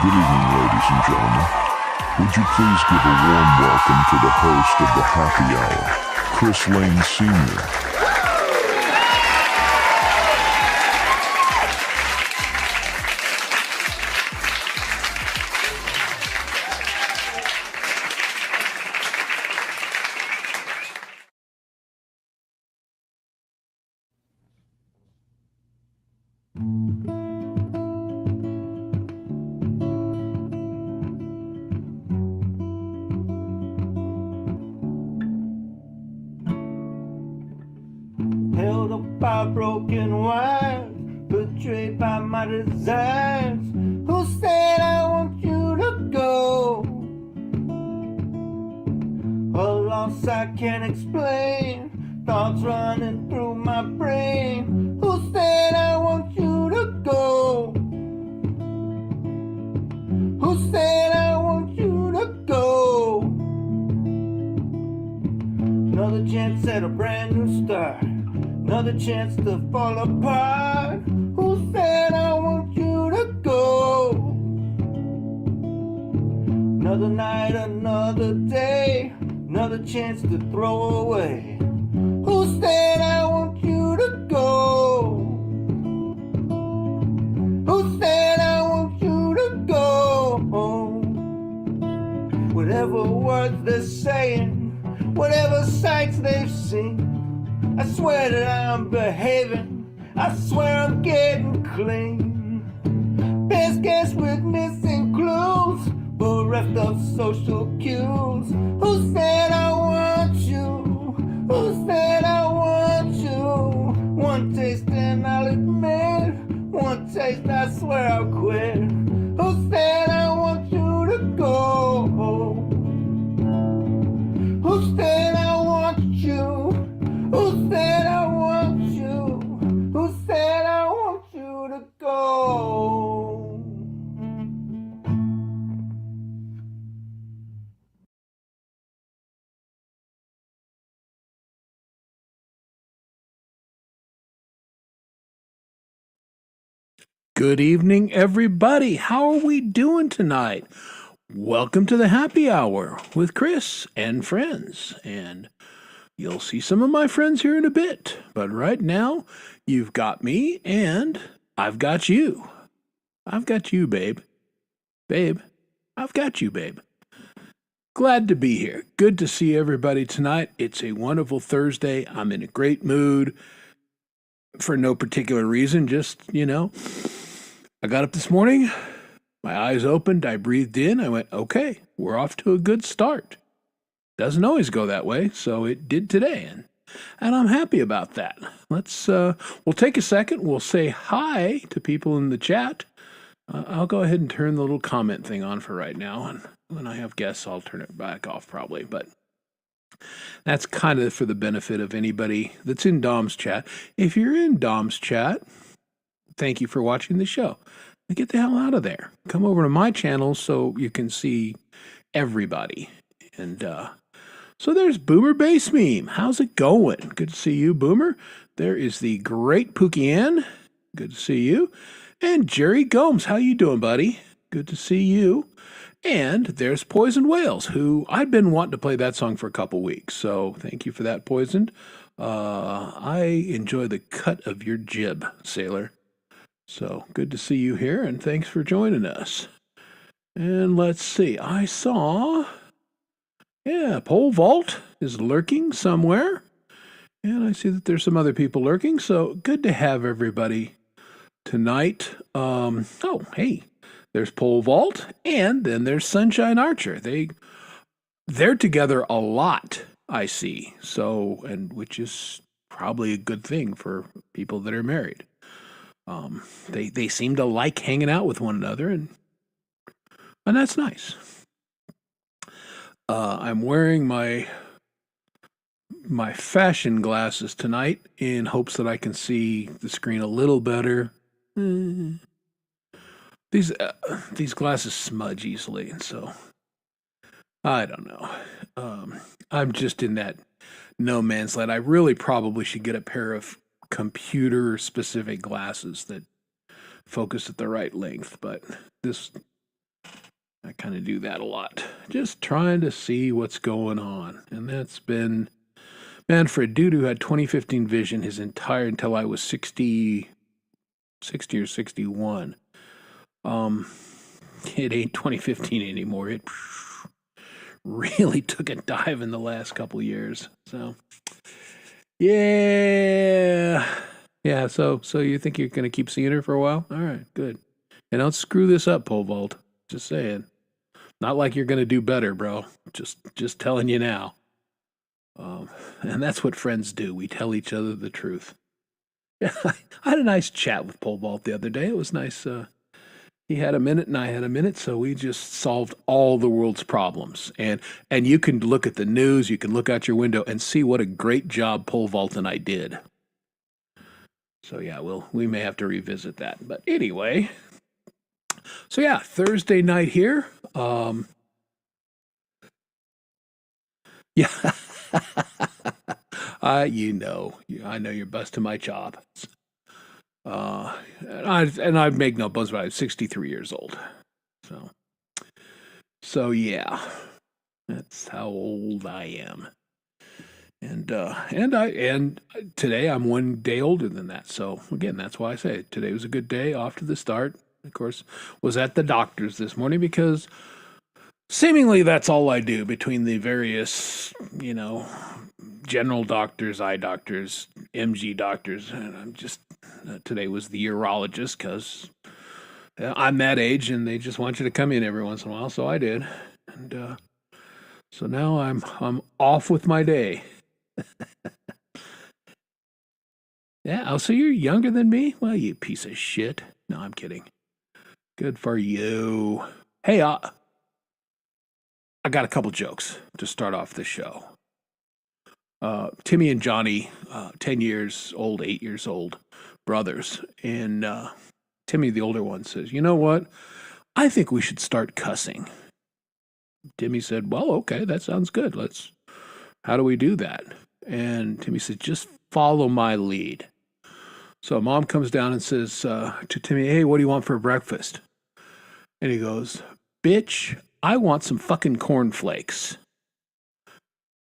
Good evening, ladies and gentlemen. Would you please give a warm welcome to the host of the Happy Hour, Chris Lane Sr. Held up by broken wires, betrayed by my desires. Who said I want you to go? A loss I can't explain, thoughts running through my brain. Who said I want you to go? Who said I want you to go? Another chance at a brand new start, another chance to fall apart. Who said I want you to go? Another night, another day, another chance to throw away. Who said I want you to go? Who said I want you to go? Whatever words they're saying, whatever sights they've seen, I swear that I'm behaving, I swear I'm getting clean. Best guess with missing clues, bereft of social cues. Who said I want you? Who said I want you? One taste and I'll admit, one taste I swear I'll quit. Who said I want you to go? Who said I want you? Who said I want you? Who said I want you to go? Good evening, everybody. How are we doing tonight? Welcome to the Happy Hour with Chris and friends. And you'll see some of my friends here in a bit. But right now, you've got me and I've got you. I've got you, babe. Babe, I've got you, babe. Glad to be here. Good to see everybody tonight. It's a wonderful Thursday. I'm in a great mood for no particular reason. Just, I got up this morning, my eyes opened, I breathed in, I went, okay, we're off to a good start. Doesn't always go that way, so it did today, and I'm happy about that. We'll take a second, we'll say hi to people in the chat. I'll go ahead and turn the little comment thing on for right now, and when I have guests, I'll turn it back off probably, but that's kind of for the benefit of anybody that's in Dom's chat. If you're in Dom's chat, thank you for watching the show. Get the hell out of there. Come over to my channel so you can see everybody. And so there's Boomer Bass Meme. How's it going? Good to see you, Boomer. There is the great Pookie Ann. Good to see you. And Jerry Gomes. How you doing, buddy? Good to see you. And there's Poisoned Whales, who I've been wanting to play that song for a couple weeks. So thank you for that, Poisoned. I enjoy the cut of your jib, Sailor. So good to see you here, and thanks for joining us. And let's see, I saw, Pole Vault is lurking somewhere, and I see that there's some other people lurking, so good to have everybody tonight. Hey, there's Pole Vault, and then there's Sunshine Archer. They're together a lot, I see, which is probably a good thing for people that are married. They seem to like hanging out with one another, and that's nice. I'm wearing my fashion glasses tonight in hopes that I can see the screen a little better. These glasses smudge easily, and so I don't know. I'm just in that no man's land. I really probably should get a pair of computer specific glasses that focus at the right length, but this I kind of do that a lot. Just trying to see what's going on. And that's been, man, for a dude who had 2015 vision his entire, until I was 60 or 61, it ain't 2015 anymore. It really took a dive in the last couple years. So, yeah. Yeah, so you think you're going to keep seeing her for a while? All right, good. And don't screw this up, Pole Vault. Just saying. Not like you're going to do better, bro. Just telling you now. And that's what friends do. We tell each other the truth. Yeah, I had a nice chat with Pole Vault the other day. It was nice. He had a minute and I had a minute, so we just solved all the world's problems. And you can look at the news, you can look out your window and see what a great job Pole Vault and I did. So yeah, we may have to revisit that. But anyway, so yeah, Thursday night here. Yeah, I know you're busting my chops. And I make no bones about it. I'm 63 years old. So yeah, that's how old I am. And today I'm one day older than that. So again, that's why I say today was a good day off to the start. Of course, was at the doctor's this morning because seemingly that's all I do between the various, general doctors, eye doctors, MG doctors. And I'm just, today was the urologist because I'm that age and they just want you to come in every once in a while. So I did. And so now I'm off with my day. Yeah. Oh, so you're younger than me? Well, you piece of shit. No, I'm kidding. Good for you. Hey, I got a couple jokes to start off the show. Timmy and Johnny, 10 years old, 8 years old, brothers. And Timmy, the older one, says, you know what? I think we should start cussing. Timmy said, well, okay, that sounds good. How do we do that? And Timmy said, just follow my lead. So mom comes down and says to Timmy, hey, what do you want for breakfast? And he goes, bitch, I want some fucking cornflakes.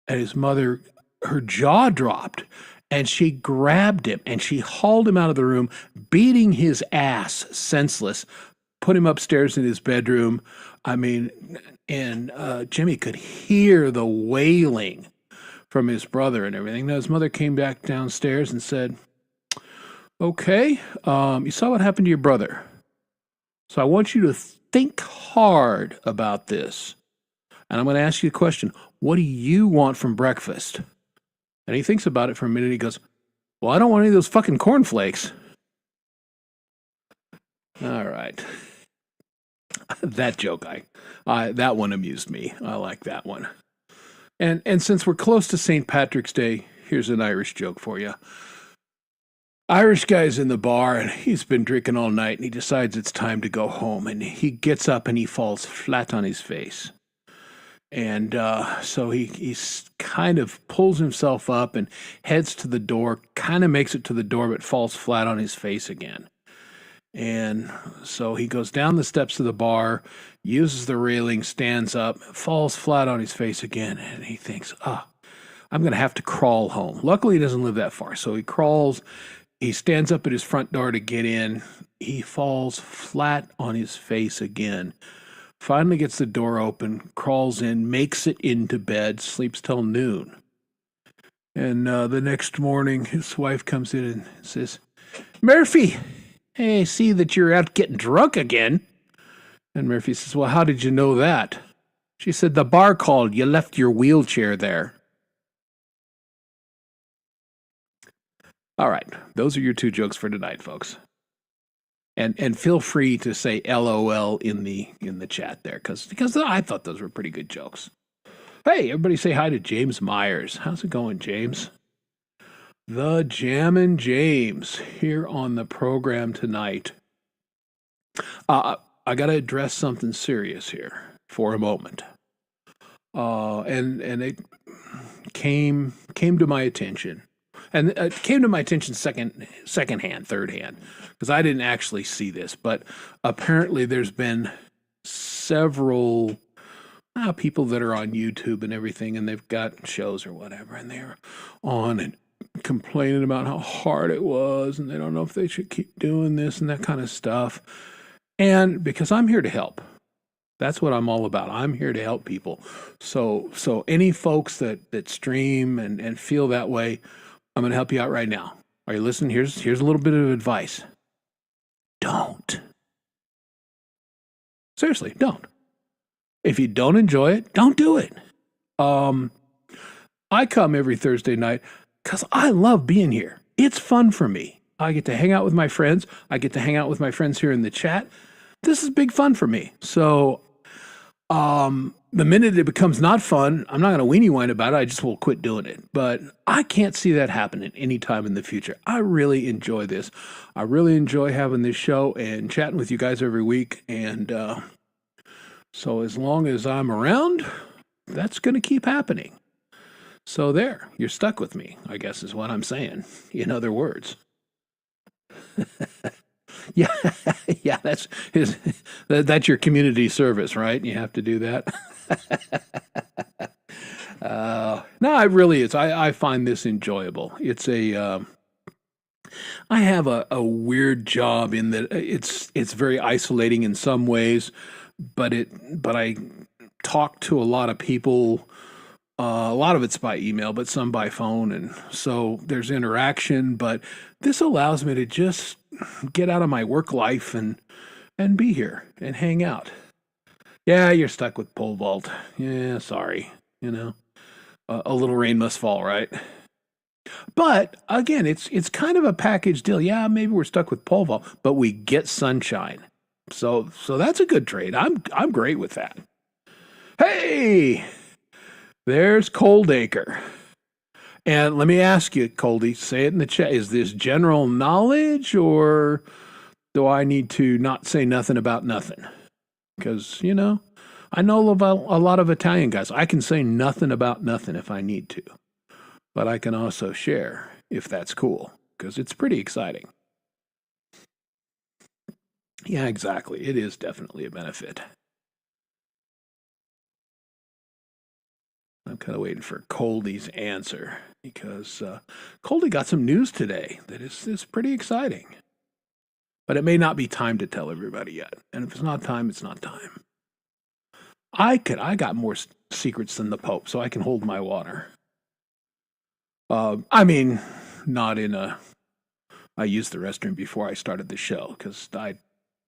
And his mother, her jaw dropped, and she grabbed him and she hauled him out of the room, beating his ass senseless, put him upstairs in his bedroom. I mean, and Jimmy could hear the wailing from his brother and everything. Now his mother came back downstairs and said, okay, you saw what happened to your brother. So I want you to think hard about this. And I'm going to ask you a question. What do you want from breakfast? And he thinks about it for a minute. He goes, well, I don't want any of those fucking cornflakes. All right. That joke, that one amused me. I like that one. And since we're close to St. Patrick's Day, here's an Irish joke for you. Irish guy's in the bar and he's been drinking all night and he decides it's time to go home and he gets up and he falls flat on his face. And so he kind of pulls himself up and heads to the door, kind of makes it to the door, but falls flat on his face again. And so he goes down the steps of the bar, uses the railing, stands up, falls flat on his face again. And he thinks, I'm going to have to crawl home. Luckily, he doesn't live that far. So he crawls, he stands up at his front door to get in. He falls flat on his face again. Finally gets the door open, crawls in, makes it into bed, sleeps till noon. And the next morning, his wife comes in and says, Murphy, hey, see that you're out getting drunk again. And Murphy says, well, how did you know that? She said, the bar called. You left your wheelchair there. All right. Those are your two jokes for tonight, folks. And feel free to say LOL in the chat there because I thought those were pretty good jokes. Hey, everybody say hi to James Myers. How's it going, James? The Jammin' James here on the program tonight. I got to address something serious here for a moment. And it came to my attention. And it came to my attention second hand, third hand, because I didn't actually see this. But apparently there's been several people that are on YouTube and everything, and they've got shows or whatever, and they're on and complaining about how hard it was, and they don't know if they should keep doing this and that kind of stuff. And because I'm here to help. That's what I'm all about. I'm here to help people. So any folks that stream and feel that way, I'm going to help you out right now. Are you listening? Here's a little bit of advice. Don't. Seriously, don't. If you don't enjoy it, don't do it. I come every Thursday night because I love being here. It's fun for me. I get to hang out with my friends. I get to hang out with my friends here in the chat. This is big fun for me. So the minute it becomes not fun, I'm not going to weenie whine about it. I just will quit doing it. But I can't see that happening anytime in the future. I really enjoy this. I really enjoy having this show and chatting with you guys every week. And so as long as I'm around, that's going to keep happening. So there, you're stuck with me, I guess is what I'm saying. In other words. Yeah, yeah, that's your community service, right? You have to do that. No, it really is. I find this enjoyable. It's I have a weird job in that it's very isolating in some ways, but I talk to a lot of people. A lot of it's by email, but some by phone, and so there's interaction. But this allows me to just get out of my work life and be here and hang out. Yeah, you're stuck with pole vault. Yeah, sorry. A little rain must fall, right? But again, it's kind of a package deal. Yeah, maybe we're stuck with pole vault, but we get sunshine. So that's a good trade. I'm great with that. Hey! There's Coldacre. And let me ask you, Coldy, say it in the chat. Is this general knowledge, or do I need to not say nothing about nothing? Because, I know about a lot of Italian guys. I can say nothing about nothing if I need to. But I can also share if that's cool, because it's pretty exciting. Yeah, exactly. It is definitely a benefit. I'm kind of waiting for Coldy's answer because Coldy got some news today that is pretty exciting. But it may not be time to tell everybody yet. And if it's not time, it's not time. I got more secrets than the Pope, so I can hold my water. I mean, not in I used the restroom before I started the show because I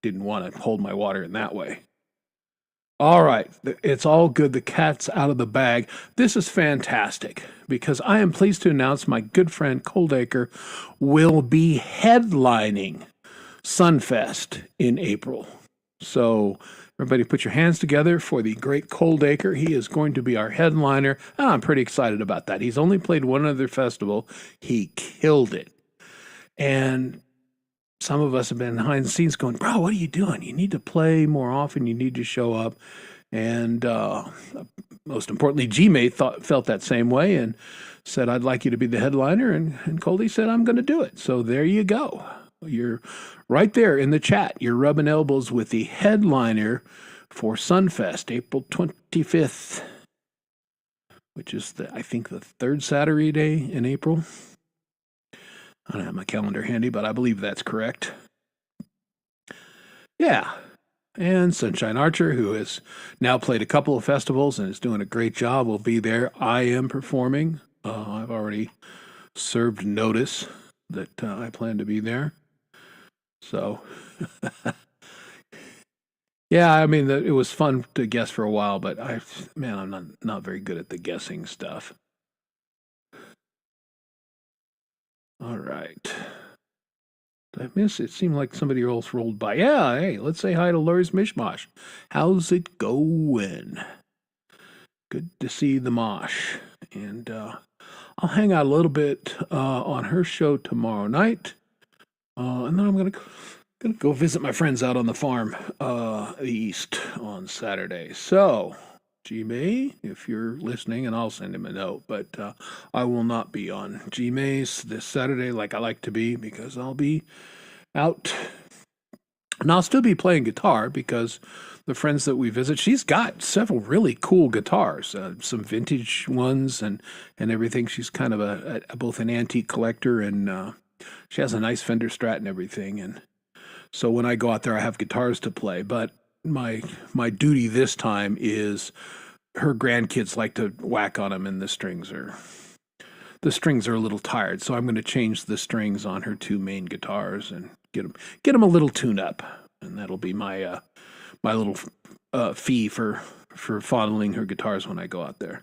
didn't want to hold my water in that way. All right, it's all good. The cat's out of the bag. This is fantastic because I am pleased to announce my good friend Coldacre will be headlining Sunfest in April. So everybody put your hands together for the great Coldacre. He is going to be our headliner, and I'm pretty excited about that. He's only played one other festival. He killed it. And some of us have been behind the scenes going, bro, what are you doing? You need to play more often. You need to show up. And most importantly, G-Mate felt that same way and said, I'd like you to be the headliner. And Coldy said, I'm going to do it. So there you go. You're right there in the chat. You're rubbing elbows with the headliner for Sunfest, April 25th, which is, I think, the third Saturday in April. I don't have my calendar handy, but I believe that's correct. Yeah. And Sunshine Archer, who has now played a couple of festivals and is doing a great job, will be there. I am performing. I've already served notice that I plan to be there. So, yeah, I mean, it was fun to guess for a while, but I'm not very good at the guessing stuff. All right. Did I miss? It seemed like somebody else rolled by. Yeah, hey, let's say hi to Lori's Mishmash. How's it going? Good to see the Mosh. And I'll hang out a little bit on her show tomorrow night. And then I'm gonna go visit my friends out on the farm, the east, on Saturday. So, G-May, if you're listening, and I'll send him a note, but I will not be on G-May's this Saturday like I like to be because I'll be out And I'll still be playing guitar because the friends that we visit, she's got several really cool guitars, some vintage ones and everything. She's kind of both an antique collector and she has a nice Fender Strat and everything. And so when I go out there, I have guitars to play. But my duty this time is her grandkids like to whack on them, and the strings are a little tired. So I'm going to change the strings on her two main guitars and get them a little tune up, and that'll be my my little fee for fondling her guitars when I go out there.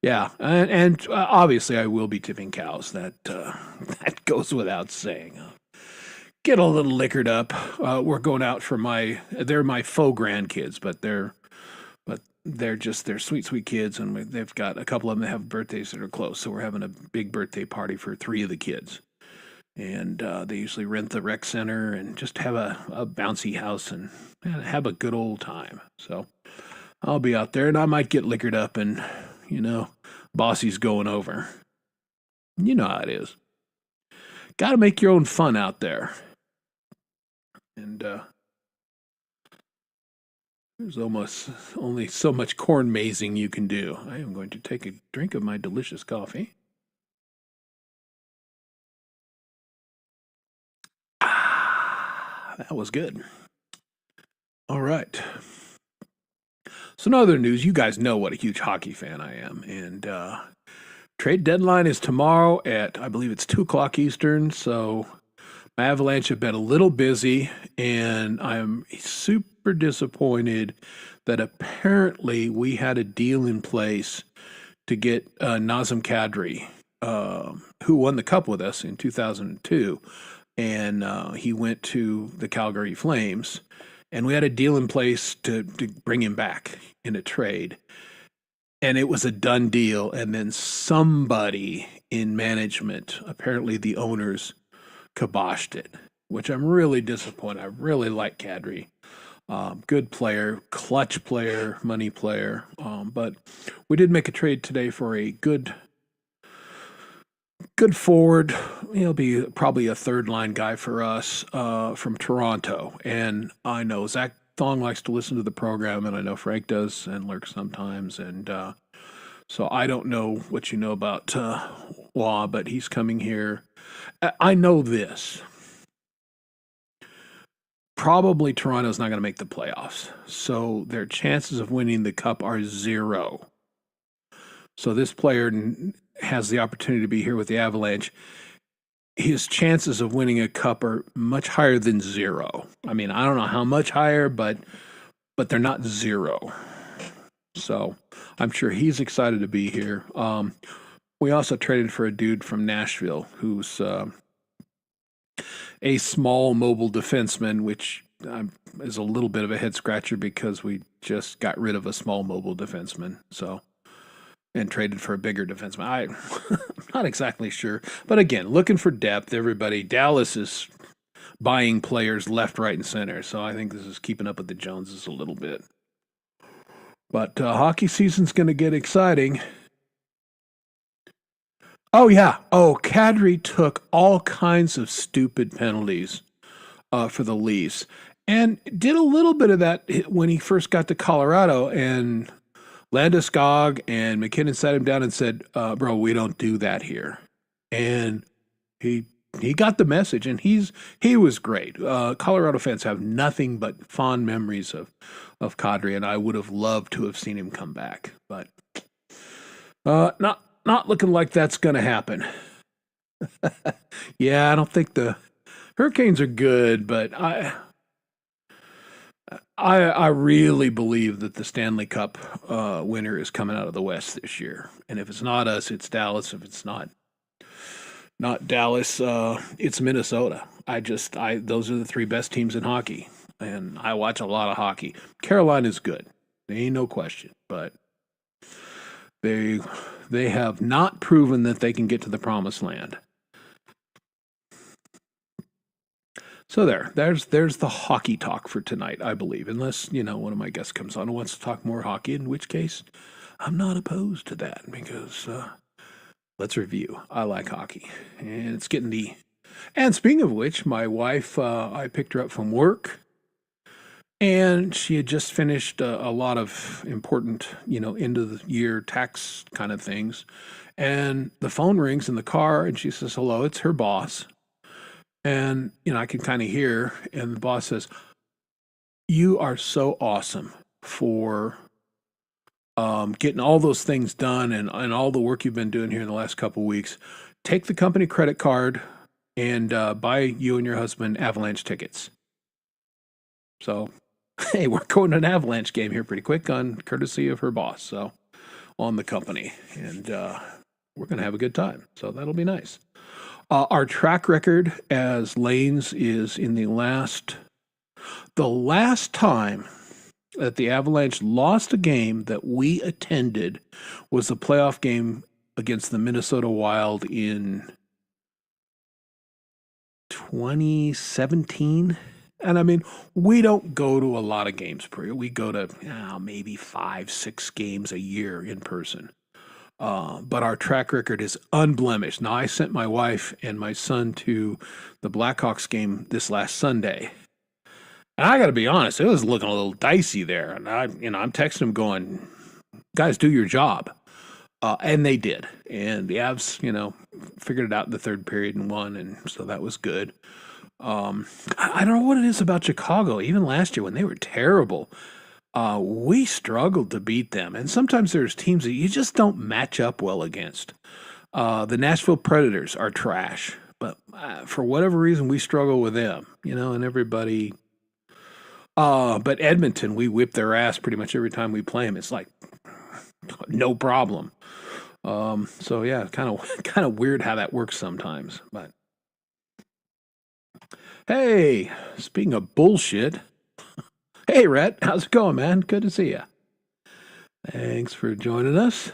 Yeah, and obviously I will be tipping cows. That that goes without saying. Get a little liquored up. We're going out for they're my faux grandkids, but they're sweet kids, and they've got a couple of them that have birthdays that are close. So we're having a big birthday party for 3 of the kids, and they usually rent the rec center and just have a bouncy house and have a good old time. So I'll be out there, and I might get liquored up, and Bossy's going over. You know how it is. Got to make your own fun out there. And there's almost only so much corn mazing you can do. I am going to take a drink of my delicious coffee. That was good. All right. So in other news, you guys know what a huge hockey fan I am. And trade deadline is tomorrow at, I believe it's 2 o'clock Eastern. So my Avalanche have been a little busy, and I'm super disappointed that apparently we had a deal in place to get Nazem Kadri, who won the Cup with us in 2002, and he went to the Calgary Flames, and we had a deal in place to bring him back in a trade, and it was a done deal, and then somebody in management, apparently the owners, kiboshed it, which I'm really disappointed. I really like Kadri. Good player, clutch player, money player. But we did make a trade today for a good forward. He'll be probably a third line guy for us from Toronto. And I know Zach Thong likes to listen to the program, and I know Frank does and lurks sometimes. And so I don't know what you know about Wah, but he's coming here. I know this. Probably Toronto's not going to make the playoffs. So their chances of winning the Cup are 0. So this player has the opportunity to be here with the Avalanche. His chances of winning a Cup are much higher than 0. I mean, I don't know how much higher, but they're not 0. So I'm sure he's excited to be here. We also traded for a dude from Nashville who's a small mobile defenseman, which is a little bit of a head scratcher because we just got rid of a small mobile defenseman. So, and traded for a bigger defenseman. I'm not exactly sure. But again, looking for depth, everybody. Dallas is buying players left, right, and center. So I think this is keeping up with the Joneses a little bit. But hockey season's going to get exciting. Oh, yeah. Oh, Kadri took all kinds of stupid penalties for the Leafs and did a little bit of that when he first got to Colorado. And Landeskog and McKinnon sat him down and said, bro, we don't do that here. And he got the message, and he was great. Colorado fans have nothing but fond memories of Kadri, and I would have loved to have seen him come back. But not looking like that's going to happen. Yeah, I don't think the Hurricanes are good, but I really believe that the Stanley Cup winner is coming out of the West this year. And if it's not us, it's Dallas. If it's not Dallas, it's Minnesota. Those are the 3 best teams in hockey, and I watch a lot of hockey. Carolina's good, there ain't no question, but they have not proven that they can get to the promised land. So there's the hockey talk for tonight, I believe, unless, one of my guests comes on and wants to talk more hockey, in which case I'm not opposed to that because let's review. I like hockey, and it's getting And speaking of which, my wife, I picked her up from work, and she had just finished a lot of important, end of the year tax kind of things. And the phone rings in the car, and she says, "Hello, it's her boss." And, I can kind of hear, and the boss says, "You are so awesome for getting all those things done and all the work you've been doing here in the last couple of weeks. Take the company credit card and buy you and your husband Avalanche tickets." So, hey, we're going to an Avalanche game here pretty quick on courtesy of her boss, so on the company. And we're going to have a good time. So that'll be nice. Our track record as Lanes is in the last time that the Avalanche lost a game that we attended was a playoff game against the Minnesota Wild in 2017. And I mean, we don't go to a lot of games per year. We go to maybe 5-6 games a year in person. But our track record is unblemished. Now, I sent my wife and my son to the Blackhawks game this last Sunday. And I got to be honest, it was looking a little dicey there. And I'm texting him going, "Guys, do your job." And they did. And the Avs, figured it out in the third period and won. And so that was good. I don't know what it is about Chicago. Even last year when they were terrible, we struggled to beat them. And sometimes there's teams that you just don't match up well against. The Nashville Predators are trash. But for whatever reason, we struggle with them, and everybody. But Edmonton, we whip their ass pretty much every time we play them. It's like no problem. So yeah, kind of weird how that works sometimes. But hey, speaking of bullshit, hey Rhett, how's it going, man? Good to see you. Thanks for joining us.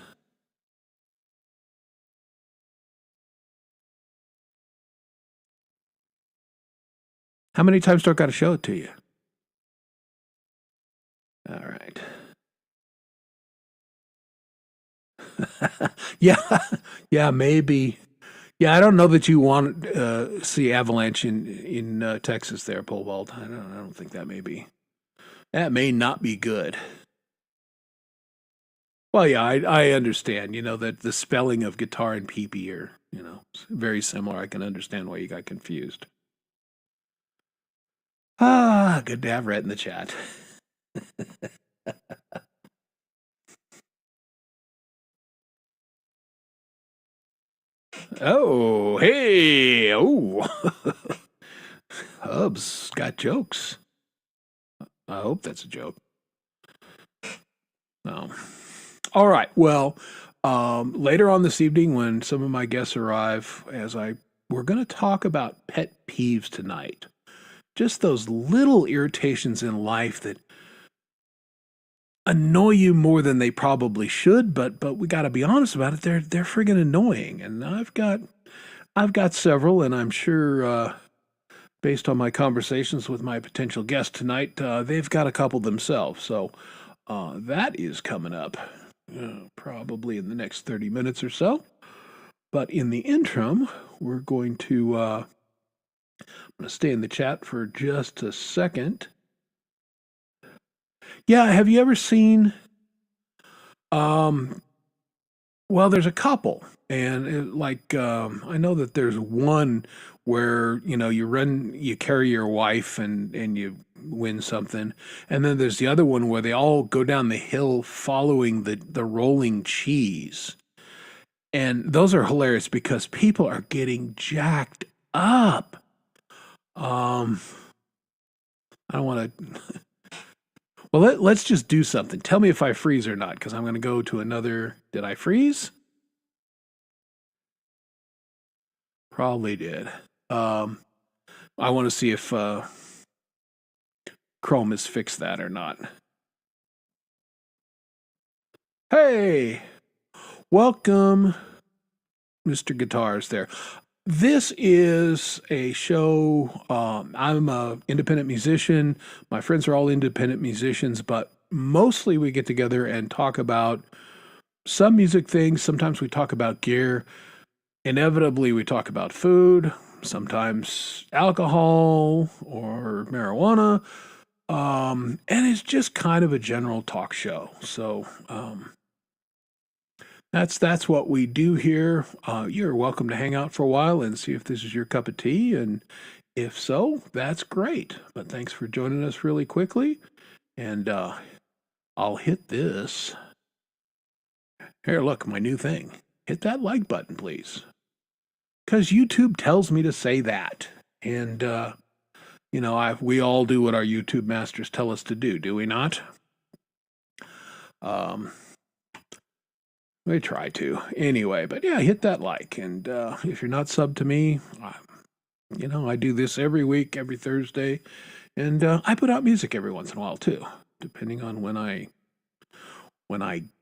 How many times do I got to show it to you? All right. Yeah, maybe. Yeah, I don't know that you want to see Avalanche in Texas there, Polwald. I don't think that may be. That may not be good. Well, yeah, I understand. That the spelling of guitar and peepee are, very similar. I can understand why you got confused. Good to have Rhett in the chat. Oh, hey, oh. Hubs got jokes. I hope that's a joke. No. All right. Well, later on this evening, when some of my guests arrive, we're going to talk about pet peeves tonight. Just those little irritations in life that annoy you more than they probably should, but we got to be honest about it. They're friggin' annoying, and I've got several, and I'm sure based on my conversations with my potential guest tonight, they've got a couple themselves. So that is coming up probably in the next 30 minutes or so. But in the interim, we're going to I'm going to stay in the chat for just a second. Yeah, have you ever seen well, there's a couple, and I know that there's one where you carry your wife and you win something, and then there's the other one where they all go down the hill following the rolling cheese, and those are hilarious because people are getting jacked up. I don't want to. Well, let's just do something. Tell me if I freeze or not, because I'm going to go to another. Did I freeze? Probably did. I want to see if Chrome has fixed that or not. Hey, welcome, Mr. Guitars there. This is a show. I'm an independent musician. My friends are all independent musicians, but mostly we get together and talk about some music things. Sometimes we talk about gear. Inevitably, we talk about food. sometimes alcohol or marijuana. And it's just kind of a general talk show. So that's what we do here. You're welcome to hang out for a while and see if this is your cup of tea, and if so, that's great. But thanks for joining us really quickly, and I'll hit this. Here, look, my new thing. Hit that like button, please, because YouTube tells me to say that, and we all do what our YouTube masters tell us to do we not? We try to. Anyway, but yeah, hit that like. And if you're not subbed to me, I do this every week, every Thursday. And I put out music every once in a while, too, depending on when I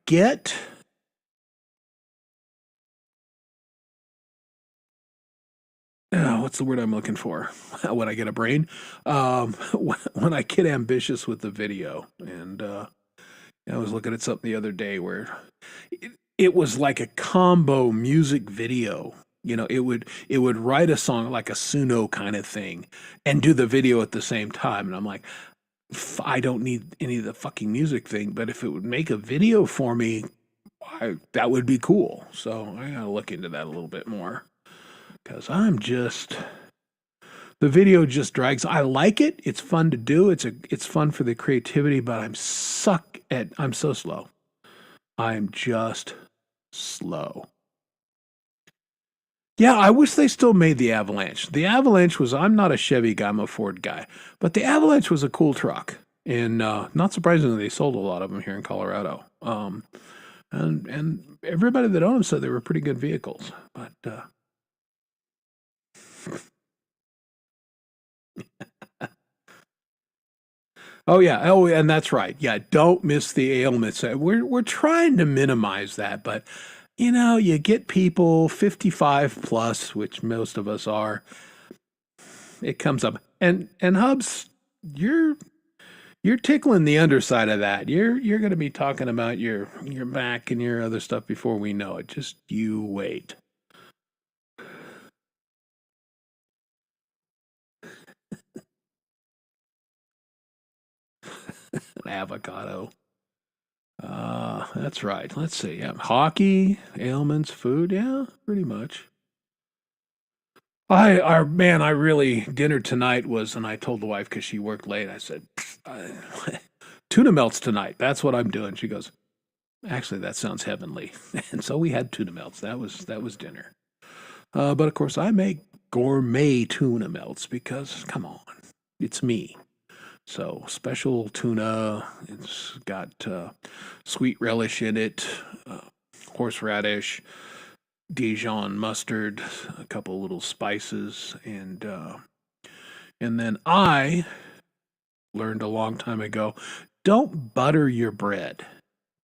get... what's the word I'm looking for? When I get a brain? When I get ambitious with the video. And I was looking at something the other day where it was like a combo music video. It would write a song like a Suno kind of thing and do the video at the same time. And I'm like, I don't need any of the fucking music thing, but if it would make a video for me, that would be cool. So I gotta look into that a little bit more, because the video just drags. I like it. It's fun to do. It's fun for the creativity, but I'm so slow. I'm just slow. Yeah, I wish they still made the Avalanche. The Avalanche I'm not a Chevy guy, I'm a Ford guy, but the Avalanche was a cool truck. And not surprisingly, they sold a lot of them here in Colorado. And everybody that owned them said they were pretty good vehicles. But oh yeah, and that's right. Yeah, don't miss the ailments. We're trying to minimize that, but you get people 55 plus, which most of us are. It comes up, and Hubs, you're tickling the underside of that. You're going to be talking about your back and your other stuff before we know it. Just you wait. An avocado. That's right. Let's see. Yeah, hockey, ailments, food. Yeah, pretty much. Dinner tonight was, and I told the wife because she worked late. I said, tuna melts tonight. That's what I'm doing. She goes, actually, that sounds heavenly. And so we had tuna melts. That was dinner. But of course, I make gourmet tuna melts because, come on, it's me. So special tuna. It's got sweet relish in it, horseradish, Dijon mustard, a couple little spices, and then I learned a long time ago, don't butter your bread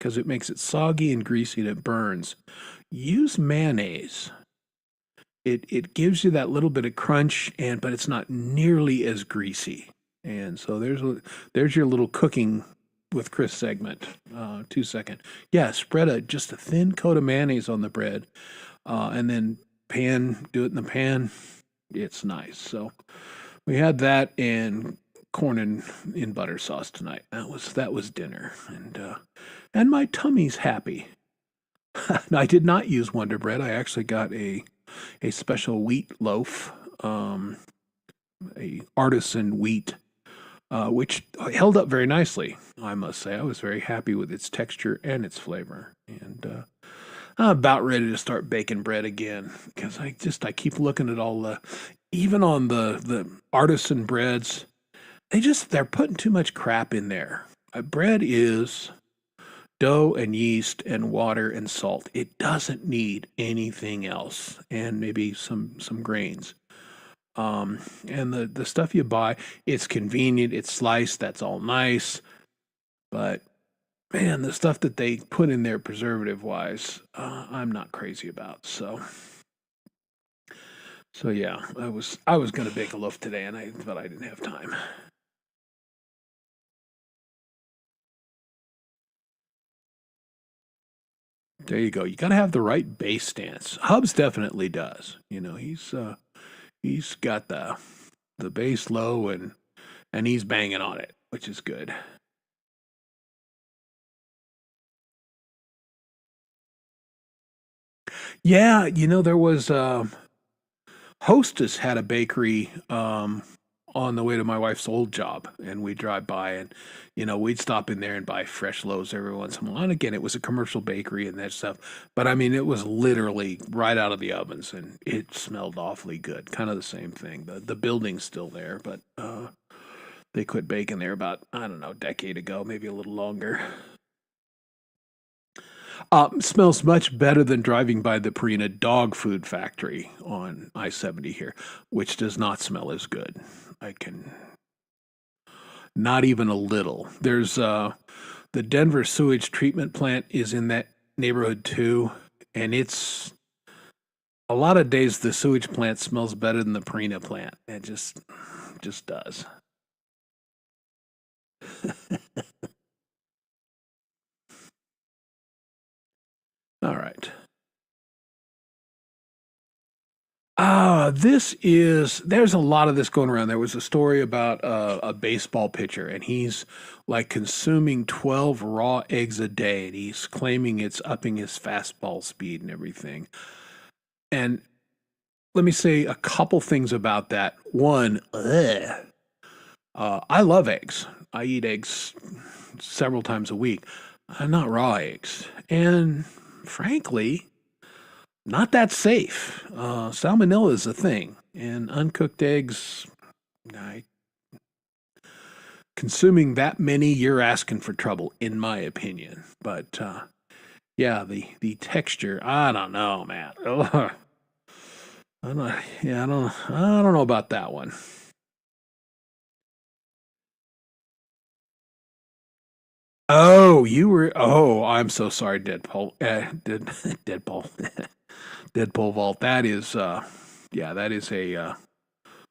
because it makes it soggy and greasy and it burns. Use mayonnaise. It gives you that little bit of crunch, but it's not nearly as greasy. And so there's your little cooking with Chris segment. 2 second. Yeah, spread just a thin coat of mayonnaise on the bread, and then do it in the pan. It's nice. So we had that and corn in butter sauce tonight. That was dinner, and my tummy's happy. I did not use Wonder Bread. I actually got a special wheat loaf, a artisan wheat, which held up very nicely, I must say. I was very happy with its texture and its flavor. And I'm about ready to start baking bread again because I keep looking at all even on the artisan breads, they're putting too much crap in there. Bread is dough and yeast and water and salt. It doesn't need anything else, and maybe some grains. And the stuff you buy, it's convenient, it's sliced, that's all nice. But man, the stuff that they put in there preservative wise, I'm not crazy about. So yeah, I was gonna bake a loaf today, but I didn't have time. There you go. You got to have the right base stance. Hubs definitely does. He's He's got the bass low and he's banging on it, which is good. Yeah, there was Hostess had a bakery on the way to my wife's old job, and we'd drive by, and we'd stop in there and buy fresh loaves every once in a while. And again, it was a commercial bakery and that stuff, but I mean, it was literally right out of the ovens, and it smelled awfully good. Kind of the same thing. The building's still there, but they quit baking there about, I don't know, a decade ago, maybe a little longer. Smells much better than driving by the Purina dog food factory on I-70 here, which does not smell as good. I can not even a little. There's the Denver sewage treatment plant is in that neighborhood too, and it's a lot of days the sewage plant smells better than the Purina plant. It just does. All right. There's a lot of this going around. There was a story about a baseball pitcher, and he's like consuming 12 raw eggs a day, and he's claiming it's upping his fastball speed and everything. And let me say a couple things about that. One, I love eggs. I eat eggs several times a week, not raw eggs. And frankly, not that safe. Salmonella is a thing, and uncooked eggs, consuming that many, you're asking for trouble, in my opinion. But yeah, the texture, I don't know, man. Ugh. I don't know about that one. Oh, I'm so sorry, Deadpool. Deadpool. Deadpool Vault. That is a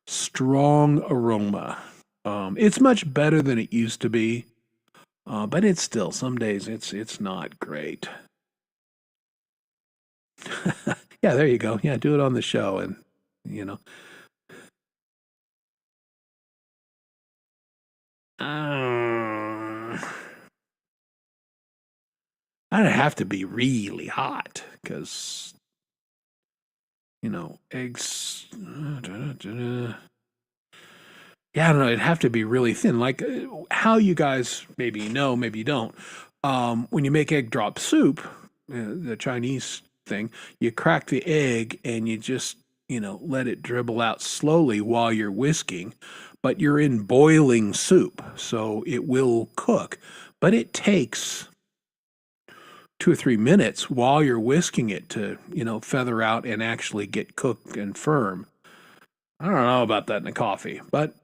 strong aroma. It's much better than it used to be, but it's still some days it's not great. Yeah, there you go. Yeah, do it on the show, and you know, uh, I'd have to be really hot because eggs. Yeah, I don't know. It'd have to be really thin. Like how you guys maybe you know, maybe you don't. When you make egg drop soup, the Chinese thing, you crack the egg and you just, let it dribble out slowly while you're whisking, but you're in boiling soup, so it will cook. But it takes 2 or 3 minutes while you're whisking it to, feather out and actually get cooked and firm. I don't know about that in a coffee, but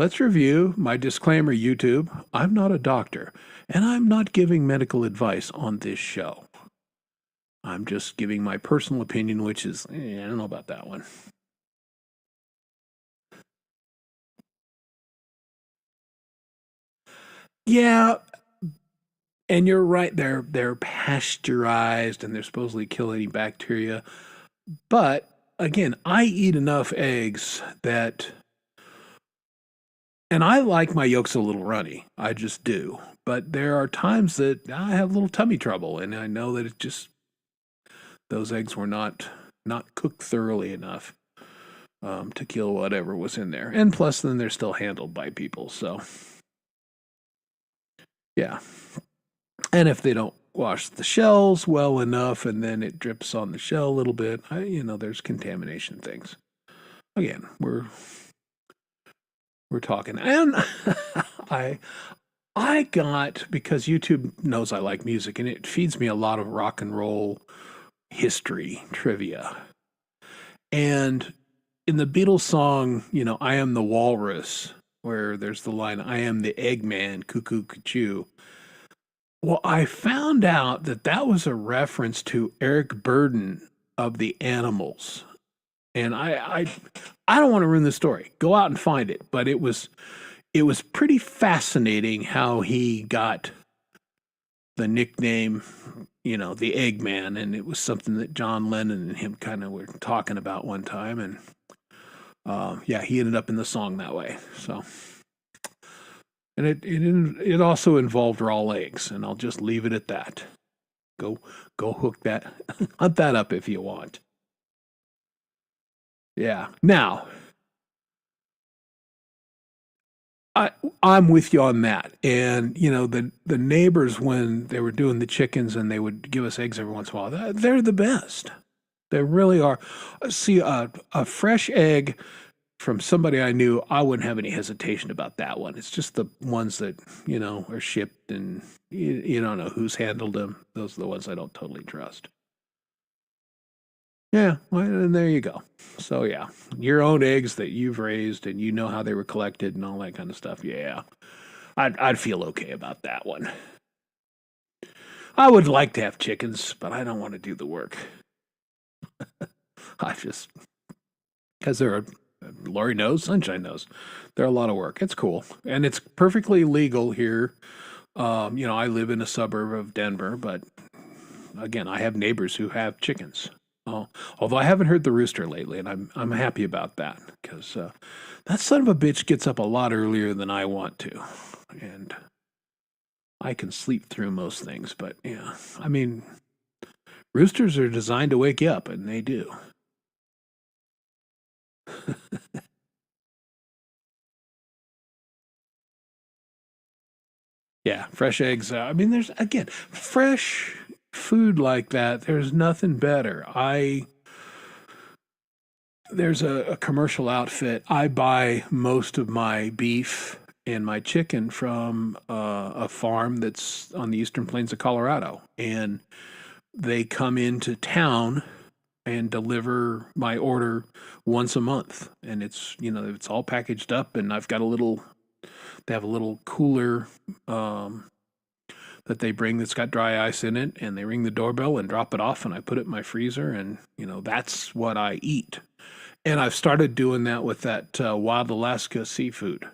let's review my disclaimer, YouTube. I'm not a doctor, and I'm not giving medical advice on this show. I'm just giving my personal opinion, which is, I don't know about that one. Yeah, and you're right. They're pasteurized and they're supposedly kill any bacteria. But again, I eat enough eggs that and I like my yolks a little runny. I just do. But there are times that I have a little tummy trouble, and I know that it just those eggs were not cooked thoroughly enough to kill whatever was in there. And plus, then they're still handled by people. So yeah. And if they don't wash the shells well enough, and then it drips on the shell a little bit, there's contamination things. Again, we're talking, and I got because YouTube knows I like music, and it feeds me a lot of rock and roll history trivia. And in the Beatles song, I Am the Walrus, where there's the line, I am the Eggman, cuckoo, cuckoo. Well, I found out that was a reference to Eric Burden of the Animals. And I don't want to ruin the story. Go out and find it. But it was pretty fascinating how he got the nickname, the Eggman, and it was something that John Lennon and him kind of were talking about one time, and yeah, he ended up in the song that way. So, and it also involved raw eggs, and I'll just leave it at that. Go hook that, hunt that up if you want. Yeah. Now, I'm with you on that. And the neighbors, when they were doing the chickens and they would give us eggs every once in a while, they're the best. They really are. See, a fresh egg from somebody I knew, I wouldn't have any hesitation about that one. It's just the ones that are shipped and you don't know who's handled them. Those are the ones I don't totally trust. Yeah, well, and there you go. So yeah, your own eggs that you've raised and you know how they were collected and all that kind of stuff. Yeah, I'd feel okay about that one. I would like to have chickens, but I don't want to do the work. I just because Lori knows, Sunshine knows, they're a lot of work. It's cool and it's perfectly legal here. I live in a suburb of Denver, but again, I have neighbors who have chickens. Although I haven't heard the rooster lately, and I'm happy about that because that son of a bitch gets up a lot earlier than I want to, and I can sleep through most things. But yeah, I mean, roosters are designed to wake you up, and they do. Yeah, fresh eggs. I mean, there's again fresh food like that. There's nothing better. There's a commercial outfit. I buy most of my beef and my chicken from a farm that's on the eastern plains of Colorado. And they come into town and deliver my order once a month. And it's all packaged up. And I've got they have a little cooler that they bring that's got dry ice in it. And they ring the doorbell and drop it off. And I put it in my freezer. And, that's what I eat. And I've started doing that with that Wild Alaska seafood.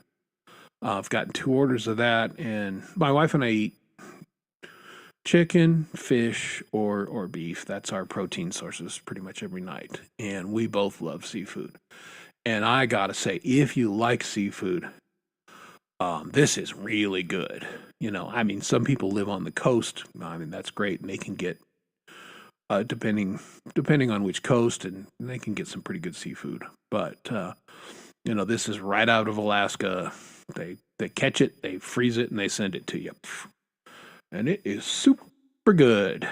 I've gotten 2 orders of that, and my wife and I eat chicken, fish, or beef. That's our protein sources pretty much every night. And we both love seafood. And I gotta say, if you like seafood, this is really good. I mean, some people live on the coast. I mean, that's great, and they can get depending on which coast, and they can get some pretty good seafood. But this is right out of Alaska. They catch it, they freeze it, and they send it to you, and it is super good.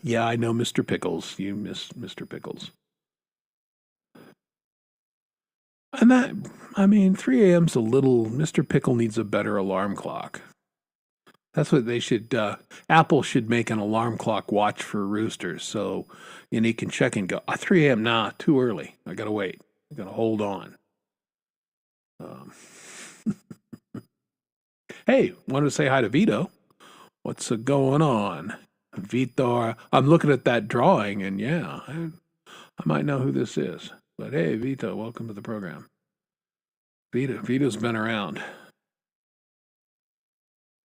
Yeah, I know, Mr. Pickles. You miss Mr. Pickles. And that, I mean, 3 a.m.'s a little. Mr. Pickle needs a better alarm clock. That's what they should. Apple should make an alarm clock watch for roosters, so he can check and go. 3 a.m. Nah, too early. I gotta wait. I gotta hold on. Hey, wanted to say hi to Vito. What's going on, Vito? I'm looking at that drawing, and yeah, I might know who this is. But hey, Vito, welcome to the program. Vito's been around.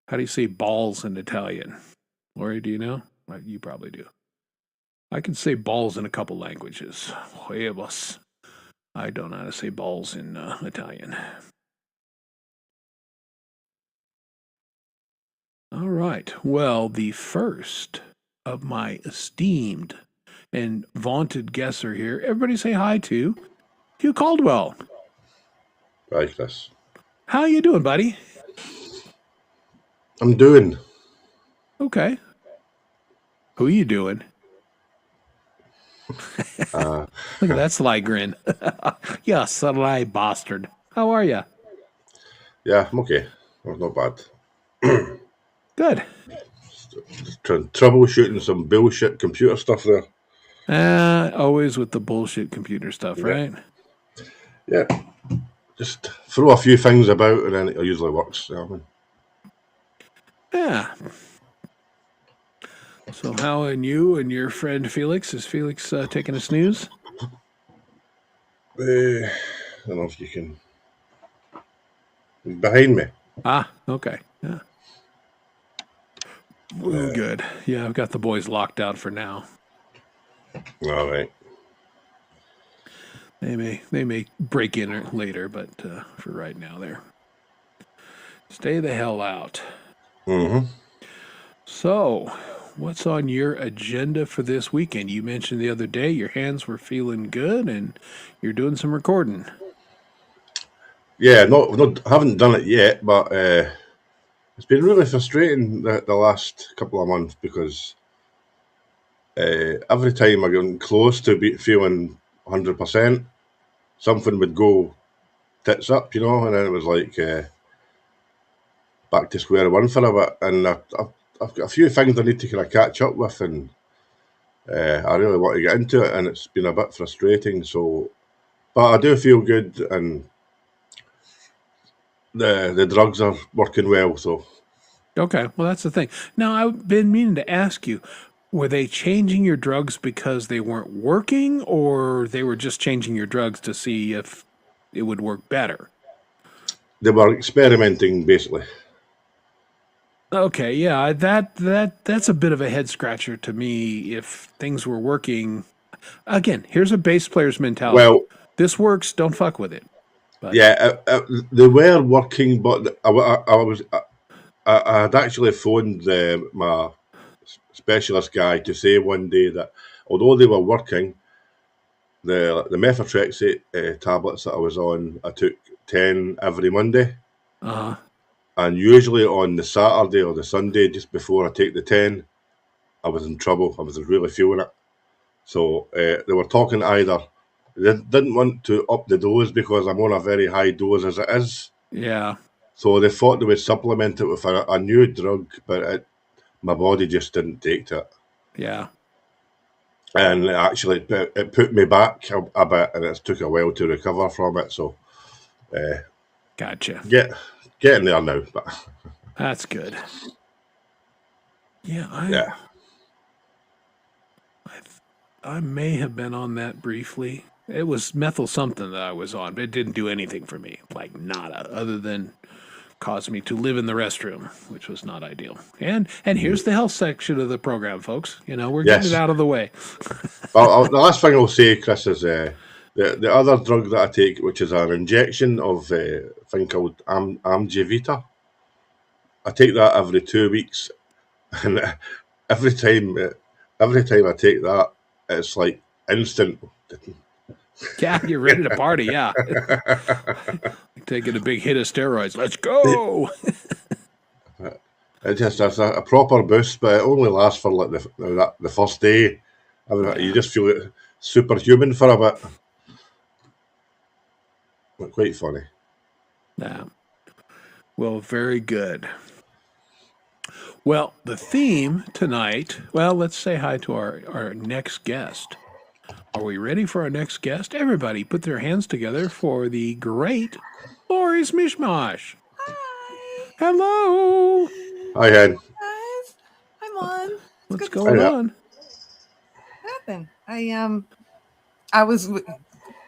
How do you say balls in Italian? Lori, do you know? You probably do. I can say balls in a couple languages. Huevos. I don't know how to say balls in Italian. All right. Well, the first of my esteemed and vaunted guests are here. Everybody say hi to Hugh Caldwell. Hi, Chris. How you doing, buddy? I'm doing. Okay. Who are you doing? Uh, Look at that sly grin. Yeah, sly bastard. How are you? yeah, I'm okay. Not bad. Good. Troubleshooting some bullshit computer stuff there. Always with the bullshit computer stuff, right? Yeah. Just throw a few things about and then it usually works. Yeah. So how and you and your friend Felix? Is Felix taking a snooze? I don't know if you can. He's behind me. Ah, okay. Yeah. Well, good. Yeah, I've got the boys locked out for now. All right. They may break in later, but for right now, they're stay the hell out. Mm-hmm. So, what's on your agenda for this weekend? You mentioned the other day your hands were feeling good, and you're doing some recording. Yeah, haven't done it yet, but it's been really frustrating the last couple of months because every time I got close to feeling 100%, something would go tits up, and then it was like back to square one for a bit. And I've got a few things I need to kind of catch up with, and I really want to get into it, and it's been a bit frustrating. So, but I do feel good, and the drugs are working well. So, Okay, well, that's the thing. Now, I've been meaning to ask you, were they changing your drugs because they weren't working, or they were just changing your drugs to see if it would work better? they were experimenting basically. Okay, yeah, that's a bit of a head scratcher to me if things were working. Again, here's a bass player's mentality. Well, This works, don't fuck with it. But yeah, they were working, but I had actually phoned my specialist guy to say one day that although they were working, the methotrexate tablets that I was on, I took 10 every Monday, uh and usually on the Saturday or the Sunday just before I take the 10, I was in trouble. I was really feeling it. So they were talking either they didn't want to up the dose because I'm on a very high dose as it is. yeah, So they thought they would supplement it with a new drug, but my body just didn't take to it. yeah, And actually, it put me back a bit, and it took a while to recover from it. So, uh, gotcha. get getting there now. But That's good. Yeah, yeah, I may have been on that briefly. It was methyl something that I was on, but it didn't do anything for me, like nada, other than cause me to live in the restroom, which was not ideal. And here's the health section of the program, folks. We're getting it yes. out of the way. Well, the last thing I'll say, Chris, is the other drug that I take, which is an injection of a thing called Amgevita. I take that every 2 weeks, and every time, every time I take that, it's like instant. Yeah, you're ready to party. Yeah, taking a big hit of steroids. Let's go. It just has a proper boost, but it only lasts for like the first day. I mean, Yeah, you just feel it superhuman for a bit. But quite funny. yeah. Well, very good. Well, the theme tonight. Well, let's say hi to our next guest. Are we ready for our next guest? Everybody, put their hands together for the great Lori's Mishmash. Hi. Hello. Hi, Hen. Guys. I'm on. It's What's good to see going Hi, on? you. I was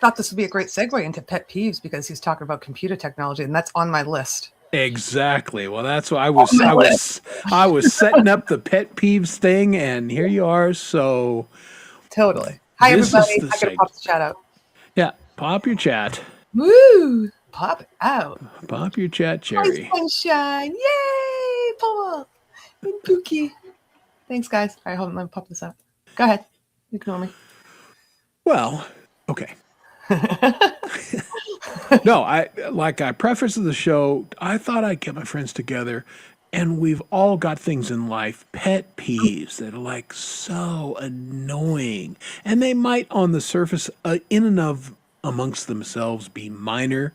thought this would be a great segue into pet peeves because he's talking about computer technology, and that's on my list. Exactly. Well, that's what I was setting up the pet peeves thing, and here you are. So Totally. Hi, this is everybody. the I gotta seg. pop the chat out. Yeah, pop your chat. Woo! Pop it out. Pop your chat, Hi, Cherry. sunshine. Yay! Paul and Pookie. Thanks, guys. All right, hold on. Let me pop this out. Go ahead. Ignore me. Well, okay. No, I prefaced the show. I thought I'd get my friends together, and we've all got things in life, pet peeves that are like so annoying, and they might, on the surface, in and of amongst themselves, be minor,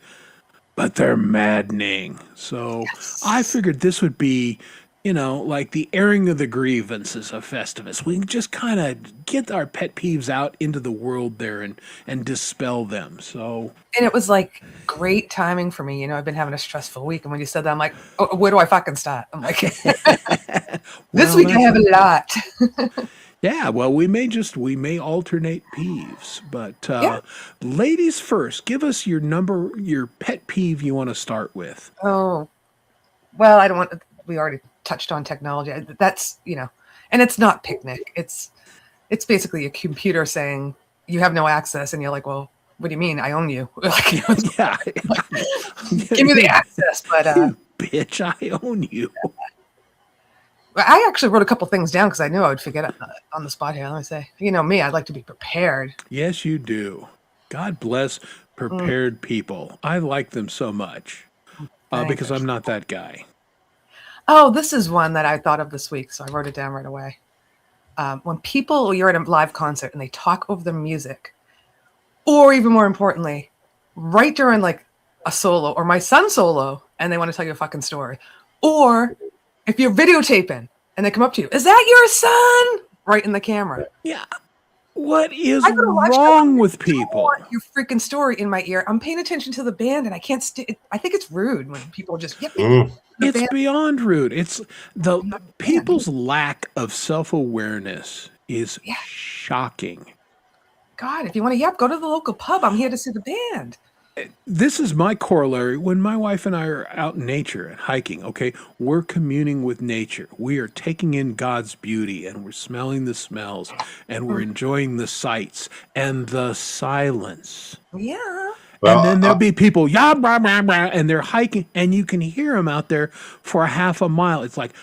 but they're maddening. So I figured this would be, like the airing of the grievances of Festivus. We can just kind of get our pet peeves out into the world there and dispel them. So And it was like great timing for me. I've been having a stressful week. And when you said that, I'm like, oh, where do I fucking start? I'm like, this week I have a lot. yeah, well, we may alternate peeves, but Yeah. ladies first. Give us your pet peeve you want to start with. Oh, well, I don't want. We already touched on technology. That's and it's not picnic. It's basically a computer saying you have no access, and you're like, well, what do you mean? I own you. Like, Yeah. give me the access. But bitch, I own you. I actually wrote a couple things down because I knew I would forget it on the spot here. Let me say, me, I'd like to be prepared. Yes, you do. God bless prepared people. I like them so much because I'm not that guy. Oh, this is one that I thought of this week, so I wrote it down right away. When you're at a live concert and they talk over the music, or even more importantly, right during like a solo or my son's solo, and they want to tell you a fucking story, or if you're videotaping and they come up to you, is that your son? Right in the camera. Yeah. What is wrong with people? Your freaking story in my ear. I'm paying attention to the band, and I can't. I think it's rude when people just get me. It's beyond rude. It's the people's lack of self-awareness is shocking. God, if you want to yap, go to the local pub. I'm here to see the band. This is my corollary. When my wife and I are out in nature and hiking, okay, we're communing with nature. We are taking in God's beauty, and we're smelling the smells, and we're enjoying the sights and the silence. Yeah. Well, and then there'll be people, blah, blah, blah, and they're hiking, and you can hear them out there for a half a mile. It's like,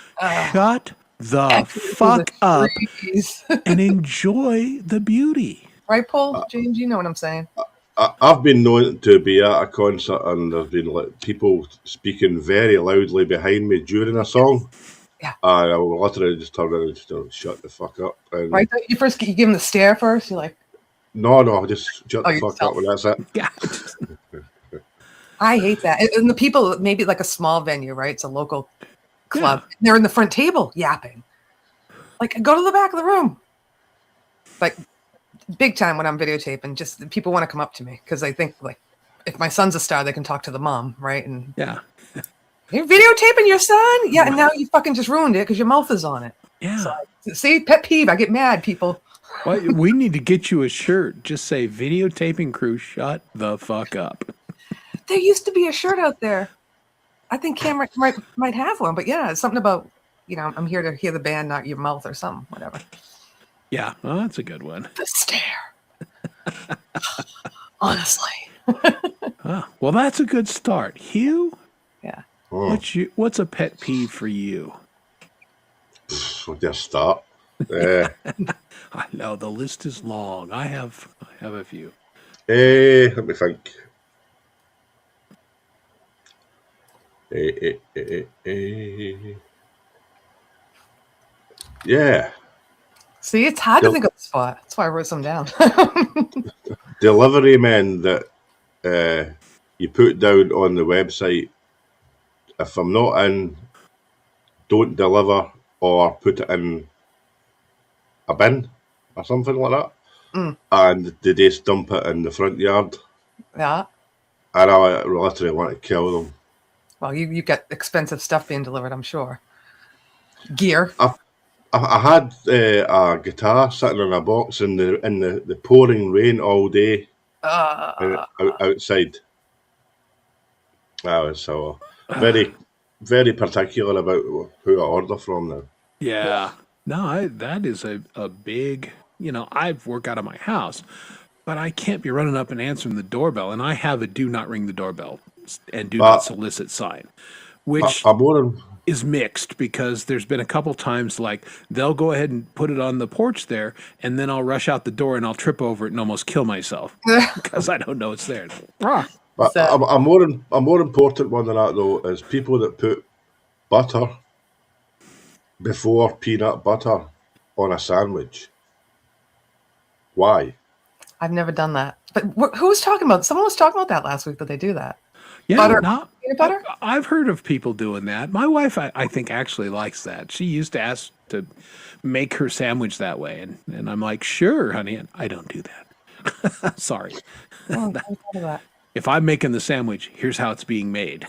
shut the fuck up and enjoy the beauty. Right, Paul? James, you know what I'm saying. I've been known to be at a concert and there's been like people speaking very loudly behind me during a song. Yeah. And I will literally just turn around and just shut the fuck up. And right. You give them the stare first. You're like, no, just shut the fuck up and that's it. Yeah. I hate that. And the people, maybe like a small venue, right? It's a local club. Yeah. They're in the front table yapping. Like, go to the back of the room. Like, big time when I'm videotaping, just people want to come up to me because they think like if my son's a star, they can talk to the mom, right? And yeah, you're videotaping your son, yeah, and now you fucking just ruined it because your mouth is on it. Yeah. So, see, pet peeve. I get mad, people. Well, we need to get you a shirt. Just say videotaping crew, shut the fuck up. There used to be a shirt out there. I think Cameron might have one, but yeah, it's something about I'm here to hear the band, not your mouth or something, whatever. Yeah, well, that's a good one. The stare. Honestly. Well, that's a good start. Hugh? Yeah. What's a pet peeve for you? We'll just start. I know, the list is long. I have a few. Let me think. Yeah. See, it's hard to think of the spot. That's why I wrote some down. Delivery men that you put down on the website, if I'm not in, don't deliver or put it in a bin or something like that. And they just dump it in the front yard. Yeah. And I literally want to kill them. Well, you get expensive stuff being delivered, I'm sure. Gear. I had a guitar sitting in a box in the pouring rain all day outside. I was so very, very particular about who I order from now. Yeah. No, that is a big, I work out of my house, but I can't be running up and answering the doorbell. And I have a do not ring the doorbell and do not solicit sign, which is mixed because there's been a couple times like they'll go ahead and put it on the porch there, and then I'll rush out the door and I'll trip over it and almost kill myself because I don't know it's there. But a more important one than that though is people that put butter before peanut butter on a sandwich. Why? I've never done that. But who was talking about? Someone was talking about that last week, that they do that. Yeah, peanut butter? I've heard of people doing that. My wife, I think, actually likes that. She used to ask to make her sandwich that way. And I'm like, sure, honey. And I don't do that. Sorry. Oh, I thought of that. If I'm making the sandwich, here's how it's being made.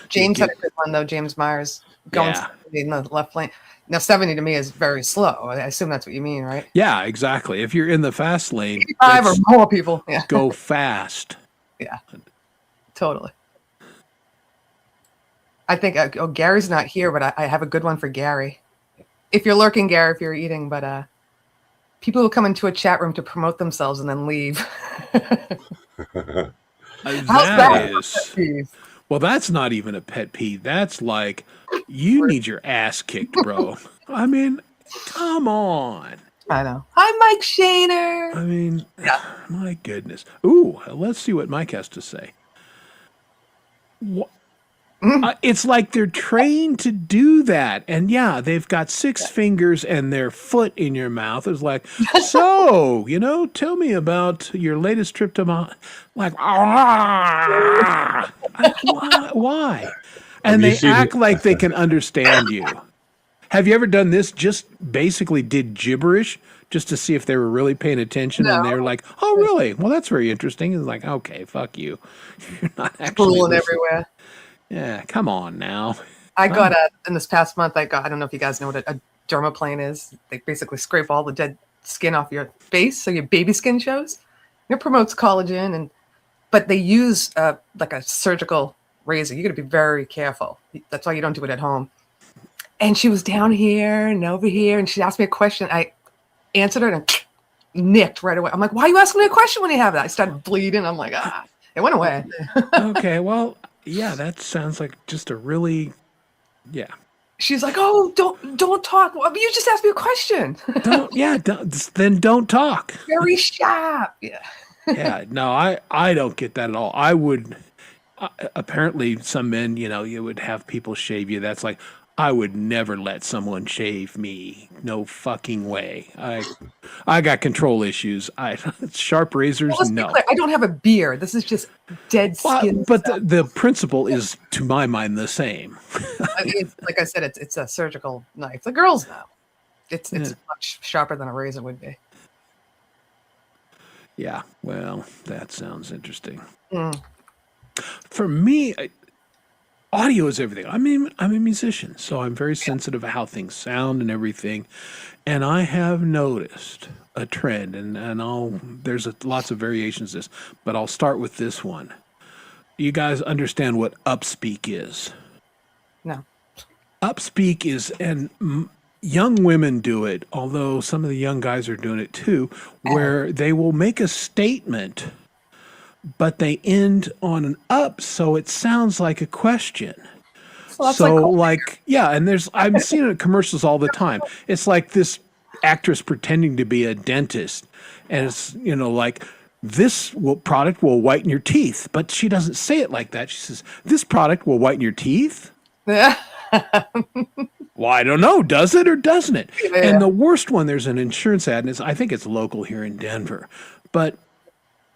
James had a good one, though. James Myers going 70 in the left lane. Now, 70 to me is very slow. I assume that's what you mean, right? Yeah, exactly. If you're in the fast lane, 5 or more people. Yeah. Go fast. Yeah. Totally. I think Gary's not here, but I have a good one for Gary. If you're lurking, Gary, if you're eating, but people will come into a chat room to promote themselves and then leave. How's that? Well, that's not even a pet peeve. That's like, you need your ass kicked, bro. I mean, come on. I know. Hi, Mike Shaner. I mean, my goodness. Ooh, let's see what Mike has to say. It's like they're trained to do that. And yeah, they've got 6 fingers and their foot in your mouth. It's like, so, tell me about your latest trip to like, why? And they act like they can understand you. Have you ever done this? Just basically did gibberish just to see if they were really paying attention, and they were like, "Oh, really? Well, that's very interesting." It's like, "Okay, fuck you. You're not actually Fooling everywhere." Yeah, come on now. I got in this past month. I don't know if you guys know what a dermaplane is. They basically scrape all the dead skin off your face, so your baby skin shows. It promotes collagen, but they use like a surgical razor. You got to be very careful. That's why you don't do it at home. And she was down here and over here, and she asked me a question. I answered her and nicked right away. I'm like, "Why are you asking me a question when you have that?" I started bleeding. I'm like, it went away. Okay, well, yeah, that sounds like just a really, yeah. She's like, "Oh, don't talk. Well, you just asked me a question." Then don't talk. Very sharp. Yeah. Yeah, no, I don't get that at all. I would, apparently some men, you would have people shave you. That's like, I would never let someone shave me. No fucking way. I got control issues. Sharp razors, well, no. I don't have a beard. This is just dead skin. But the principle is, to my mind, the same. Like I said, it's a surgical knife. The girls know. It's much sharper than a razor would be. Yeah, well, that sounds interesting. For me, audio is everything. I'm a musician, so I'm very sensitive to how things sound and everything. And I have noticed a trend, and there's lots of variations of this, but I'll start with this one. You guys understand what upspeak is? No. Upspeak is, and young women do it, although some of the young guys are doing it too, where they will make a statement, but they end on an up, so it sounds like a question. And I'm seeing it in commercials all the time. It's like this actress pretending to be a dentist, and it's like, this product will whiten your teeth, but she doesn't say it like that. She says, "This product will whiten your teeth." Well, I don't know. Does it or doesn't it? Yeah. And the worst one, there's an insurance ad, and I think it's local here in Denver, but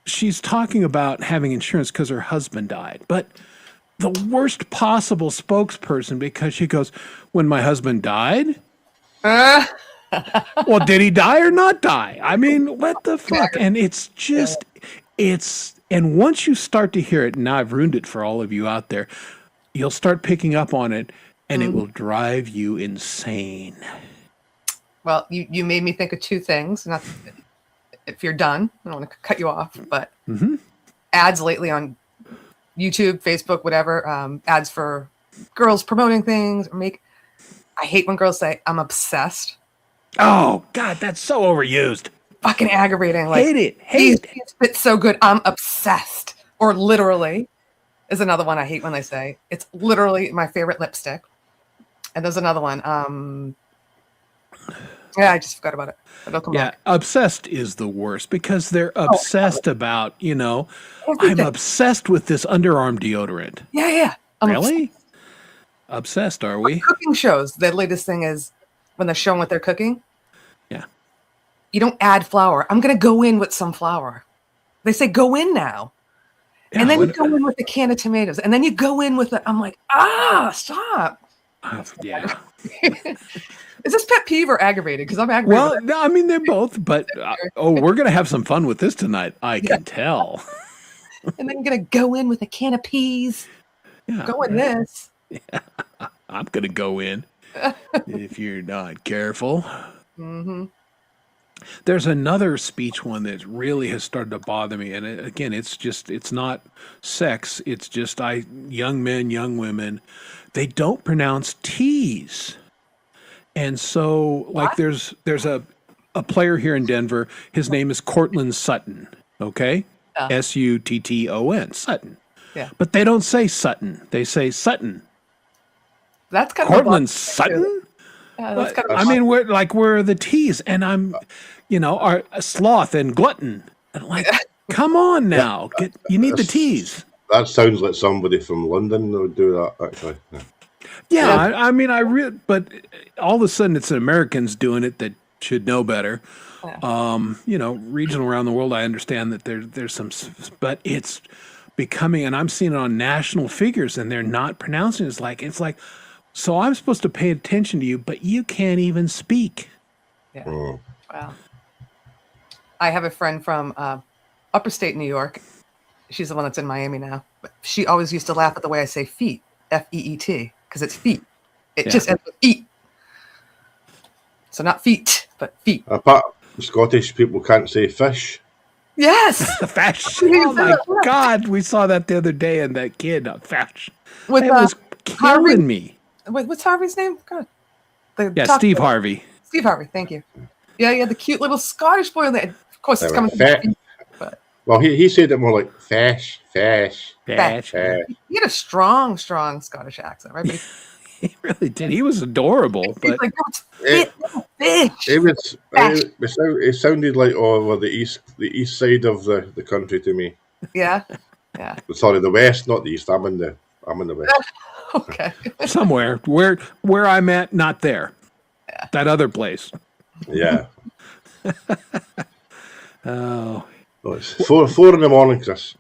she's talking about having insurance because her husband died. But the worst possible spokesperson, because she goes, "When my husband died?" Well, did he die or not die? I mean, what the fuck? And it's just, and once you start to hear it, and now I've ruined it for all of you out there, you'll start picking up on it, and it will drive you insane. Well, you made me think of 2 things. Not if you're done, I don't want to cut you off, but ads lately on YouTube, Facebook, whatever, ads for girls promoting things I hate when girls say, "I'm obsessed." Oh God, that's so overused. Fucking aggravating. Like, hate it. It's so good. I'm obsessed. Or literally is another one I hate when they say. It's literally my favorite lipstick. And there's another one. I just forgot about it. It'll come back. Obsessed is the worst because they're obsessed about, I'm obsessed with this underarm deodorant. Yeah. Really? Obsessed, are we? Cooking shows. Their latest thing is when they're showing what they're cooking. Yeah. You don't add flour. I'm going to go in with some flour. They say, "Go in now." Yeah, and then you go in with a can of tomatoes. And then you go in with I'm like, stop. Yeah. Is this pet peeve or aggravated? Because I'm aggravated. Well, I mean, they're both, but we're going to have some fun with this tonight. I can tell. And then you're going to go in with a can of peas. Yeah, go in this. Yeah. I'm going to go in if you're not careful. There's another speech one that really has started to bother me, and again, it's not sex. It's just young men, young women, they don't pronounce T's, and so like there's a player here in Denver. His name is Cortland Sutton. Okay, Yeah. Sutton, Sutton. Yeah. But they don't say Sutton. They say Sutton. That's kind Cortland of Sutton. Yeah, that's kind of I mean, where are the T's? And I'm, are a sloth and glutton. And like, come on now, you need the T's. That sounds like somebody from London would do that, actually. Yeah, I mean, but all of a sudden it's Americans doing it that should know better. Regional around the world, I understand that there's some, but it's becoming, and I'm seeing it on national figures, and they're not pronouncing it. It's like, so I'm supposed to pay attention to you, but you can't even speak. Yeah. Wow. I have a friend from upper state New York. She's the one that's in Miami now. But she always used to laugh at the way I say feet, F-E-E-T, because it's feet. It just ends with eat. So not feet, but feet. Apart Scottish people can't say fish. Yes. Fish. Oh my God. We saw that the other day, and that kid, fish. With, it was killing Harvey, me. What's Harvey's name? God. Steve Harvey. Steve Harvey, thank you. Yeah, the cute little Scottish boy. Of course, it's coming from feet, but well, he said it more like fish. He had a strong Scottish accent, right? But he really did. He was adorable, but like, fish. It sounded like over the east side of the country to me. Yeah. Sorry, the west, not the east. I'm in the west. Okay. Somewhere where I'm at, not there. Yeah. That other place. Yeah. Oh. Well, it's 4 in the morning, Chris.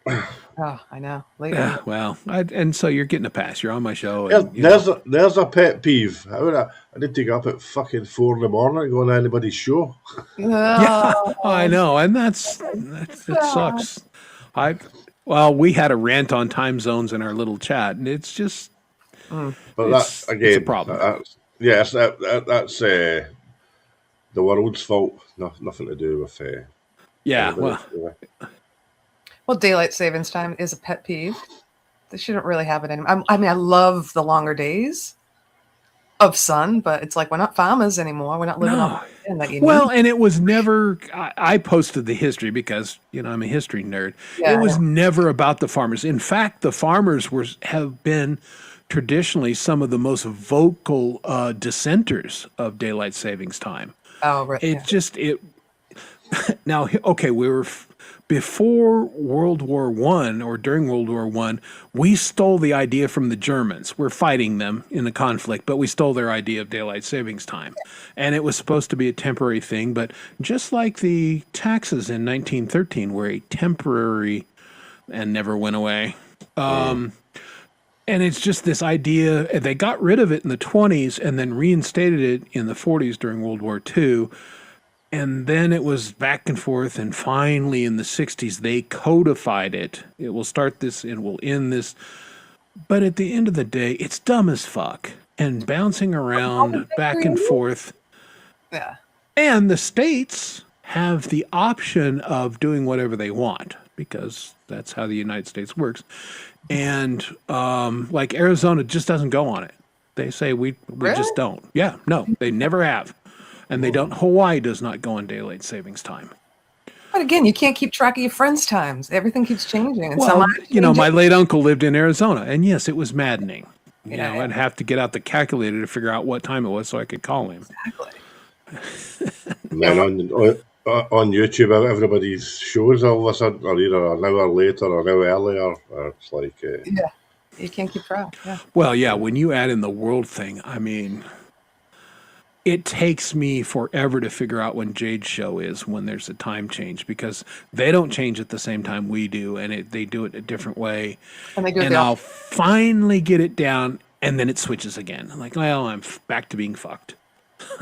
Oh, I know. Well, and so you're getting a pass. You're on my show. And, there's a pet peeve. I didn't take up at fucking 4 in the morning going to anybody's show. Yeah, I know, and that sucks. We had a rant on time zones in our little chat, and it's just. But it's a problem. That's the world's fault. Nothing to do with. Well, daylight savings time is a pet peeve. They shouldn't really have it anymore. I mean, I love the longer days of sun, but it's like we're not farmers anymore. We're not living on the land that you need. Well, and it was never. I posted the history because I'm a history nerd. Yeah, it was never about the farmers. In fact, the farmers have been traditionally some of the most vocal dissenters of daylight savings time. Oh, right. Now, okay, we were before World War I or during World War I, we stole the idea from the Germans. We're fighting them in the conflict, but we stole their idea of daylight savings time. And it was supposed to be a temporary thing, but just like the taxes in 1913 were a temporary and never went away. And it's just this idea, they got rid of it in the 20s and then reinstated it in the 40s during World War II. And then it was back and forth, and finally in the 60s, they codified it. It will start this and will end this. But at the end of the day, it's dumb as fuck. And bouncing around back and forth. Yeah. And the states have the option of doing whatever they want, because that's how the United States works. And like Arizona just doesn't go on it. They say we just don't. Yeah, no, they never have. And they don't. Hawaii does not go on daylight savings time. But again, you can't keep track of your friends' times. Everything keeps changing. And my late uncle lived in Arizona, and yes, it was maddening. I'd have to get out the calculator to figure out what time it was so I could call him. Exactly. Man, on YouTube, everybody's shows all of a sudden are either an hour later or an hour earlier. It's like you can't keep track. Yeah. Well, yeah, when you add in the world thing, I mean. It takes me forever to figure out when Jade's show is when there's a time change, because they don't change at the same time we do, and they do it a different way. And I'll finally get it down, and then it switches again. I'm like, well, I'm back to being fucked.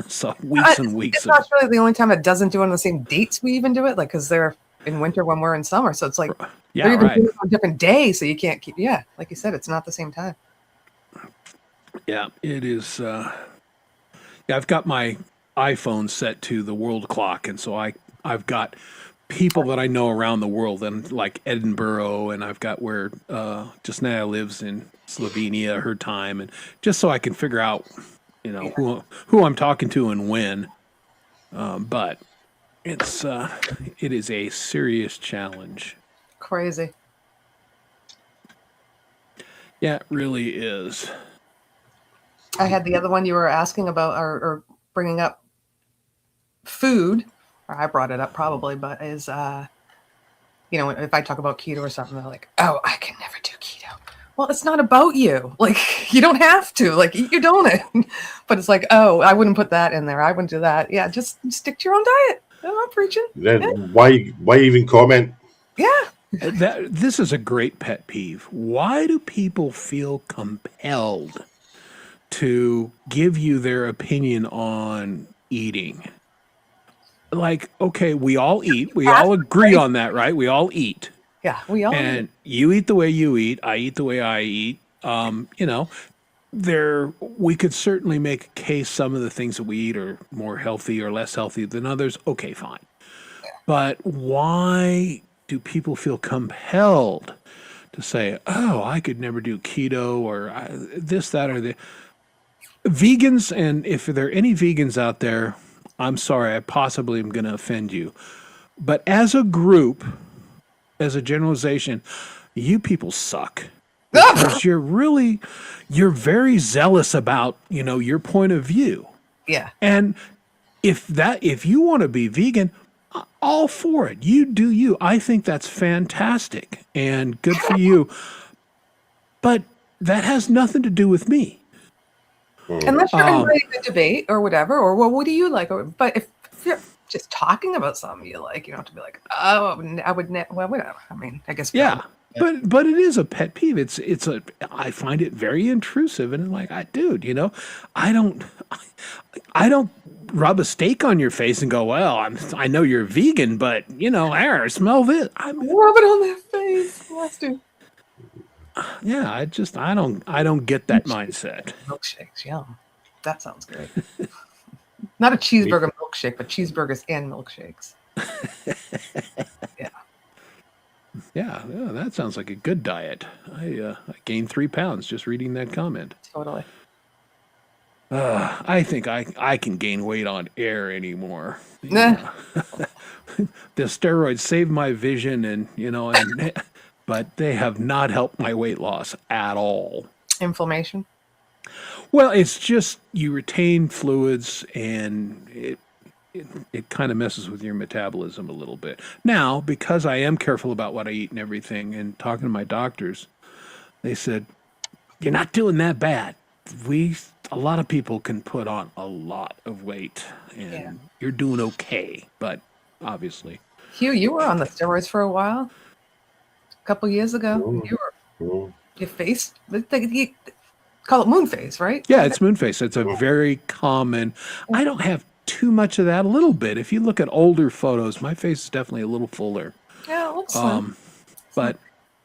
So weeks and weeks. It's not really the only time it doesn't do it on the same dates we even do it, like because they're in winter when we're in summer. So it's like they're even doing it on different days, so you can't keep. Yeah, like you said, it's not the same time. Yeah, it is. I've got iPhone set to the world clock, and so I've got people that I know around the world, and like Edinburgh, and I've got where Jasnaya lives in Slovenia, her time, and just so I can figure out, who I'm talking to and when. But it is a serious challenge. Crazy. Yeah, it really is. I had the other one you were asking about or bringing up food, or I brought it up probably, but is, if I talk about keto or something, they're like, oh, I can never do keto. Well, it's not about you. Like, you don't have to. Like, eat your donut. But it's like, oh, I wouldn't put that in there. I wouldn't do that. Yeah, just stick to your own diet. I'm not preaching. Then Yeah. why even comment? Yeah. This is a great pet peeve. Why do people feel compelled to give you their opinion on eating? Like, okay, we all eat. We all agree on that, right? We all eat. Yeah, we all And you eat the way you eat. I eat the way I eat. We could certainly make a case some of the things that we eat are more healthy or less healthy than others. Okay, fine. But why do people feel compelled to say, oh, I could never do keto or this, that, or the vegans? And if there are any vegans out there, I'm sorry, I possibly am going to offend you. But as a group, as a generalization, you people suck. Because you're very zealous about, your point of view. Yeah. And if you want to be vegan, all for it. You do you. I think that's fantastic and good for you. But that has nothing to do with me. Unless you're inviting a debate or whatever, or well, what do you like? But if you're just talking about something you like, you don't have to be like, oh, I would well, whatever. I mean, I guess. Yeah. But it is a pet peeve. I find it very intrusive, and like, dude, I don't rub a steak on your face and go, well, I know you're vegan, but smell this. Rub it on their face. Let's do. Yeah, I don't get that mindset. Milkshakes, yum. That sounds great. Not a cheeseburger milkshake, but cheeseburgers and milkshakes. Yeah, that sounds like a good diet. I gained 3 pounds just reading that comment. Totally. I think I can gain weight on air anymore. Nah. The steroids saved my vision, and but they have not helped my weight loss at all. Inflammation. Well, it's just you retain fluids, and it kind of messes with your metabolism a little bit. Now, because I am careful about what I eat and everything, and talking to my doctors, they said, you're not doing that bad. A lot of people can put on a lot of weight, and you're doing okay, but obviously. Hugh, you were on the steroids for a while. A couple years ago. Your face, you call it moon face, right? Yeah, it's moon face. It's a very common, I don't have too much of that. A little bit. If you look at older photos, my face is definitely a little fuller. Yeah, it looks slim. But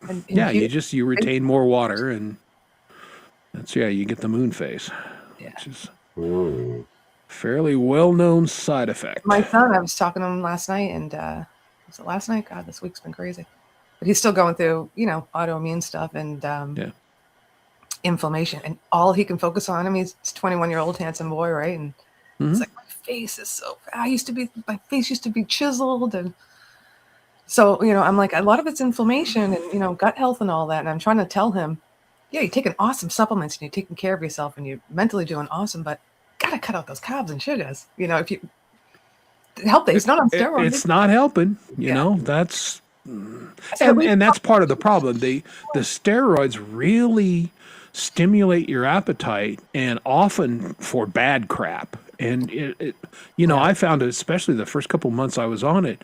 and you retain more water, and you get the moon face, which is fairly well-known side effect. My son, I was talking to him last night, and was it last night? God, this week's been crazy. But he's still going through, autoimmune stuff and inflammation, and all he can focus on. He's a 21-year-old handsome boy, right? And it's like, my face is so my face used to be chiseled, and so I'm like, a lot of it's inflammation and gut health and all that. And I'm trying to tell him, yeah, you're taking awesome supplements and you're taking care of yourself and you're mentally doing awesome, but gotta cut out those carbs and sugars. If you help, it's not on steroids. It's not helping. That's and that's part of the problem. The steroids really stimulate your appetite, and often for bad crap. And I found it, especially the first couple months I was on it.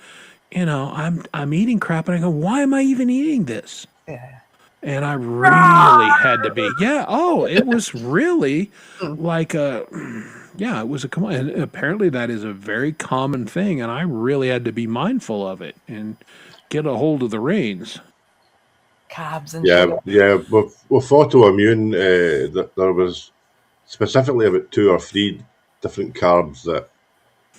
I'm eating crap, and I go, why am I even eating this? Yeah. And I really had to be. Yeah. Oh, it was really like it was and apparently that is a very common thing, and I really had to be mindful of it and get a hold of the reins. Carbs and with autoimmune, there was specifically about 2 or 3 different carbs that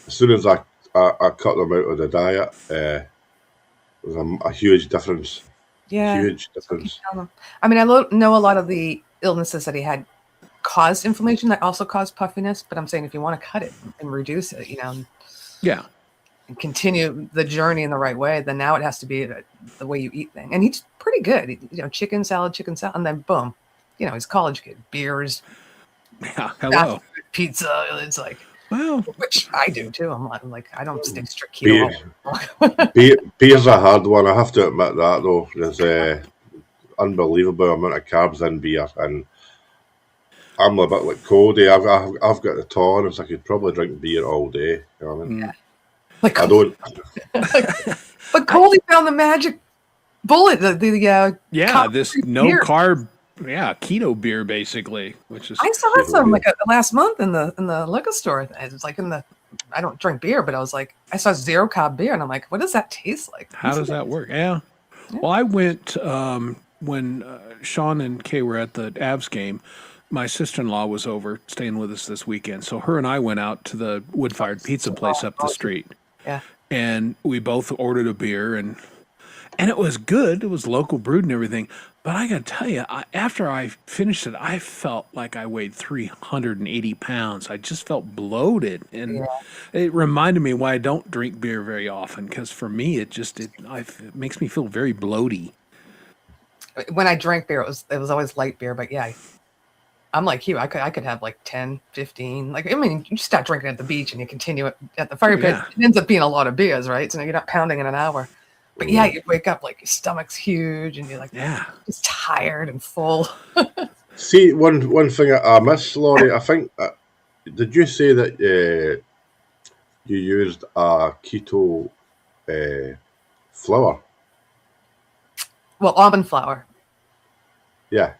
as soon as I cut them out of the diet, there was a huge difference. Yeah. Huge That's what I keep difference. telling him. I mean, I know a lot of the illnesses that he had caused inflammation that also caused puffiness, but I'm saying if you want to cut it and reduce it, Yeah. and continue the journey in the right way, then now it has to be the way you eat thing. And he's pretty good. Chicken salad, and then boom, he's a college kid. Beers, Yeah. fast Hello. food, pizza. It's like, Well, which I do too. I'm like, I don't stay strict Beer, keto. beer's a hard one. I have to admit that though. There's unbelievable amount of carbs in beer, and I'm a bit like Cody. I've got the tolerance. I could probably drink beer all day. You know what I mean? Like, I don't. but Coley found the magic bullet. yeah, this no beer. carb, keto beer basically, which is I saw some like last month in the liquor store. It was like I don't drink beer, but I was like, I saw zero carb beer, and I'm like, what does that taste like? how does that work? Yeah. Well, I went when Sean and Kay were at the Avs game. My sister-in-law was over staying with us this weekend, so her and I went out to the wood-fired pizza place up the street. Yeah. And we both ordered a beer, and it was good. It was local brewed and everything. But I got to tell you, after I finished it, I felt like I weighed 380 pounds. I just felt bloated, and it reminded me why I don't drink beer very often. Because for me, it makes me feel very bloaty. When I drank beer, it was always light beer, but yeah. I'm like you. I could have like 10, 15. Like, I mean, you start drinking at the beach and you continue it at the fire pit. It ends up being a lot of beers, right? So you're not pounding in an hour. But yeah, you wake up like your stomach's huge and you're like just tired and full. See, one thing I miss, Laurie. I think did you say that you used a keto flour? Well, almond flour. Yeah.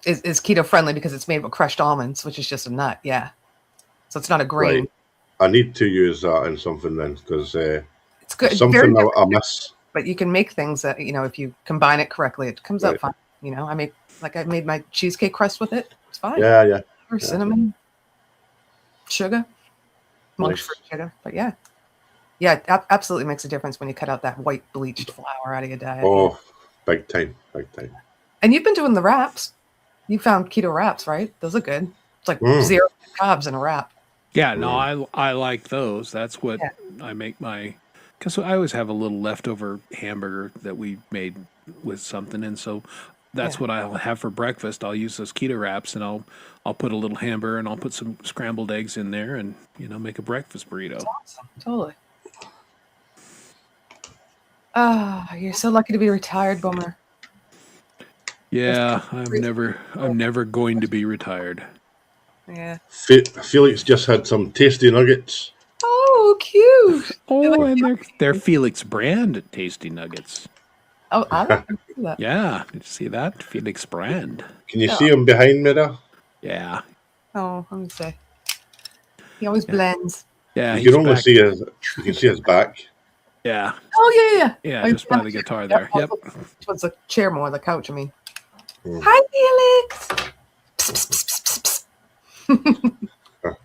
Is keto friendly because it's made with crushed almonds, which is just a nut. Yeah. So it's not a grain. Right. I need to use that in something then because it's good. Something I miss. But you can make things that, if you combine it correctly, it comes out fine. I made my cheesecake crust with it. It's fine. Yeah. Or cinnamon, sugar, monk Nice. fruit sugar. But yeah, it absolutely makes a difference when you cut out that white bleached flour out of your diet. Oh, big time. And you've been doing the wraps. You found keto wraps, right? Those are good. It's like 0 carbs in a wrap. Yeah, no, I like those. That's what I make because I always have a little leftover hamburger that we made with something, and so that's what I'll have for breakfast. I'll use those keto wraps, and I'll put a little hamburger, and I'll put some scrambled eggs in there, and make a breakfast burrito. That's awesome. Totally. You're so lucky to be retired, Boomer. Yeah, I'm never going to be retired. Yeah. Felix just had some tasty nuggets. Oh, cute. Oh, and they're Felix brand tasty nuggets. Oh, I don't see that. Yeah, did you see that? Felix brand. Can you see him behind me there? Yeah. Oh, let me see. He always blends. Yeah, You can only see his back. Yeah. Oh, yeah. Yeah, just by the guitar there. Yep. Towards the chair more, the couch, I mean. Hi, Felix. Psst, psst, psst.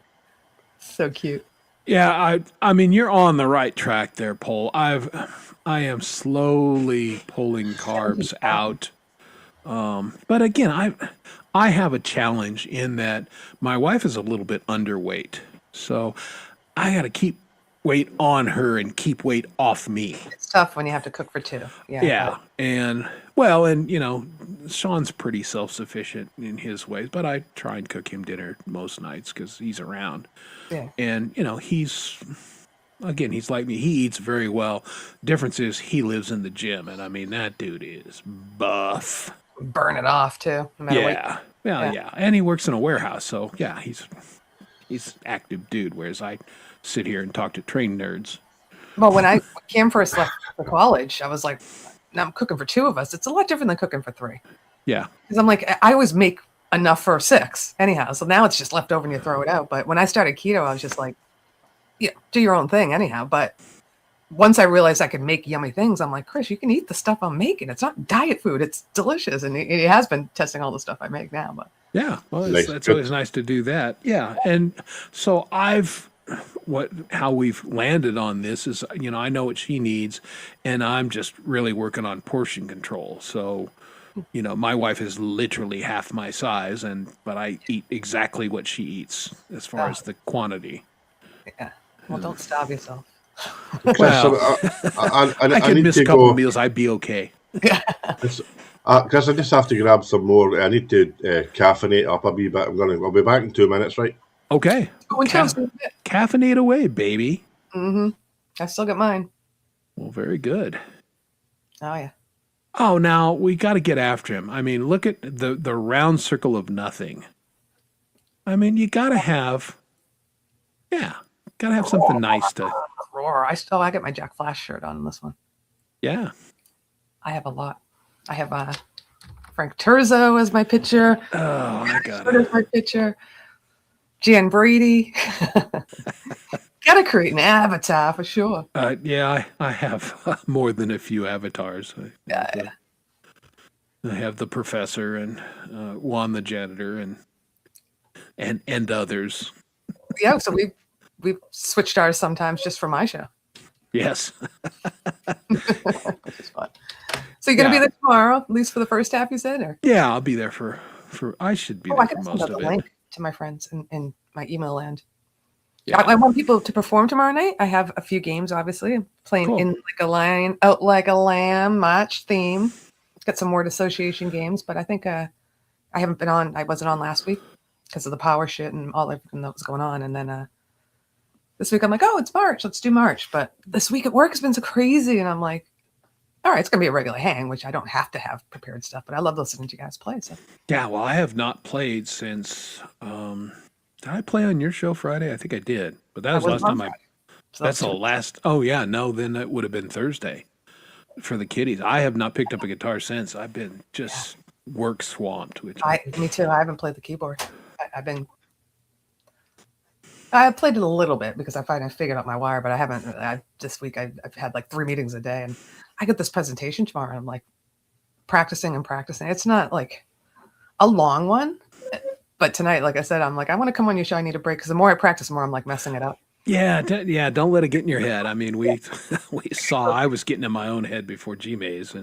So cute. Yeah, I mean you're on the right track there, Paul. I am slowly pulling carbs out. But again, I have a challenge in that my wife is a little bit underweight. So I got to keep weight on her and keep weight off me. It's tough when you have to cook for two. Yeah. And Sean's pretty self-sufficient in his ways, but I try and cook him dinner most nights because he's around. Yeah. And, he's like me. He eats very well. Difference is he lives in the gym, and I mean, that dude is buff. Burn it off, too. No matter what. Yeah. And he works in a warehouse, so, yeah, he's active dude, whereas I sit here and talk to train nerds. Well, when Cam first left for college, I was like, now I'm cooking for 2 of us. It's a lot different than cooking for 3. Yeah. Because I'm like, I always make enough for 6 anyhow. So now it's just left over and you throw it out. But when I started keto, I was just like, do your own thing anyhow. But once I realized I could make yummy things, I'm like, Chris, you can eat the stuff I'm making. It's not diet food. It's delicious. And he has been testing all the stuff I make now. But yeah, well, it's always nice to do that. Yeah. And so I've how we've landed on this is, I know what she needs, and I'm just really working on portion control. So, my wife is literally half my size, but I eat exactly what she eats as far as the quantity. Yeah. Well, don't starve yourself. Chris, Well, I I could need miss to a couple go. of meals. I'd be okay. Chris, I just have to grab some more. I need to caffeinate up a wee bit. I'll be back in 2 minutes, right? Okay. Go and chill. Caffeinate away, baby. Mm-hmm. I still got mine. Well, very good. Oh yeah. Oh, now we got to get after him. I mean, look at the round circle of nothing. I mean, you got to have, something nice to, Roar. I get my Jack Flash shirt on this one. yeah. I have a lot. I have Frank Turzo as my picture. Oh, I got As it. my picture. Jan Brady. Gotta create an avatar for sure. Yeah, I have more than a few avatars. Yeah. I have the professor and Juan the janitor and others. Yeah, so we've switched ours sometimes just for my show. Yes. Which is fun. So you're gonna be there tomorrow, at least for the first half, you said, or? Yeah, I'll be there for I should be there I for can most send out of the it. link to my friends in my email land. Yeah. I want people to perform tomorrow night. I have a few games, obviously. I'm playing Cool. In Like a Lion, Out Like a Lamb, March theme. Got some word association games, but I think I haven't been on. I wasn't on last week because of the power shit and everything that was going on. And then this week I'm like, oh, it's March. Let's do March. But this week at work has been so crazy. And I'm like, all right, it's going to be a regular hang, which I don't have to have prepared stuff. But I love listening to you guys play. So. Yeah, well, I have not played since. Did I play on your show Friday? I think I did, but that was the last time I. So That's the last. Oh yeah, no, then that would have been Thursday for the kiddies. I have not picked up a guitar since. I've been just work swamped. Me too. I haven't played the keyboard. I played it a little bit because I finally figured out my wire, but I haven't. This week I've had like 3 meetings a day, and I get this presentation tomorrow. And I'm like practicing. It's not like a long one, but tonight, like I said, I'm like, I want to come on your show. I need a break because the more I practice, the more I'm like messing it up. Yeah, don't let it get in your head. I mean, we saw I was getting in my own head before G-Maze,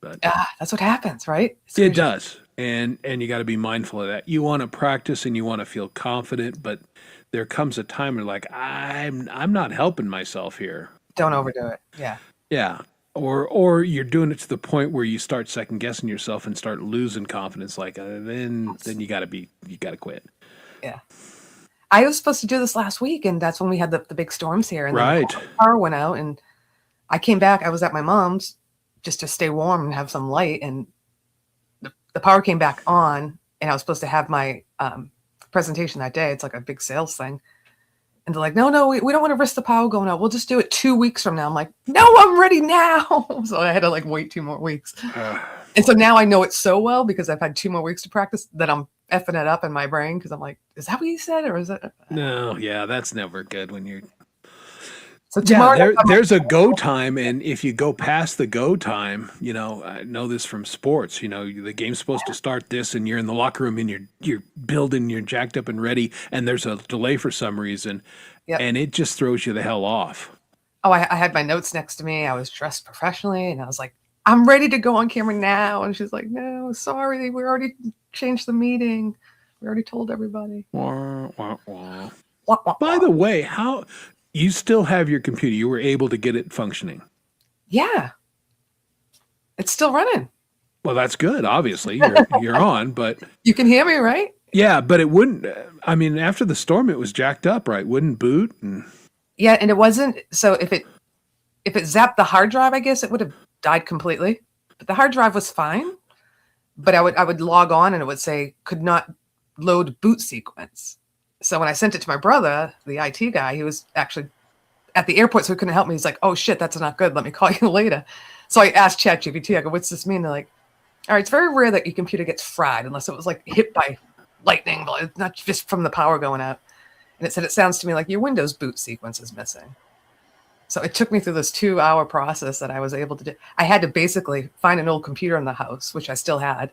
but that's what happens, right? It does, and you got to be mindful of that. You want to practice and you want to feel confident, but there comes a time where like I'm not helping myself here. Don't overdo it. Yeah. Yeah. Or you're doing it to the point where you start second guessing yourself and start losing confidence. Like then you got to quit. Yeah. I was supposed to do this last week, and that's when we had the big storms here. And right. Then the power went out, and I came back. I was at my mom's just to stay warm and have some light, and the power came back on, and I was supposed to have my presentation that day. It's like a big sales thing. And they're like, no, we don't want to risk the power going out. We'll just do it 2 weeks from now. I'm like, no, I'm ready now. So I had to like wait 2 more weeks. And so now I know it so well because I've had 2 more weeks to practice that I'm effing it up in my brain because I'm like, is that what you said? Or is it? No, yeah, that's never good when you're. So tomorrow, there's a go time. And if you go past the go time, I know this from sports, the game's supposed to start this and you're in the locker room and you're building, you're jacked up and ready. And there's a delay for some reason. Yep. And it just throws you the hell off. Oh, I had my notes next to me. I was dressed professionally and I was like, I'm ready to go on camera now. And she's like, no, sorry. We already changed the meeting. We already told everybody. Wah, wah, wah. By the way, how you still have your computer? You were able to get it functioning. Yeah. It's still running. Well, that's good. Obviously you're on, but you can hear me, right? Yeah, but it wouldn't, I mean, after the storm, it was jacked up, right? Wouldn't boot. Yeah. And it wasn't. So if it zapped the hard drive, I guess it would have died completely, but the hard drive was fine. But I would log on and it would say could not load boot sequence. So when I sent it to my brother, the IT guy, he was actually at the airport, so he couldn't help me. He's like, oh shit, that's not good. Let me call you later. So I asked ChatGPT, I go, what's this mean? They're like, all right, it's very rare that your computer gets fried unless it was like hit by lightning, but it's not just from the power going out. And it said, it sounds to me like your Windows boot sequence is missing. So it took me through this 2-hour process that I was able to do. I had to basically find an old computer in the house, which I still had,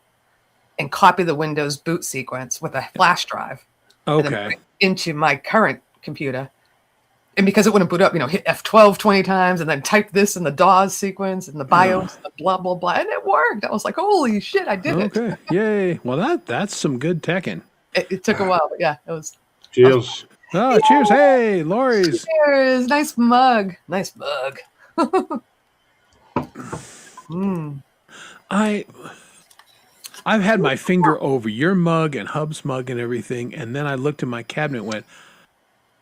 and copy the Windows boot sequence with a flash drive. Okay. Into my current computer And because it wouldn't boot up, hit F12 20 times and then type this in the DAWs sequence and the BIOS, and the blah, blah, blah. And it worked. I was like, holy shit, I did it. Okay. Yay. Well, that's some good teching. It took a while, but yeah, it was. Cheers. Oh, cheers. Hey, Lori's. Cheers. Nice mug. Nice mug. I've had my finger over your mug and Hub's mug and everything, and then I looked in my cabinet and went,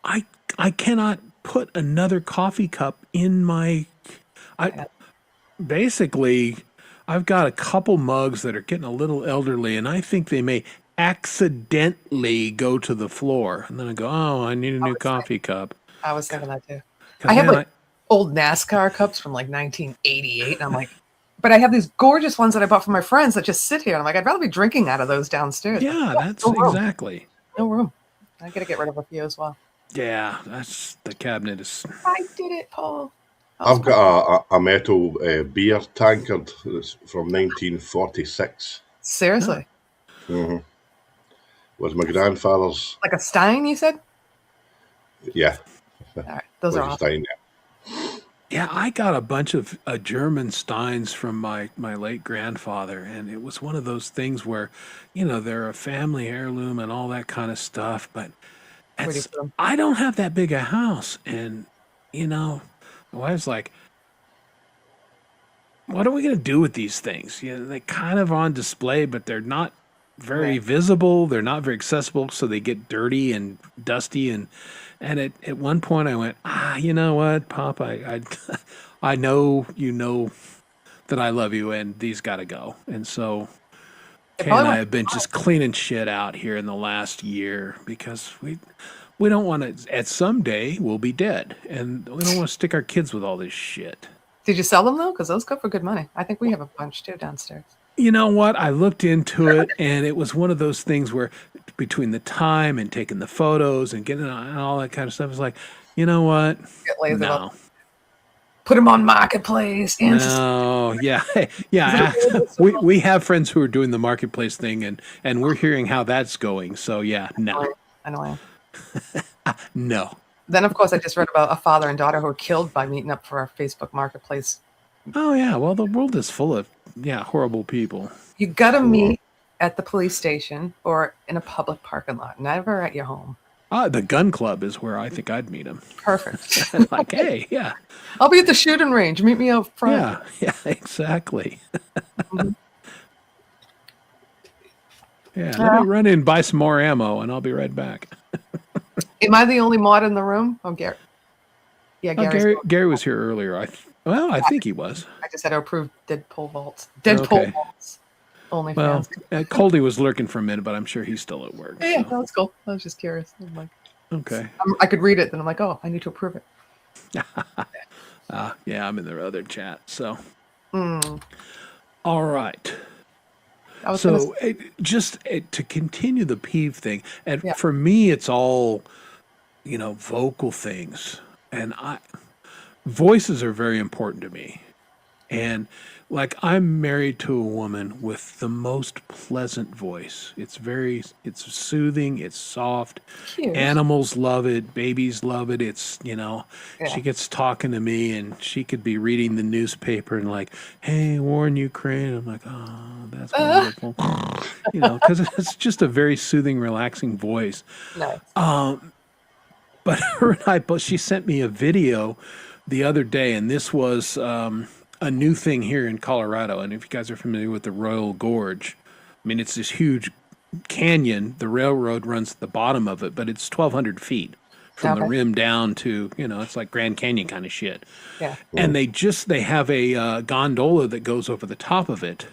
I cannot put another coffee cup in my... Basically, I've got a couple mugs that are getting a little elderly, and I think they may accidentally go to the floor. And then I go, oh, I need a new coffee cup. I was thinking that too. I have old NASCAR cups from 1988, and I'm like, but I have these gorgeous ones that I bought from my friends that just sit here. And I'm like, I'd rather be drinking out of those downstairs. Yeah, that's exactly. No room. I got to get rid of a few as well. Yeah, the cabinet is... I did it, Paul. I've got a metal beer tankard that's from 1946. Seriously? Mm-hmm. Was my grandfather's. Like a Stein, you said? Yeah. All right, those are awesome. Stein, Yeah, I got a bunch of German Steins from my late grandfather, and it was one of those things where, they're a family heirloom and all that kind of stuff, but I don't have that big a house, and, my wife's like, what are we going to do with these things? They kind of on display, but they're not very visible. They're not very accessible, so they get dirty and dusty, and at one point I went, you know what, Pop, I know that I love you, and these got to go. And so Kay and I have been just cleaning shit out here in the last year because we don't want to, at some day we'll be dead, and we don't want to stick our kids with all this shit. Did you sell them though? Because those go for good money. I think we have a bunch too downstairs. You know what? I looked into it, and it was one of those things where between the time and taking the photos and getting and all that kind of stuff, it's like, you know what? No. Put them on Marketplace. No, yeah. We have friends who are doing the Marketplace thing, and we're hearing how that's going. So, yeah, no. I know. No. Then, of course, I just read about a father and daughter who were killed by meeting up for our Facebook Marketplace. Oh, yeah. Well, the world is full of, horrible people. You got to meet at the police station or in a public parking lot, never at your home. The gun club is where I think I'd meet him. Perfect. Like, hey, yeah. I'll be at the shooting range. Meet me out front. Yeah, exactly. Let me run in and buy some more ammo, and I'll be right back. Am I the only mod in the room? Oh, Gary. Yeah, Gary was here earlier. I think he was. I just had to approve Deadpool vaults. Vaults. Only fans. Coldy was lurking for a minute, but I'm sure he's still at work. Yeah, that's cool. I was just curious. I'm like, okay. I could read it, then I'm like, oh, I need to approve it. Yeah, I'm in the other chat. So, all right. So, to continue the peeve thing, and for me, it's all, vocal things, and voices are very important to me, and like I'm married to a woman with the most pleasant voice. It's soothing. It's soft. Cute. Animals love it. Babies love it. It's, she gets talking to me, and she could be reading the newspaper and like, hey, war in Ukraine. I'm like, oh, that's wonderful. Because it's just a very soothing, relaxing voice. Nice. But her and she sent me a video the other day, and this was a new thing here in Colorado. And if you guys are familiar with the Royal Gorge, I mean, it's this huge canyon. The railroad runs at the bottom of it, but it's 1,200 feet from the rim down to, it's like Grand Canyon kind of shit. Yeah. And they have a gondola that goes over the top of it.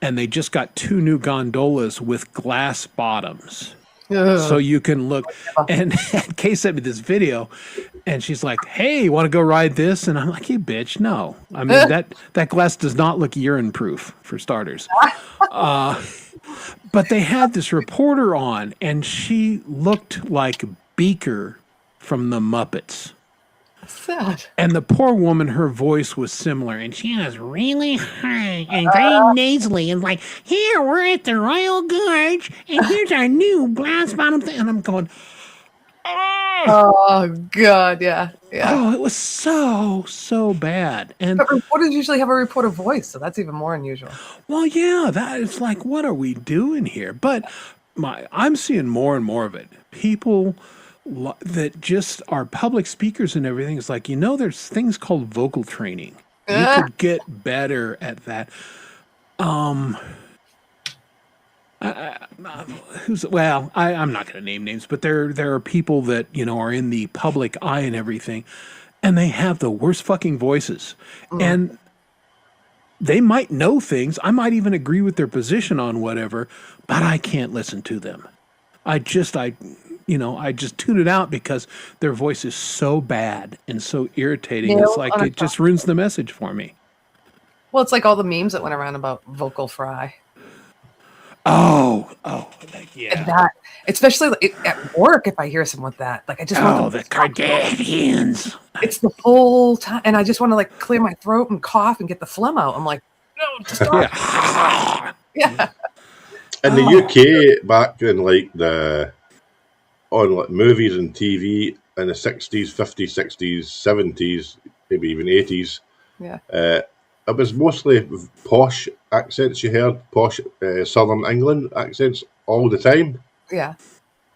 And they just got 2 new gondolas with glass bottoms. So you can look, and Kay sent me this video, and she's like, hey, you want to go ride this? And I'm like, hey, bitch, no. I mean, that glass does not look urine proof, for starters. But they had this reporter on, and she looked like Beaker from the Muppets. Sad. And the poor woman, her voice was similar, and she was really high and very nasally, and like, here, we're at the Royal Gorge, and here's our new glass bottom thing. And I'm going, Oh God, yeah. Oh, it was so bad. And But reporters usually have a reporter voice, so that's even more unusual. well, yeah, that it's like, what are we doing here? But I'm seeing more and more of it. People that just are public speakers and everything. It's like, there's things called vocal training. You could get better at that. I'm not going to name names, but there are people that are in the public eye and everything, and they have the worst fucking voices, and they might know things. I might even agree with their position on whatever, but I can't listen to them. I just tune it out because their voice is so bad and so irritating. It's like it just ruins the message for me. Well, it's like all the memes that went around about vocal fry. Oh, yeah. And that, especially at work, if I hear someone with that, like I just want the Kardashians. It's the whole time, and I just want to like clear my throat and cough and get the phlegm out. I'm like, no, just stop. Yeah. In the UK, back in on movies and TV in the 60s, 50s, 60s, 70s, maybe even 80s, Yeah. It was mostly posh accents you heard, posh Southern England accents all the time. Yeah.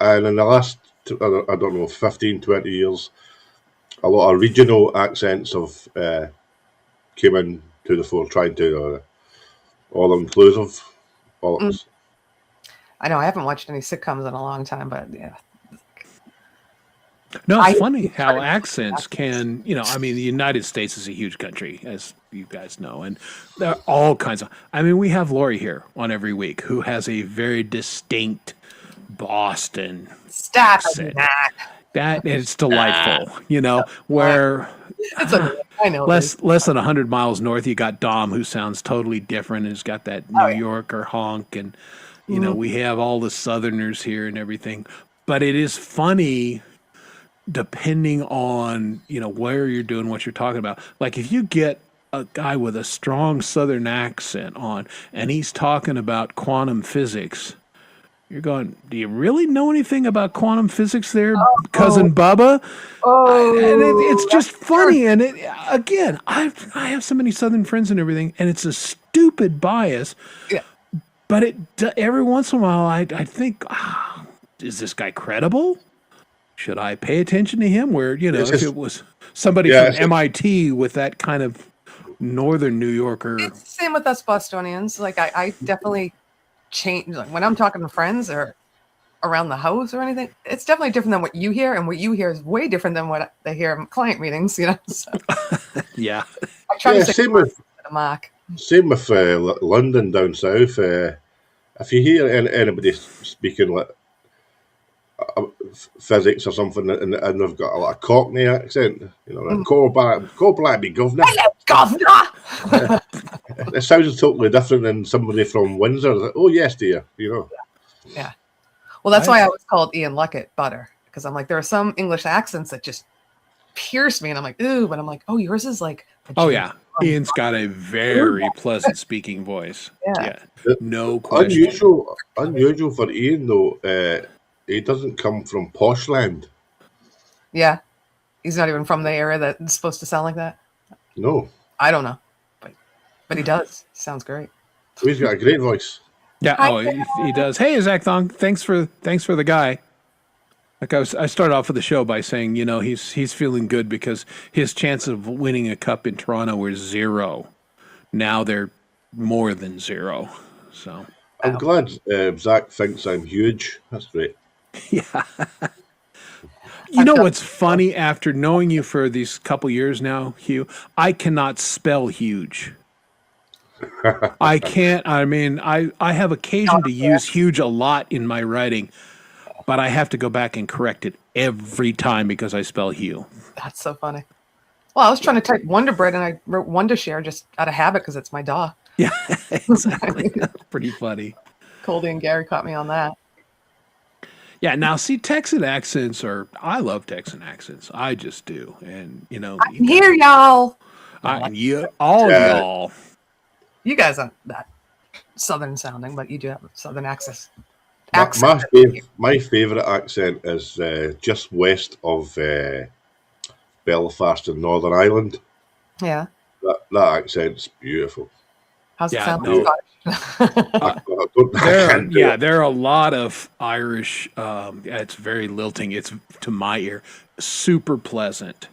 And in the last, I don't know, 15, 20 years, a lot of regional accents have came in to the fore, trying to all-inclusive. I know I haven't watched any sitcoms in a long time, but yeah. No, it's funny how accents can, the United States is a huge country, as you guys know, and there are all kinds of, we have Lori here on every week who has a very distinct Boston accent. That is delightful, where I know less than 100 miles north, you got Dom, who sounds totally different and has got that New Yorker honk, and, we have all the Southerners here and everything, but it is funny depending on where you're doing what you're talking about. Like if you get a guy with a strong Southern accent on and he's talking about quantum physics, you're going, do you really know anything about quantum physics there, cousin Bubba? And it's just funny. And again, I have so many Southern friends and everything, and it's a stupid bias. Yeah. But every once in a while, I think, is this guy credible? Should I pay attention to him? Where, if it was somebody from MIT with that kind of northern New Yorker. It's the same with us Bostonians. Like I definitely change. Like when I'm talking to friends or around the house or anything, it's definitely different than what you hear. And what you hear is way different than what they hear in client meetings, So. Yeah. I try to say same with Mark. Same with London down south. If you hear anybody speaking like physics or something, and they've got a lot of Cockney accent, call back me governor. Hello, governor. It sounds totally different than somebody from Windsor. Like, oh yes, dear, Yeah. Well, that's why I was called Ian Luckett Butter, because I'm like, there are some English accents that just pierce me, and I'm like, ooh, but I'm like, oh, yours is like. Oh yeah, Ian's got a very pleasant speaking voice. Yeah, no question. Unusual for Ian though. He doesn't come from posh land. Yeah. He's not even from the area that's supposed to sound like that. No. I don't know. But he does. Sounds great. He's got a great voice. Yeah, he does. Hey, Zach Thong, thanks for the guy. Like I started off with the show by saying, he's feeling good because his chances of winning a cup in Toronto were 0. Now they're more than 0. So I'm glad Zach thinks I'm huge. That's great. Yeah. You know what's funny? After knowing you for these couple years now, Hugh, I cannot spell huge. I can't. I have occasion to use huge a lot in my writing, but I have to go back and correct it every time because I spell Hugh. That's so funny. Well, I was trying to type Wonder Bread and I wrote Wondershare just out of habit because it's my dog. Yeah, exactly. That's pretty funny. Coldy and Gary caught me on that. Yeah, now see, Texan accents I love Texan accents. I just do. And, I can hear y'all. Y'all. You guys aren't that Southern sounding, but you do have a Southern accent. accent. My favourite accent is just west of Belfast in Northern Ireland. Yeah. That accent's beautiful. How's it Yeah, sound? no. I can't do it. There are a lot of Irish. It's very lilting. It's to my ear super pleasant,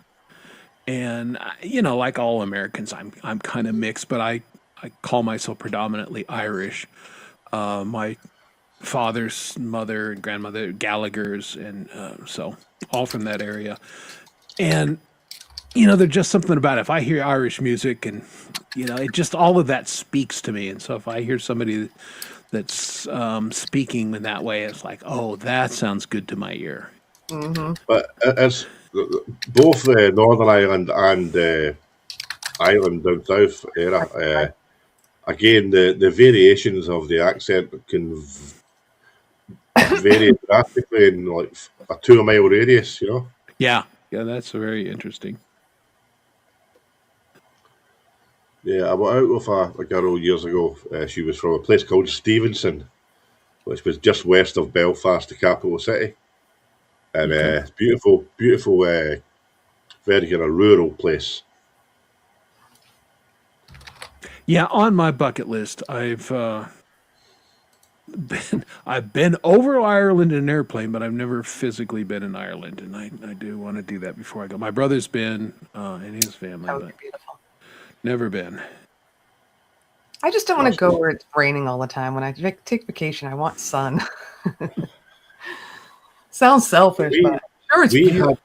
and like all Americans, I'm kind of mixed, but I call myself predominantly Irish. My father's mother and grandmother Gallagher's, and so all from that area, and there's just something about it. If I hear Irish music and, it just all of that speaks to me. And so if I hear somebody that's speaking in that way, it's like, oh, that sounds good to my ear. Mm-hmm. But it's both Northern Ireland and Ireland down south era. Again, the variations of the accent can vary drastically in like a 2 mile radius, Yeah, that's very interesting. Yeah, I went out with a girl years ago. She was from a place called Stevenson, which was just west of Belfast, the capital city. And Okay. beautiful, beautiful, very kind of rural place. Yeah, on my bucket list, I've been over Ireland in an airplane, but I've never physically been in Ireland, and I do want to do that before I go. My brother's been and his family, That would but be beautiful. never been. I just don't want to go where it's raining all the time. When I take vacation, I want sun. Sounds selfish, but sure it's beautiful.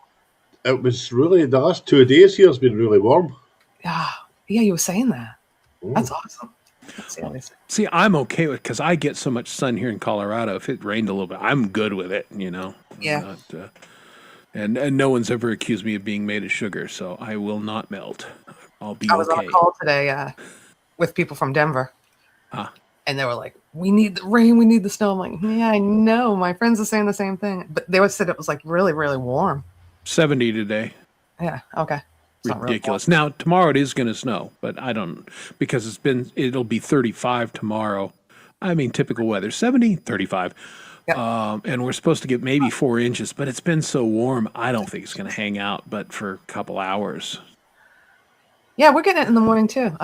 It was really, the last 2 days here has been really warm. Yeah, you were saying that. That's awesome. Let's see how they say. See, I'm okay with because I get so much sun here in Colorado. If it rained a little bit, I'm good with it. Yeah. And no one's ever accused me of being made of sugar, so I will not melt. I'll be I was okay. on a call today with people from Denver, Ah. and they were like, "We need the rain, we need the snow." I'm like, "Yeah, I know." My friends are saying the same thing, but they said it was like really, really warm. 70 today. Yeah. Okay. It's Ridiculous. Now tomorrow it is going to snow, but I don't because it'll be 35 tomorrow. I mean, typical weather, 70, 35. Yep. And we're supposed to get maybe 4 inches, but it's been so warm. I don't think it's going to hang out, but for a couple hours. Yeah, we're getting it in the morning too.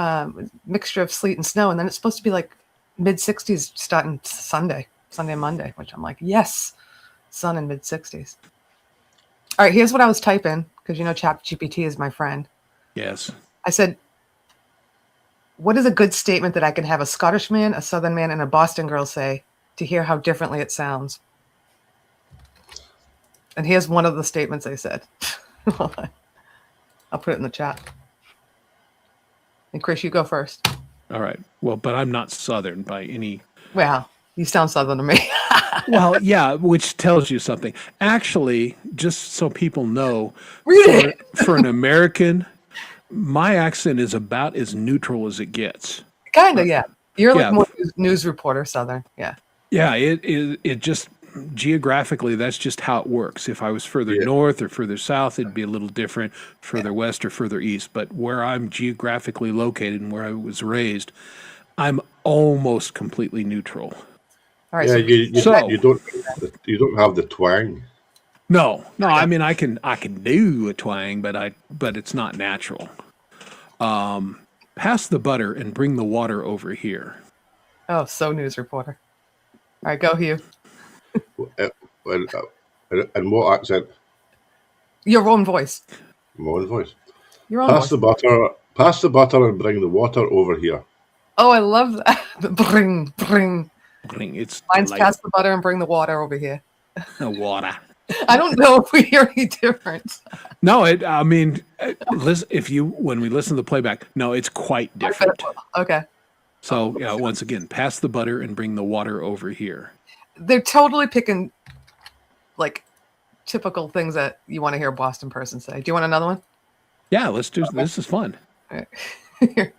Mixture of sleet and snow, and then it's supposed to be like mid-60s starting Sunday and Monday, which I'm like, yes, sun in mid-60s. All right, here's what I was typing because ChatGPT is my friend. Yes. I said, what is a good statement that I can have a Scottish man, a Southern man, and a Boston girl say to hear how differently it sounds? And here's one of the statements they said. I'll put it in the chat. And Chris, you go first. All right. Well, but I'm not Southern by any. Well, you sound Southern to me. Well, yeah, which tells you something. Actually, just so people know, Really? for an American, my accent is about as neutral as it gets. Kind of, yeah. You're like Yeah. more news reporter, Southern. Yeah. Yeah, it just geographically, that's just how it works. If I was further north or further south, it'd be a little different, further west or further east. But where I'm geographically located and where I was raised, I'm almost completely neutral. All right. Yeah, So you don't have the twang. No. I mean, I can do a twang, but it's not natural. Pass the butter and bring the water over here. oh, so news reporter. All right, go Hugh. And what accent? Your own voice. My own voice. Your own Pass voice. Pass the butter and bring the water over here. Oh, I love that. Bring. It's Mine's like pass the butter and bring the water over here. the water. I don't know if we hear any difference. No, listen, when we listen to the playback, no, it's quite different. Okay. So, once again, pass the butter and bring the water over here. They're totally picking like typical things that you want to hear a Boston person say. Do you want another one? Yeah, let's do this. Is fun. All right. Here.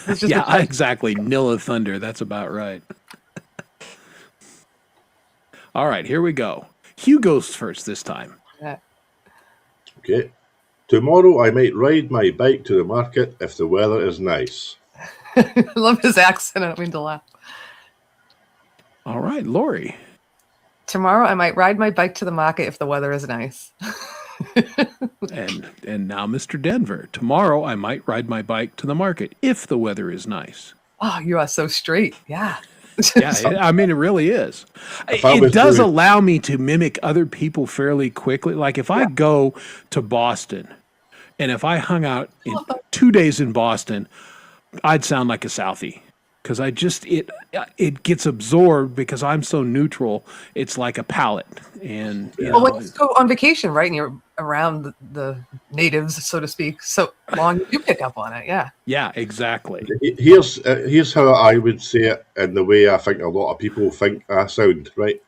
It's just Yeah, exactly. Nil of thunder. That's about right. All right, here we go. Hugh goes first this time. Okay. Tomorrow I might ride my bike to the market if the weather is nice. I love his accent. I don't mean to laugh. All right, Lori. Tomorrow, I might ride my bike to the market if the weather is nice. And now, Mr. Denver. Tomorrow, I might ride my bike to the market if the weather is nice. Oh, you are so straight. Yeah. Yeah, I mean, it really is. If I It was does doing- allow me to mimic other people fairly quickly. Like if I go to Boston and if I hung out 2 days in Boston, I'd sound like a Southie because it gets absorbed because I'm so neutral. It's like a palate. And, you Well, know, when you go on vacation, right, and you're around the natives, so to speak, so long you pick up on it. Yeah. yeah, exactly. Here's how I would say it in the way I think a lot of people think I sound, right?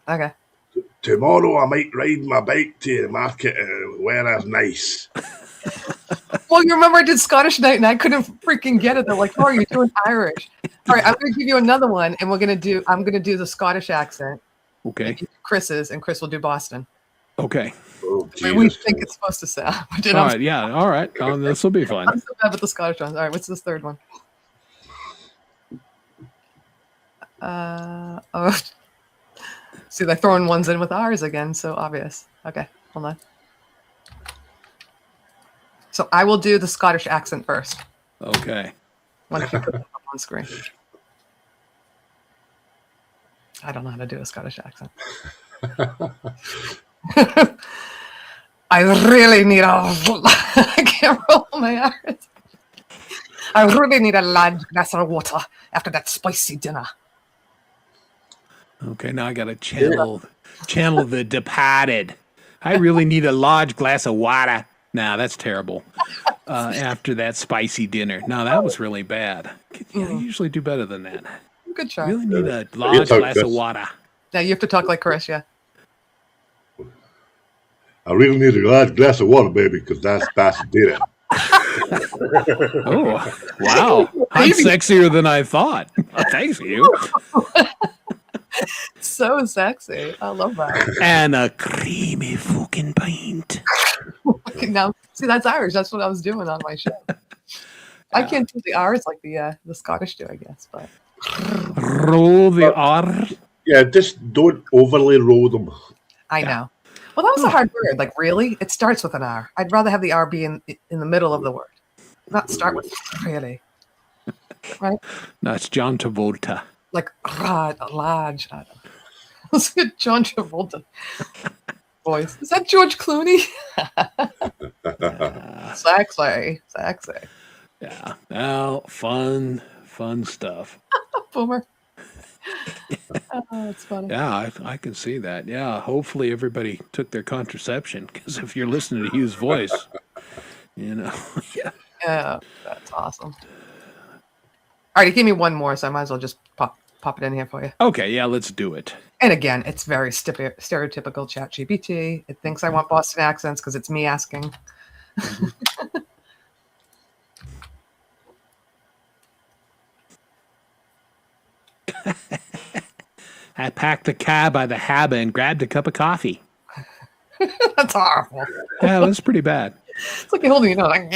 Okay. Tomorrow I might ride my bike to the market where it's nice. Well, you remember I did Scottish night and I couldn't freaking get it. They're like, "Oh, are you doing Irish?" All right, I'm going to give you another one, and I'm going to do the Scottish accent. Okay. Chris's, and Chris will do Boston. Okay. Oh, The way we Jesus think Christ. it's supposed to sound. All right. Yeah. All right. This will be fun. I'm so bad with the Scottish ones. All right, what's this third one? Oh, see, they're throwing ones in with ours again. So obvious. Okay, hold on. So I will do the Scottish accent first. Okay. Why don't you put it up on screen? I don't know how to do a Scottish accent. I really need I can't roll my R's. I really need a large glass of water after that spicy dinner. Okay. Now I got to channel the departed. I really need a large glass of water. Nah, that's terrible. After that spicy dinner. No, that was really bad. I usually do better than that. Good try. Really need a large talk, glass of Chris. water. Now you have to talk like Chris, yeah. I really need a large glass of water, baby, because that's dinner. Oh, wow. I'm sexier than I thought. Thanks, you. So sexy. I love that. And a creamy fucking pint. Now, see, that's Irish. That's what I was doing on my show. I can't do the R's like the Scottish do, I guess. But Roll the R. Yeah, just don't overly roll them. I know. Well, that was a hard word. Like, really? It starts with an R. I'd rather have the R be in the middle of the word, not start with really. Right? No, it's John Travolta. Like, large. I don't know. Let's get John Travolta voice. Is that George Clooney? Sexy. Yeah. Well, fun stuff. Boomer. Oh, it's funny. Yeah, I can see that. Yeah, hopefully everybody took their contraception because if you're listening to Hugh's voice, you know. Yeah, that's awesome. All right, give me one more, so I might as well just pop it in here for you. Okay, yeah, let's do it. And again, it's very stereotypical ChatGPT. It thinks I want Boston accents because it's me asking. I packed the car by the habba and grabbed a cup of coffee. That's horrible. Yeah, that's pretty bad. It's like you're holding, like.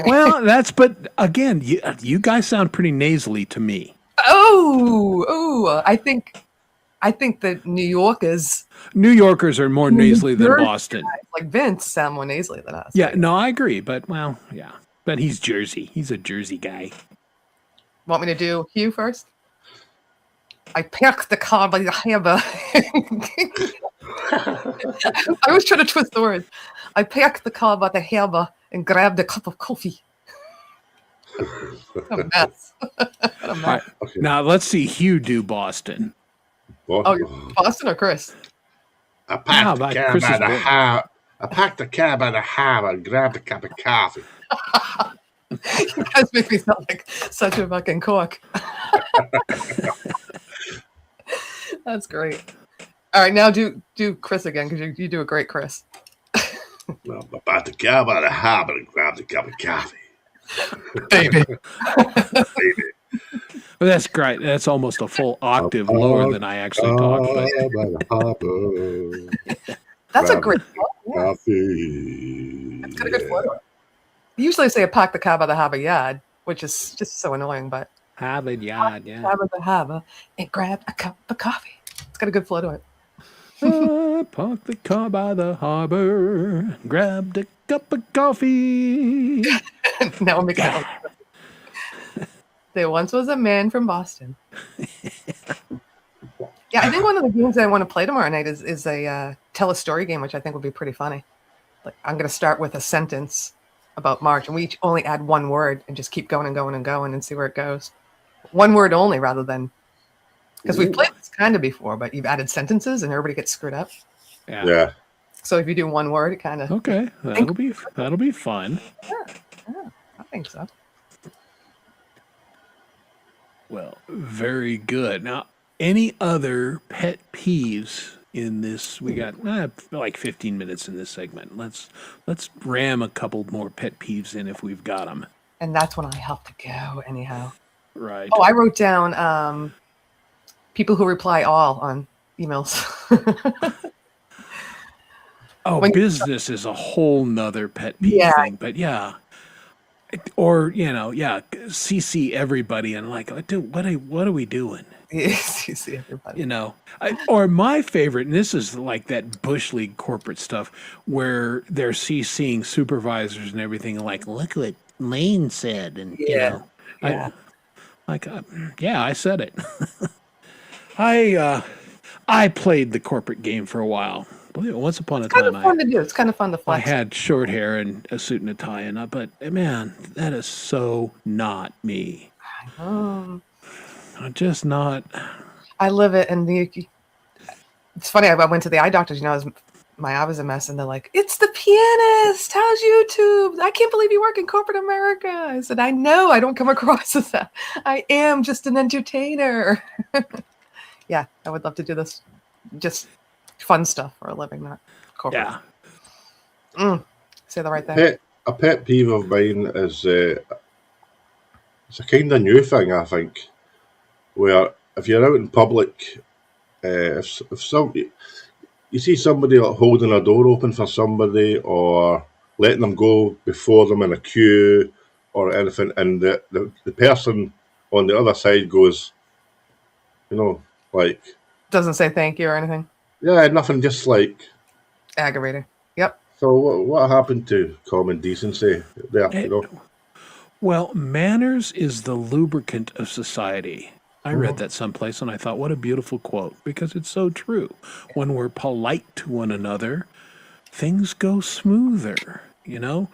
Well, but again, you guys sound pretty nasally to me. Oh, I think that New Yorkers are more nasally than Boston. Like Vince sound more nasally than us. Yeah, no, I agree. But well, yeah, but he's Jersey. He's a Jersey guy. Want me to do Hugh first? I parked the car by the harbor. I was trying to twist the words. I parked the car by the harbor and grabbed a cup of coffee. What a mess. What a mess. Right. Okay. Now let's see Hugh do Boston. Oh, you're Boston or Chris? I packed the cab Chris by is the good. harbor. I packed the cab by the harbor and grabbed a cup of coffee. You guys make me sound like such a fucking cork. That's great. All right, now do Chris again because you do a great Chris. Well, I packed the cab by the harbor and grabbed a cup of coffee. Baby. Baby. Well, that's great. That's almost a full octave lower than I actually talk. But By the harbor. That's a great yeah. Coffee. It's got a good flow. Usually I say I pack the car by the harbor yard, which is just so annoying, but Hava yad, yeah. Hava, and grabbed a cup of coffee. It's got a good flow to it. Parked the car by the harbor, grabbed a cup of coffee. Now I'm making it. There once was a man from Boston. Yeah, I think one of the games I want to play tomorrow night is a tell a story game, which I think would be pretty funny. Like I'm going to start with a sentence about March, and we each only add one word and just keep going and going and going and see where it goes. One word only, rather than because we've played this kind of before, but you've added sentences and everybody gets screwed up. Yeah. So if you do one word, it kind of Okay, that'll be fun. Yeah, I think so. Well, very good. Now, any other pet peeves in this? We got like 15 minutes in this segment. Let's ram a couple more pet peeves in if we've got them. And that's when I have to go anyhow. Right. Oh, I wrote down people who reply all on emails. Business is a whole nother pet peeve thing, but yeah. Or, CC everybody and like, dude, what are we doing? Yes, you see everybody. Or my favorite, and this is like that Bush League corporate stuff where they're CCing supervisors and everything, like, look what Lane said. And, I said it. I played the corporate game for a while. Once upon a time, it's kind of fun to do. It's kind of fun to flex. I had short hair and a suit and a tie, but man, that is so not me. I'm just not. I live it, and it's funny. I went to the eye doctors. My eye was a mess, and they're like, "It's the pianist. How's YouTube? I can't believe you work in corporate America." I said, "I know. I don't come across as that. I am just an entertainer." Yeah, I would love to do this. Just fun stuff for a living, not corporate. Yeah. Say the right thing. A pet peeve of mine is it's a kind of new thing, I think, where if you're out in public, if you see somebody like holding a door open for somebody or letting them go before them in a queue or anything, and the person on the other side goes, like, doesn't say thank you or anything. Yeah, nothing, just like aggravating. Yep. So what happened to common decency there? Well, manners is the lubricant of society. I read that someplace and I thought, what a beautiful quote, because it's so true. When we're polite to one another, things go smoother. You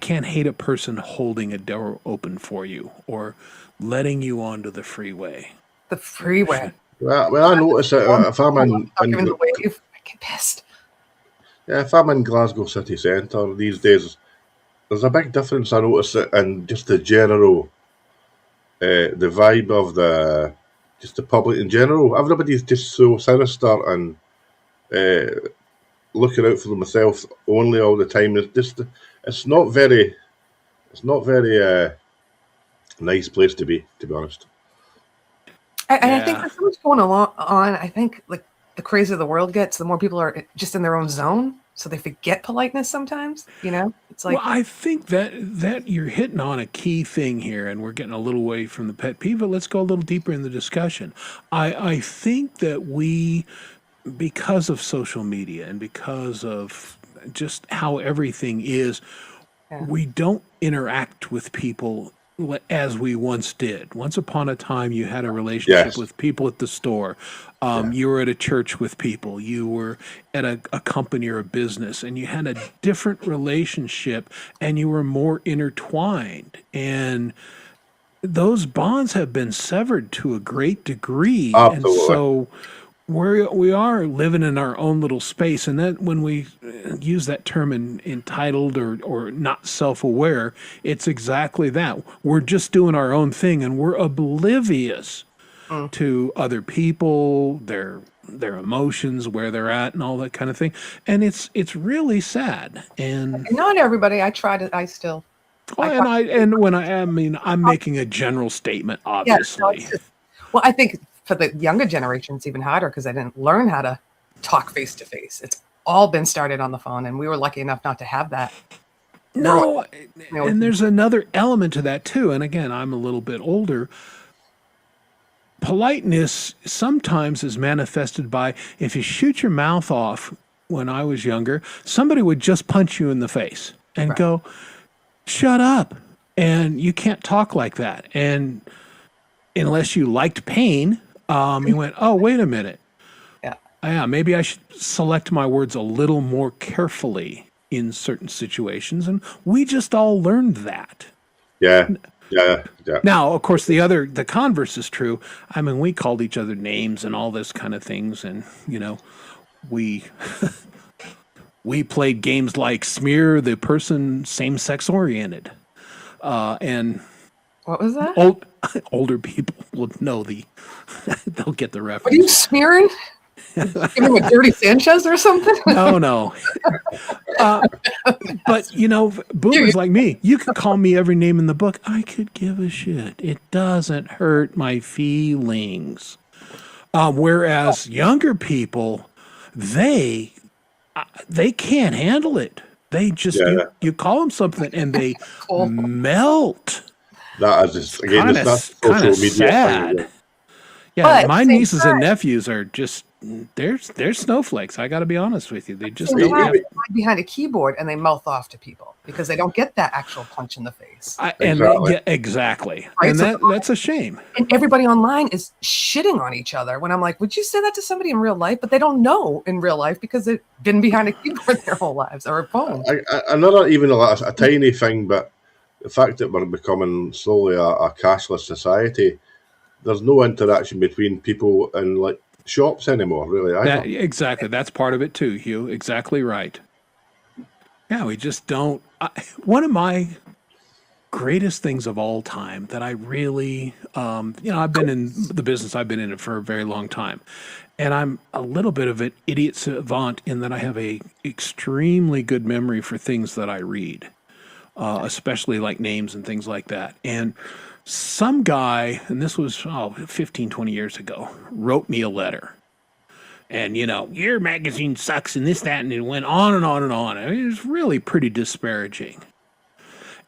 can't hate a person holding a door open for you or letting you onto the freeway. The freeway. Well, I notice that if I'm in the wave, I get pissed. Yeah, if I'm in Glasgow city centre these days, there's a big difference. I notice it in just the general, the vibe of the public in general. Everybody's just so sinister and looking out for themselves only all the time. It's not very nice place to be honest. I think there's so much going on. I think like the crazier the world gets, the more people are just in their own zone, so they forget politeness sometimes. It's like. Well, I think that you're hitting on a key thing here, and we're getting a little away from the pet peeve, but let's go a little deeper in the discussion. I think that we, because of social media and because of just how everything is, we don't interact with people as we once did. Once upon a time, you had a relationship with people at the store. You were at a church with people. You were at a company or a business, and you had a different relationship, and you were more intertwined. And those bonds have been severed to a great degree. Absolutely. And so we are living in our own little space, and that when we use that term entitled or not self-aware, it's exactly that. We're just doing our own thing, and we're oblivious to other people, their emotions, where they're at, and all that kind of thing. And it's really sad. And not everybody. I still. I'm making a general statement, obviously. Well, I think for the younger generation, it's even harder because they didn't learn how to talk face to face. It's all been started on the phone, and we were lucky enough not to have that No, know, and there's another element to that too. And again, I'm a little bit older. Politeness sometimes is manifested by if you shoot your mouth off when I was younger, somebody would just punch you in the face and Right. go, shut up. And you can't talk like that. And unless you liked pain, you went, oh, wait a minute. Yeah. Yeah, maybe I should select my words a little more carefully in certain situations. And we just all learned that. Yeah. Now, of course, the converse is true. I mean, we called each other names and all this kind of things. And, we we played games like Smear the Person Same-Sex Oriented. And What was that? older people will know they'll get the What are reference. you smearing? Give him a dirty Sanchez or something? No. But, boomers like me, you can call me every name in the book. I could give a shit. It doesn't hurt my feelings. Whereas younger people, they can't handle it. They just, you call them something and they melt. That is just, again, it's not social media sad. thing. Yeah, But my at the same nieces time- and nephews are just they're snowflakes. I got to be honest with you. They just Sometimes don't have. they hide behind a keyboard and they mouth off to people because they don't get that actual punch in the face. Exactly. Right, And so- that's a shame. And everybody online is shitting on each other when I'm like, would you say that to somebody in real life? But they don't know in real life because they've been behind a keyboard their whole lives or a phone. Another, even a tiny thing, but the fact that we're becoming slowly a cashless society, there's no interaction between people in like shops anymore, really. Exactly. That's part of it too, Hugh. Exactly right. Yeah, we just don't. One of my greatest things of all time that I really, I've been in the business, I've been in it for a very long time. And I'm a little bit of an idiot savant in that I have a extremely good memory for things that I read, especially like names and things like that. And some guy, and this was 15, 20 years ago, wrote me a letter. And, your magazine sucks and this, that, and it went on and on and on. I mean, it was really pretty disparaging.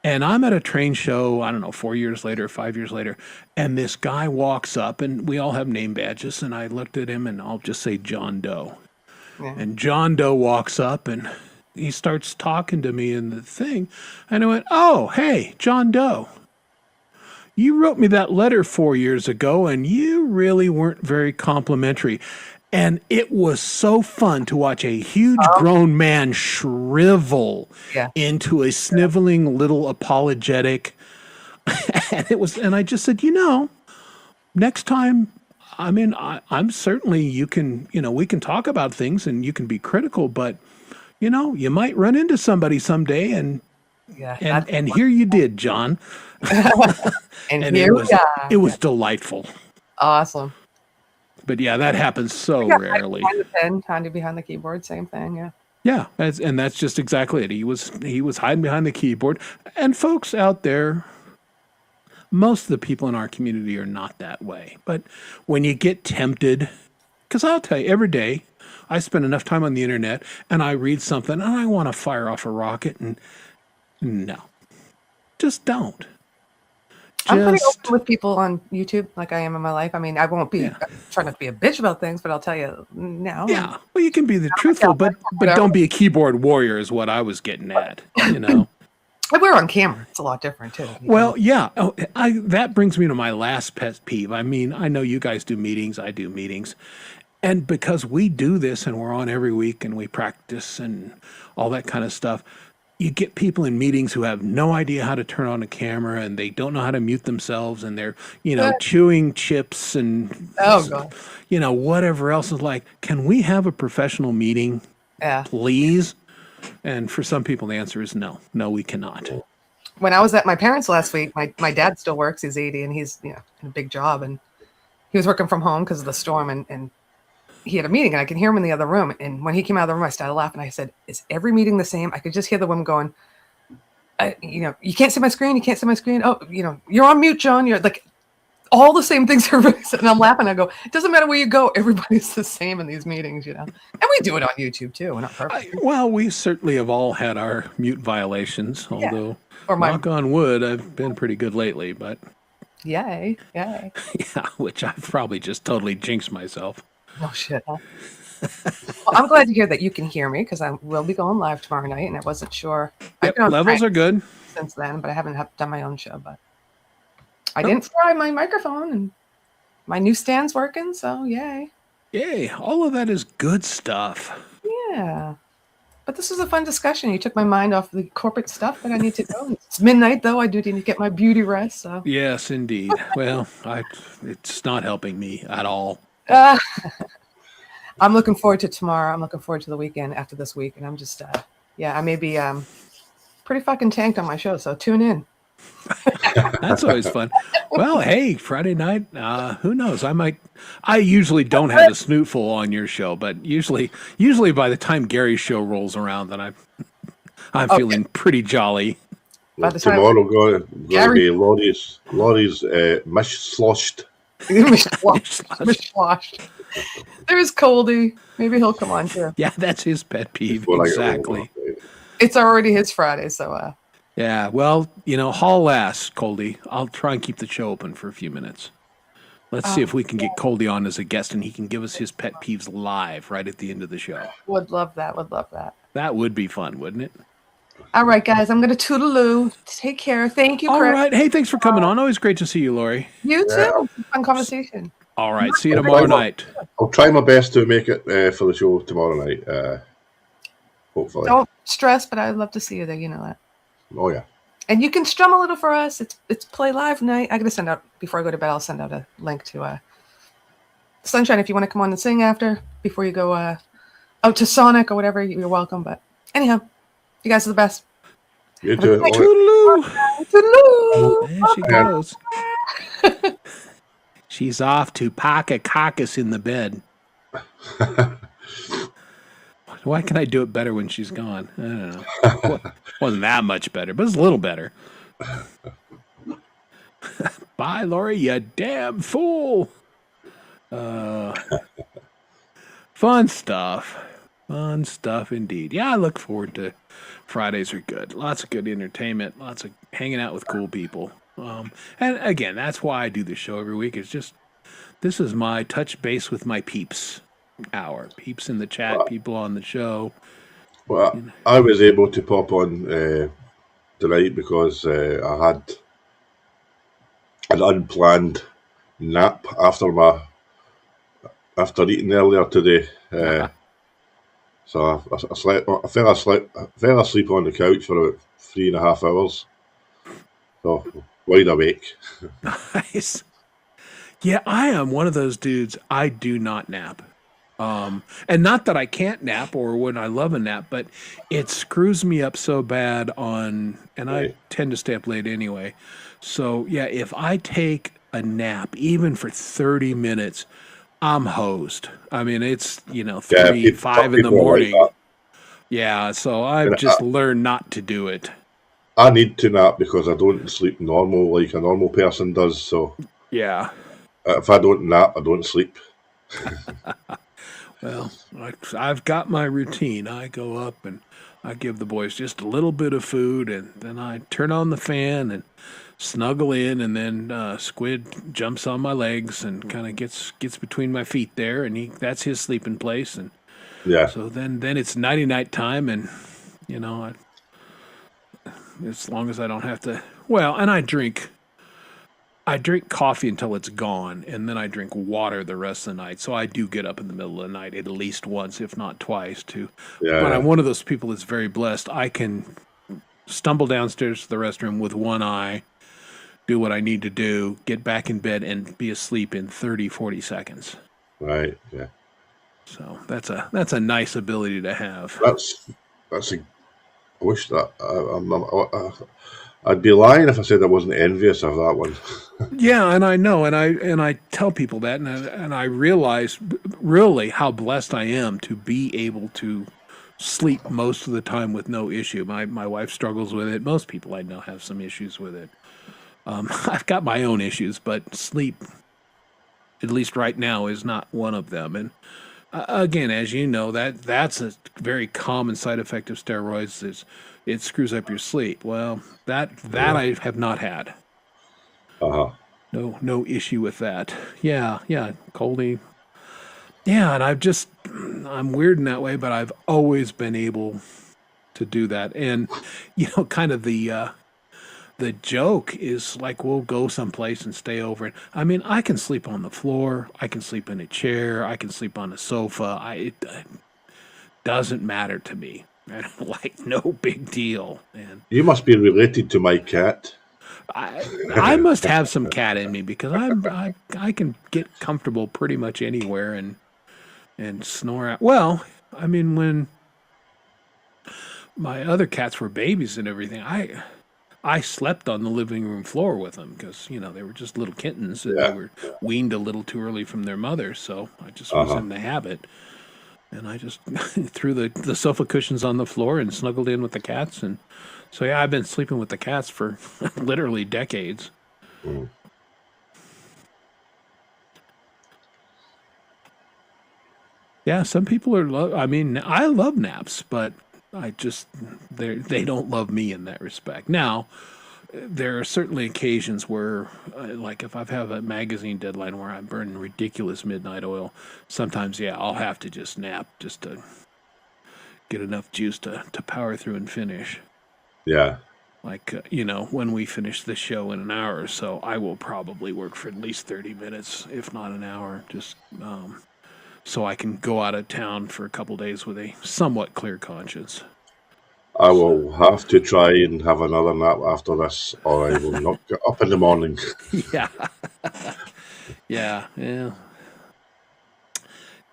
And I'm at a train show, I don't know, 4 years later, 5 years later, and this guy walks up, and we all have name badges, and I looked at him, and I'll just say John Doe. Yeah. And John Doe walks up, and he starts talking to me in the thing, and I went, oh, hey, John Doe. You wrote me that letter 4 years ago, and you really weren't very complimentary. And it was so fun to watch a huge grown man shrivel into a sniveling little apologetic. And I just said, next time, I mean, I'm certainly, you can, we can talk about things and you can be critical, but, you might run into somebody someday and here you did, John. and it here it was delightful. Awesome. But yeah, that happens so rarely. Behind the pen, hiding behind the keyboard, same thing. Yeah. Yeah, and that's just exactly it. He was hiding behind the keyboard. And folks out there, most of the people in our community are not that way. But when you get tempted, because I'll tell you, every day I spend enough time on the internet and I read something and I want to fire off a rocket, and no, just don't. I'm pretty open with people on YouTube, like I am in my life. I mean, I won't be trying not to be a bitch about things, but I'll tell you now. Yeah, well, you can be the truthful, but don't be a keyboard warrior, is what I was getting at. We're on camera; it's a lot different too. Well, yeah, that brings me to my last pet peeve. I mean, I know you guys do meetings, I do meetings, and because we do this and we're on every week and we practice and all that kind of stuff. You get people in meetings who have no idea how to turn on a camera and they don't know how to mute themselves and they're, chewing chips and, whatever else is like, can we have a professional meeting, please? And for some people, the answer is no. No, we cannot. When I was at my parents' last week, my dad still works. He's 80 and he's, in a big job. And he was working from home because of the storm and he had a meeting and I could hear him in the other room. And when he came out of the room, I started laughing. I said, is every meeting the same? I could just hear the woman going, you can't see my screen. You can't see my screen. Oh, you're on mute, John. You're like all the same things everybody said. And I'm laughing. I go, it doesn't matter where you go. Everybody's the same in these meetings, you know. And we do it on YouTube too. We're not perfect. Well, we certainly have all had our mute violations, although, Or my knock on wood, I've been pretty good lately, but yay. yeah, which I've probably just totally jinxed myself. Oh shit. Huh? Well, I'm glad to hear that you can hear me because I will be going live tomorrow night, and I wasn't sure. Yep, levels are good since then, but I haven't done my own show. But I didn't fry my microphone, and my new stand's working, so yay. Yay, all of that is good stuff. Yeah. But this was a fun discussion. You took my mind off the corporate stuff that I need to go. It's midnight, though. I do need to get my beauty rest. So yes, indeed. Well, it's not helping me at all. I'm looking forward to tomorrow. I'm looking forward to the weekend after this week. And I'm just, I may be pretty fucking tanked on my show. So tune in. That's always fun. Well, hey, Friday night, who knows? I usually don't have a snootful on your show, but usually by the time Gary's show rolls around, then I'm feeling pretty jolly. Tomorrow going to be Laurie's mish sloshed. Mishwashed. There's Coldy. Maybe he'll come on too. Yeah, that's his pet peeve. Exactly. It's already his Friday, so yeah, well, haul ass, Coldy. I'll try and keep the show open for a few minutes. Let's see if we can get Coldy on as a guest and he can give us his pet peeves live right at the end of the show. Would love that. That would be fun, wouldn't it? All right, guys, I'm going to toodaloo. Take care. Thank you, Chris. All right. Hey, thanks for coming on. Always great to see you, Lori. You too. Fun conversation. All right. See you tomorrow night. I'll try my best to make it for the show tomorrow night. Hopefully. Don't stress, but I'd love to see you there. You know that. Oh, yeah. And you can strum a little for us. It's Play Live night. I got to send out, before I go to bed, I'll send out a link to Sunshine if you want to come on and sing after, before you go out to Sonic or whatever. You're welcome. But anyhow, you guys are the best. You too. Toodaloo. Toodaloo. There she goes. She's off to pack a caucus in the bed. Why can I do it better when she's gone? I don't know. Wasn't that much better, but it's a little better. Bye, Lori, you damn fool. Fun stuff. Fun stuff indeed. Yeah, I look forward to Fridays are good. Lots of good entertainment. Lots of hanging out with cool people. And again, that's why I do this show every week. It's just, this is my touch base with my peeps hour. Peeps in the chat, people on the show. Well, I was able to pop on tonight because I had an unplanned nap after eating earlier today. So I fell asleep on the couch for about 3.5 hours. So wide awake. Nice. Yeah, I am one of those dudes. I do not nap. And not that I can't nap or when I love a nap, but it screws me up so bad and I tend to stay up late anyway. So yeah, if I take a nap, even for 30 minutes, I'm hosed. I mean, it's, 3, 5 in the morning. Like yeah, so I've just learned not to do it. I need to nap because I don't sleep normal like a normal person does. So yeah, if I don't nap, I don't sleep. Well, I've got my routine. I go up and I give the boys just a little bit of food, and then I turn on the fan and snuggle in, and then Squid jumps on my legs and kind of gets between my feet there, and that's his sleeping place. And yeah, so then it's nighty-night time, and as long as I don't have to. Well, and I drink coffee until it's gone, and then I drink water the rest of the night. So I do get up in the middle of the night at least once, if not twice, too. Yeah, but I'm one of those people that's very blessed. I can stumble downstairs to the restroom with one eye, do what I need to do, get back in bed, and be asleep in 30, 40 seconds. Right, yeah. So that's a nice ability to have. I wish that I'd be lying if I said I wasn't envious of that one. Yeah, and I know, and I tell people that, and I realize really how blessed I am to be able to sleep most of the time with no issue. My wife struggles with it. Most people I know have some issues with it. I've got my own issues, but sleep, at least right now, is not one of them. And again, as you know, that's a very common side effect of steroids is it screws up your sleep. Well, that I have not had. No issue with that. Yeah, Coldy. Yeah, and I'm weird in that way, but I've always been able to do that. And kind of the joke is like we'll go someplace and stay over. And I mean, I can sleep on the floor, I can sleep in a chair, I can sleep on a sofa. It doesn't matter to me. Like no big deal. And You must be related to my cat. I must have some cat in me because I can get comfortable pretty much anywhere and snore out. Well, I mean, when my other cats were babies and everything, I slept on the living room floor with them because they were just little kittens and they were weaned a little too early from their mother, so I just was in the habit. And I just threw the sofa cushions on the floor and snuggled in with the cats. And so, yeah, I've been sleeping with the cats for literally decades. Mm. Yeah, some people are, I mean, I love naps, but they don't love me in that respect. Now, there are certainly occasions where, like if I have a magazine deadline where I'm burning ridiculous midnight oil, sometimes, yeah, I'll have to just nap just to get enough juice to power through and finish. Yeah. Like, when we finish the show in an hour or so, I will probably work for at least 30 minutes, if not an hour, just so I can go out of town for a couple days with a somewhat clear conscience. I will have to try and have another nap after this, or I will not get up in the morning. Yeah. Yeah.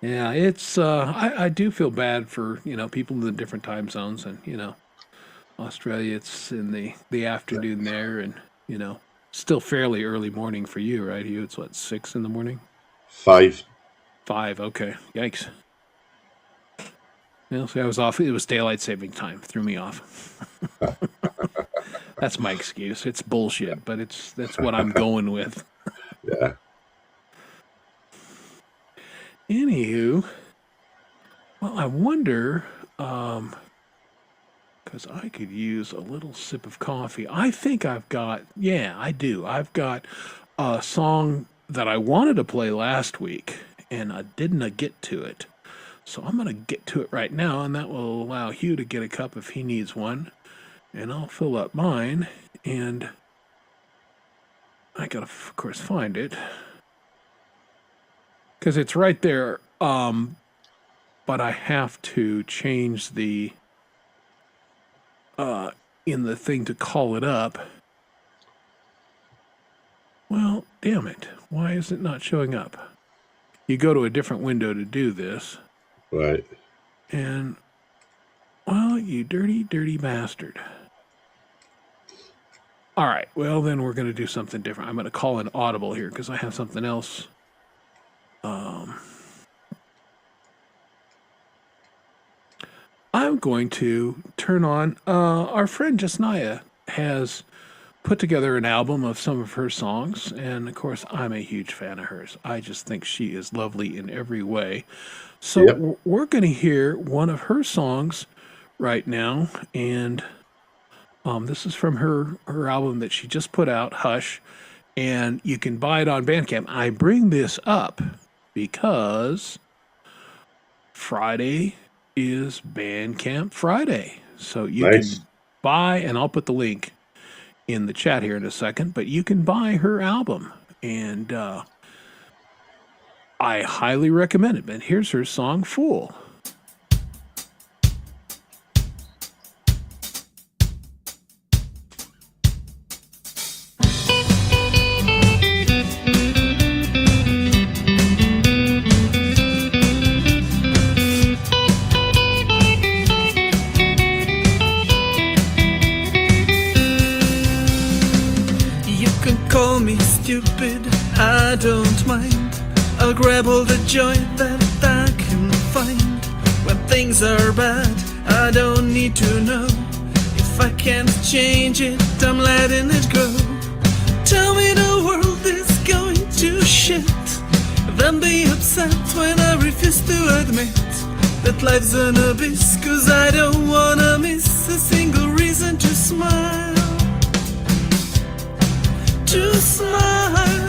It's I do feel bad for people in the different time zones, and Australia, it's in the afternoon there, and still fairly early morning for you, right? Hugh, it's what, 6 in the morning? 5. 5, okay. Yikes. See, I was off. It was daylight saving time. Threw me off. That's my excuse. It's bullshit, but that's what I'm going with. Yeah. Anywho, well, I wonder, because I could use a little sip of coffee. I think I do. I've got a song that I wanted to play last week, and I didn't get to it. So I'm going to get to it right now, and that will allow Hugh to get a cup if he needs one. And I'll fill up mine, and I got to, of course, find it. Because it's right there, but I have to change the, in the thing to call it up. Well, damn it. Why is it not showing up? You go to a different window to do this. Right. And, well, you dirty, dirty bastard. All right. Well, then we're going to do something different. I'm going to call an audible here because I have something else. I'm going to turn on, our friend Jasnaya has put together an album of some of her songs. And, of course, I'm a huge fan of hers. I just think she is lovely in every way. So we're going to hear one of her songs right now, and this is from her album that she just put out, Hush, and you can buy it on Bandcamp. I bring this up because Friday is Bandcamp Friday, so you can buy, and I'll put the link in the chat here in a second, but you can buy her album, and I highly recommend it. And here's her song, Fool. You can call me stupid, I don't mind. I'll grab all the joy that I can find. When things are bad, I don't need to know. If I can't change it, I'm letting it go. tell me the world is going to shit, then be upset when I refuse to admit that life's an abyss, 'cause I don't wanna miss a single reason to smile. To smile.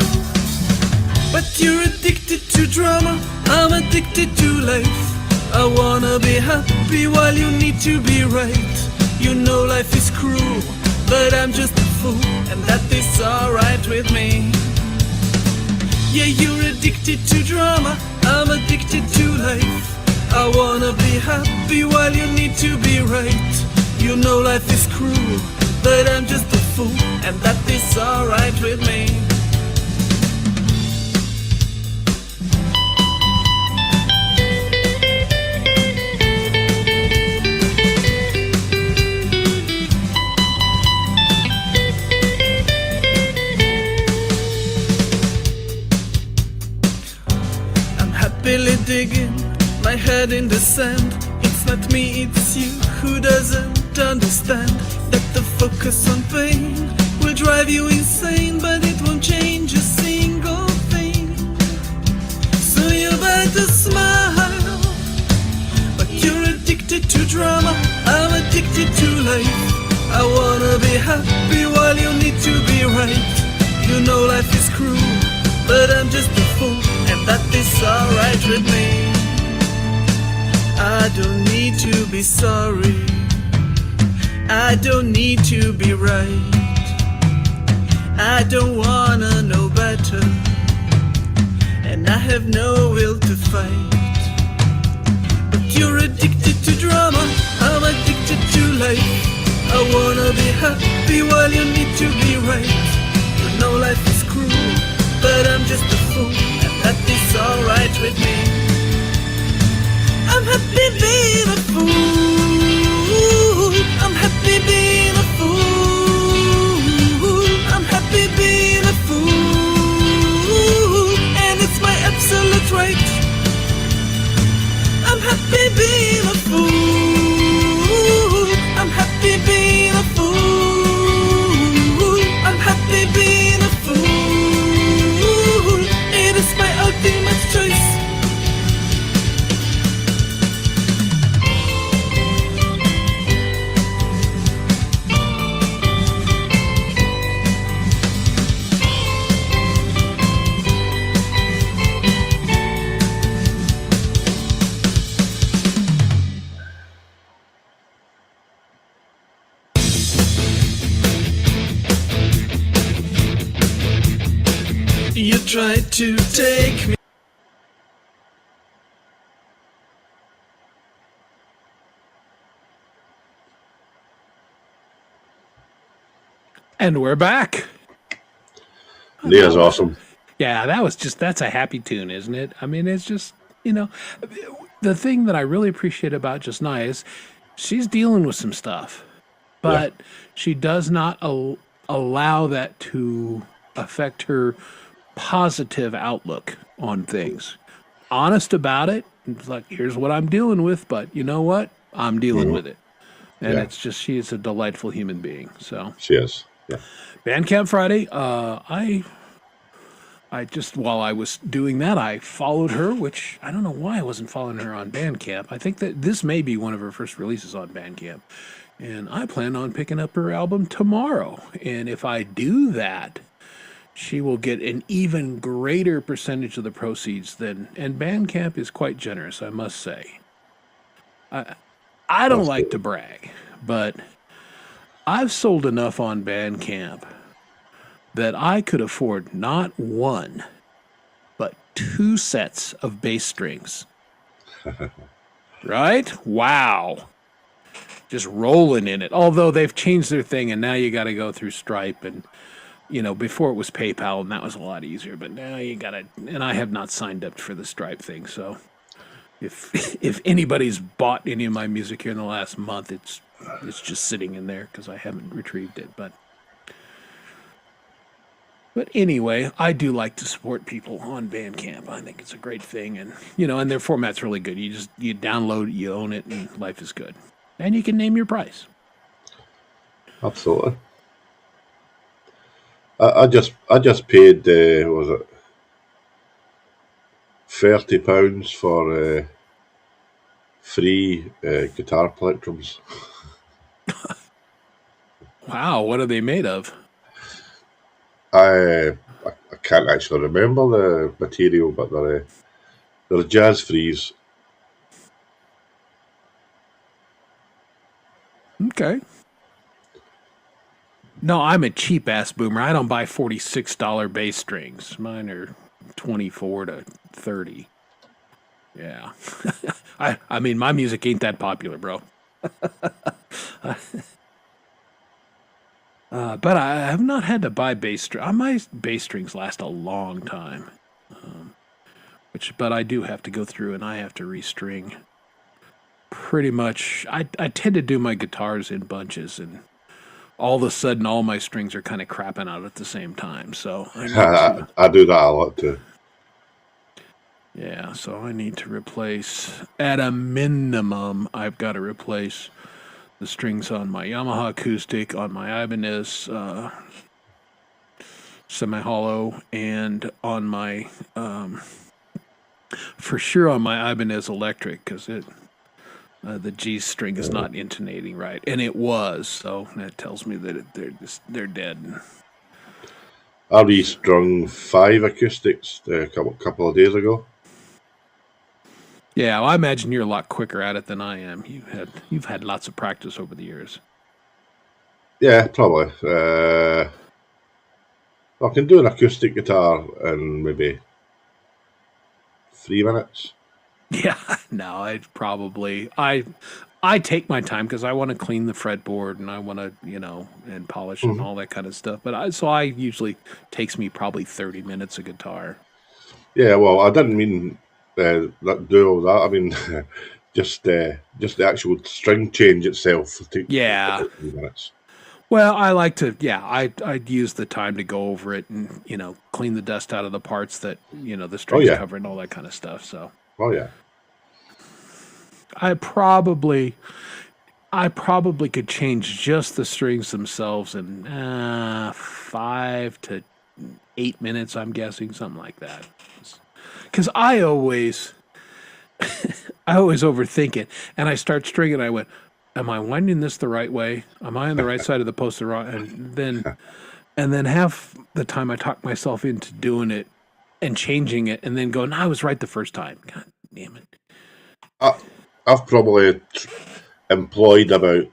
But you're addicted to drama, I'm addicted to life. I wanna be happy while you need to be right. You know life is cruel, but I'm just a fool, and that is alright with me. Yeah, you're addicted to drama, I'm addicted to life. I wanna be happy while you need to be right. You know life is cruel, but I'm just a fool, and that is alright with me. I'm happily digging my head in the sand. It's not me, it's you who doesn't understand that the focus on pain will drive you insane, but it won't change a single thing. So you better smile. But you're addicted to drama, I'm addicted to life. I wanna be happy while you need to be right. You know life is cruel, but I'm just a fool, and that is alright with me. I don't need to be sorry, I don't need to be right. I don't wanna know better, and I have no will to fight. But you're addicted to drama, I'm addicted to life. I wanna be happy while you need to be right. You know life is cruel, but I'm just a fool, and that is alright with me. I'm happy being a fool. I'm happy being a fool. I'm happy being a fool, and it's my absolute right. I'm happy being a fool. I'm happy being a fool. I'm happy being a fool. It is my ultimate choice. You tried to take me. And we're back. Leah's awesome. Yeah, that's a happy tune, isn't it? I mean, it's just, the thing that I really appreciate about Jasnaya is she's dealing with some stuff, but she does not allow that to affect her positive outlook on things. Honest about it. It's like, here's what I'm dealing with, but you know what? I'm dealing with it. And it's just, she is a delightful human being. So She is. Yeah. Bandcamp Friday, I just, while I was doing that, I followed her, which I don't know why I wasn't following her on Bandcamp. I think that this may be one of her first releases on Bandcamp. And I plan on picking up her album tomorrow. And if I do that, she will get an even greater percentage of the proceeds and Bandcamp is quite generous, I must say. I don't like to brag, but I've sold enough on Bandcamp that I could afford not one, but 2 sets of bass strings. Right? Wow. Just rolling in it. Although they've changed their thing and now you got to go through Stripe and, before it was PayPal and that was a lot easier, but now you got to, and I have not signed up for the Stripe thing. So if anybody's bought any of my music here in the last month, it's just sitting in there because I haven't retrieved it. But anyway, I do like to support people on Bandcamp. I think it's a great thing, and and their format's really good. You download it, you own it, and life is good. And you can name your price. Absolutely. I just paid what was it £30 for free guitar plectrums. Wow, what are they made of? I can't actually remember the material, but they're jazz frees. Okay. No, I'm a cheap ass boomer. I don't buy $46 bass strings. Mine are 24 to 30. Yeah. I mean, my music ain't that popular, bro. But I have not had to buy bass strings. My bass strings last a long time. But I do have to go through and I have to restring. Pretty much, I tend to do my guitars in bunches, and all of a sudden, all my strings are kind of crapping out at the same time. So I need to, I do that a lot too. yeah. So I need to replace, at a minimum, I've got to replace the strings on my Yamaha acoustic, on my Ibanez semi-hollow, and on my, for sure on my Ibanez electric, because the G string is not intonating right, and it was. So that tells me that they're dead. I restrung 5 acoustics a couple of days ago. Yeah, well, I imagine you're a lot quicker at it than I am. You've had lots of practice over the years. Yeah, probably. I can do an acoustic guitar in maybe 3 minutes. Yeah, no, I take my time because I want to clean the fretboard and I want to and polish it and all that kind of stuff. But I usually takes me probably 30 minutes a guitar. Yeah, well, I didn't mean do all that. I mean, just the actual string change itself takes Yeah. about 3 minutes. Well, I like to, yeah, I'd use the time to go over it and, clean the dust out of the parts that, the Oh strings yeah, cover and all that kind of stuff. So oh yeah. I probably could change just the strings themselves in 5 to 8 minutes, I'm guessing, something like that. Because I always overthink it, and I start stringing. I went, "Am I winding this the right way? Am I on the right side of the post? The wrong?" And then half the time I talk myself into doing it and changing it, and then go, "No, I was right the first time." God damn it! I, I've probably employed about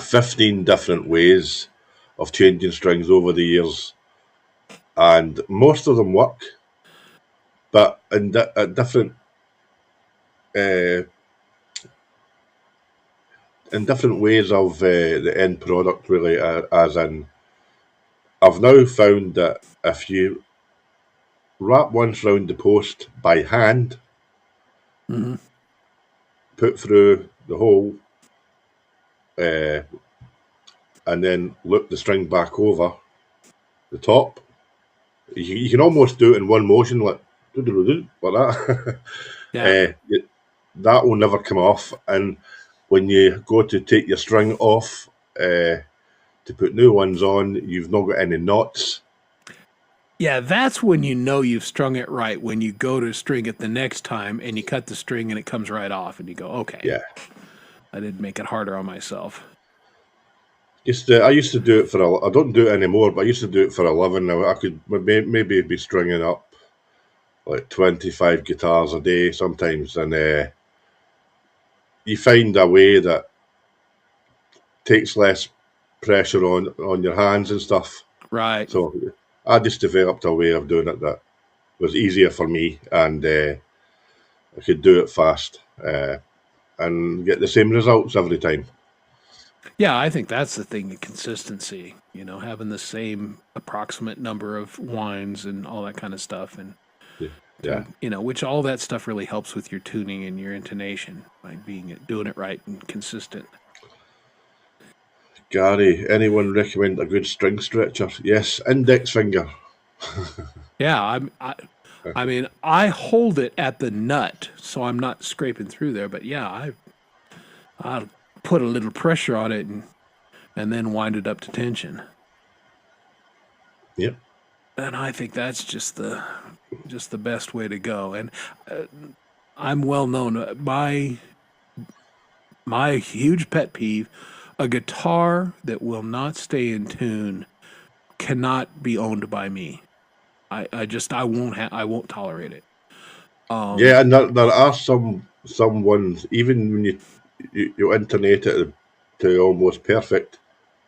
15 different ways of changing strings over the years, and most of them work, but at uh, different ways of the end product. Really, as in, I've now found that if you wrap once round the post by hand, Mm-hmm. put through the hole, uh, and then loop the string back over the top, you can almost do it in one motion, like that. Yeah. That will never come off. And when you go to take your string off to put new ones on, you've not got any knots. Yeah, that's when you know you've strung it right. When you go to string it the next time and you cut the string and it comes right off, and you go, "Okay, Yeah. I didn't make it harder on myself." I used to do it I don't do it anymore, but I used to do it for a living. Now I could maybe be stringing up like 25 guitars a day sometimes, and you find a way that takes less pressure on your hands and stuff. Right. So I just developed a way of doing it that was easier for me, and I could do it fast and get the same results every time. Yeah, I think that's the thing, consistency, having the same approximate number of wines and all that kind of stuff. And, Yeah. which all that stuff really helps with your tuning and your intonation by doing it right and consistent. Gary, anyone recommend a good string stretcher? Yes, index finger. Yeah, I mean, I hold it at the nut, so I'm not scraping through there. But yeah, I'll put a little pressure on it and then wind it up to tension. Yep. And I think that's just the best way to go. And I'm well known. My huge pet peeve: a guitar that will not stay in tune cannot be owned by me. I won't tolerate it. Yeah, and there are some ones, even when you alternate it to almost perfect,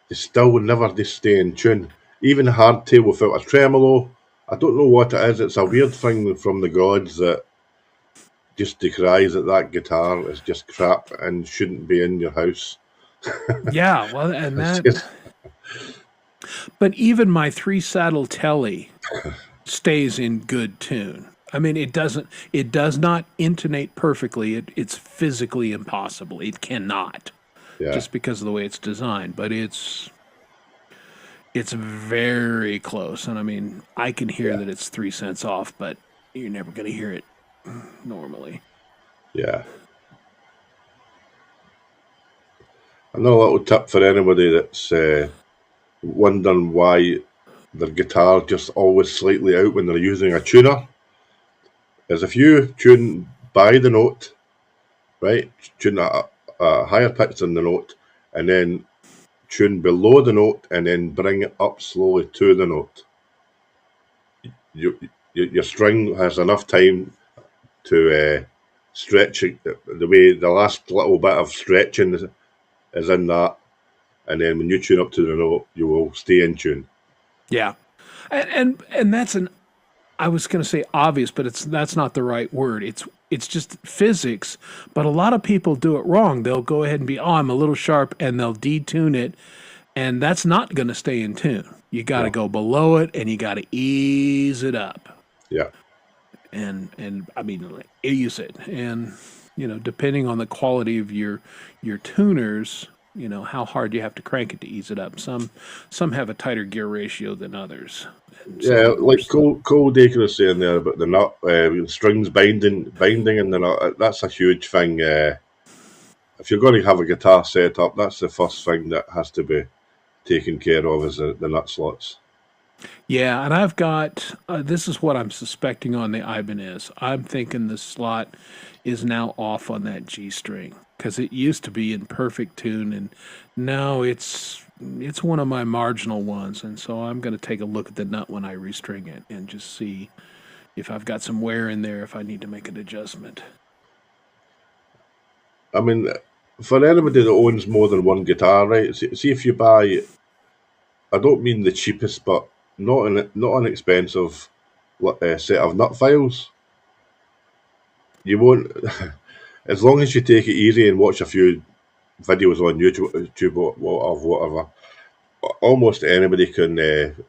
they still never just stay in tune. Even a hardtail without a tremolo, I don't know what it is. It's a weird thing from the gods that just decries that guitar is just crap and shouldn't be in your house. Yeah, well, and It's that. just But even my three saddle telly stays in good tune. I mean, it does not intonate perfectly. It's physically impossible. It cannot, yeah, just because of the way it's designed. But it's very close. And I mean, I can hear yeah, that it's 3 cents off, but you're never going to hear it normally. yeah. Another little tip for anybody that's wondering why their guitar just always slightly out when they're using a tuner is if you tune by the note, right, tune a higher pitch than the note, and then tune below the note, and then bring it up slowly to the note. Your string has enough time to stretch it the way the last little bit of stretching is in that, and then when you tune up to the note, you will stay in tune. Yeah, and that's an I was going to say obvious, but that's not the right word. It's just physics. But a lot of people do it wrong. They'll go ahead and be, oh, I'm a little sharp, and they'll detune it, and that's not going to stay in tune. You got to No, go below it, and you got to ease it up, yeah, and I mean like, ease it, and depending on the quality of your tuners. How hard you have to crank it to ease it up. Some have a tighter gear ratio than others, and some yeah. are more Like slow. Cole Daker was saying there about the nut strings binding in the nut. That's a huge thing. If you're going to have a guitar set up, that's the first thing that has to be taken care of is the nut slots. Yeah, and I've got this is what I'm suspecting on the Ibanez. I'm thinking the slot is now off on that G string because it used to be in perfect tune, and now it's one of my marginal ones, and so I'm going to take a look at the nut when I restring it and just see if I've got some wear in there, if I need to make an adjustment. I mean, for anybody that owns more than one guitar, right? See if you buy, I don't mean the cheapest, but not an expensive set of nut files. You won't, as long as you take it easy and watch a few videos on YouTube or whatever. Almost anybody can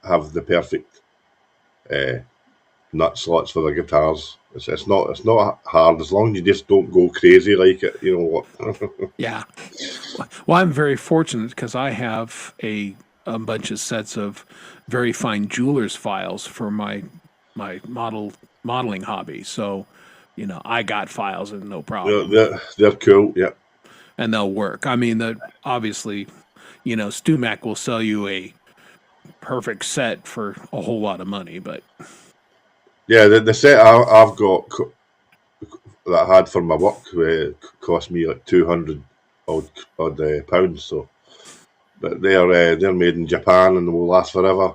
have the perfect uh, nut slots for their guitars. It's not hard as long as you just don't go crazy like it. You know what? Yeah. Well, I'm very fortunate because I have a bunch of sets of very fine jeweler's files for my modeling hobby. So, I got files and no they're, problem, they're, they're cool. Yeah, and they'll work. I mean, obviously, StuMac will sell you a perfect set for a whole lot of money, but yeah. The set I've got that I had for my work cost me like 200 odd pounds. So, but they're made in Japan and will last forever.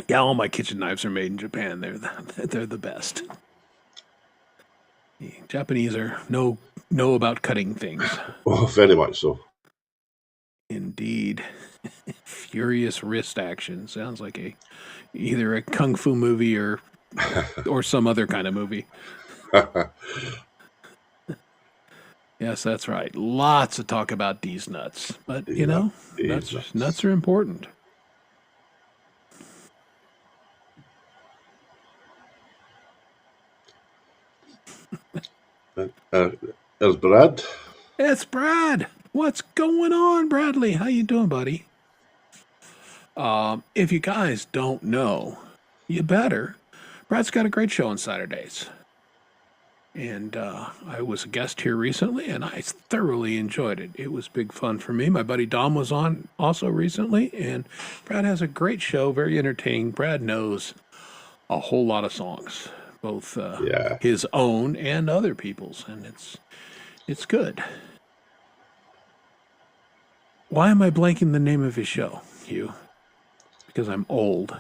yeah, all my kitchen knives are made in Japan. They're the best. The Japanese are know about cutting things. Oh, very much so. Indeed. Furious wrist action sounds like either a kung fu movie or some other kind of movie. Yes, that's right. Lots of talk about these nuts, but These nuts nuts. are important. Uh, there's Brad. It's Brad. What's going on, Bradley? How you doing, buddy? If you guys don't know, you better. Brad's got a great show on Saturdays. And I was a guest here recently, and I thoroughly enjoyed it. It was big fun for me. My buddy Dom was on also recently, and Brad has a great show, very entertaining. Brad knows a whole lot of songs, both Yeah. his own and other people's, and it's good. Why am I blanking the name of his show, Hugh? Because I'm old.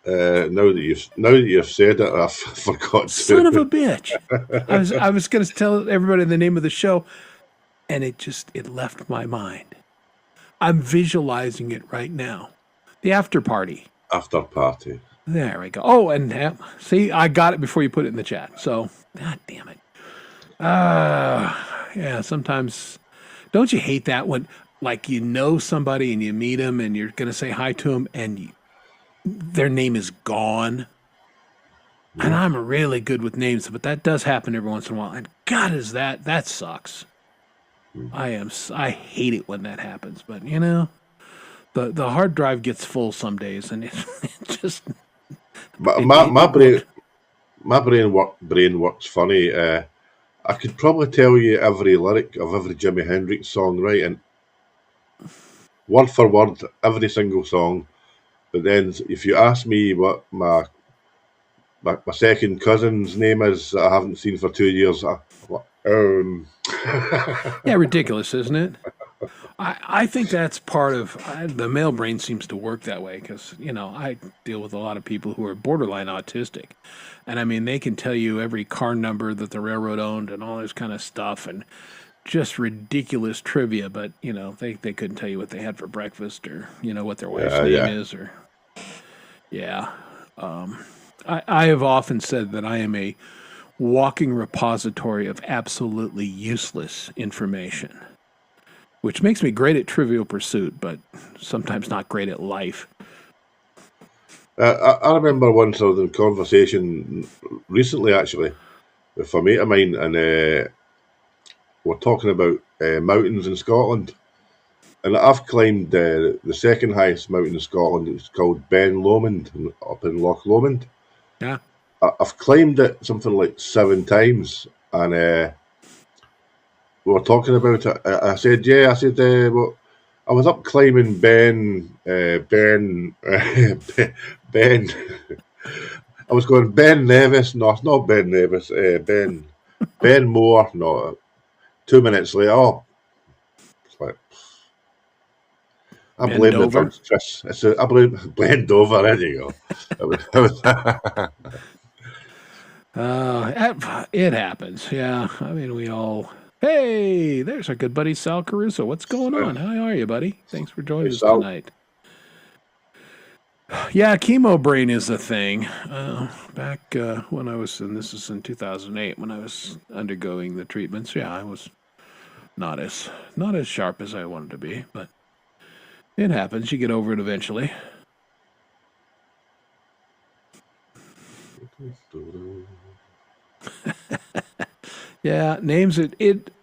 Now that you've said it, I've forgot Son of a to. bitch! I was going to tell everybody the name of the show, and it left my mind. I'm visualizing it right now. The After Party. After Party. There we go. Oh, and see, I got it before you put it in the chat. So, god damn it. Yeah, sometimes, don't you hate that when, like, you know somebody and you meet them and you're going to say hi to them and their name is gone? And I'm really good with names, but that does happen every once in a while. And God, that sucks. I hate it when that happens, but you know, the hard drive gets full some days, and it just My brain works funny. I could probably tell you every lyric of every Jimi Hendrix song, right, and word for word every single song. But then, if you ask me what my second cousin's name is that I haven't seen for 2 years, yeah, ridiculous, isn't it? I think that's part of the male brain seems to work that way because, you know, I deal with a lot of people who are borderline autistic. And I mean, they can tell you every car number that the railroad owned and all this kind of stuff and just ridiculous trivia. But, you know, they couldn't tell you what they had for breakfast or, you know, what their wife's name is or, yeah. I have often said that I am a walking repository of absolutely useless information, which makes me great at Trivial Pursuit, but sometimes not great at life. I remember once I was in a conversation recently, actually, with a mate of mine, and we're talking about mountains in Scotland. And I've climbed the second highest mountain in Scotland. It's called Ben Lomond, up in Loch Lomond. Yeah. I've climbed it something like 7 times, and we were talking about it. I said, well, I was up climbing Ben. I was going Ben Nevis. No, it's not Ben Nevis. Ben Moore. No, 2 minutes later. Oh, it's like, I blame the drugs, Chris. I blame Dover. There you go. It happens. Yeah. I mean, we all. Hey, there's our good buddy Sal Caruso. What's going on? How are you, buddy? Thanks for joining us tonight. Yeah, chemo brain is a thing. Back when I was, and this is in 2008, when I was undergoing the treatments, yeah, I was not as sharp as I wanted to be, but it happens. You get over it eventually. Yeah, names it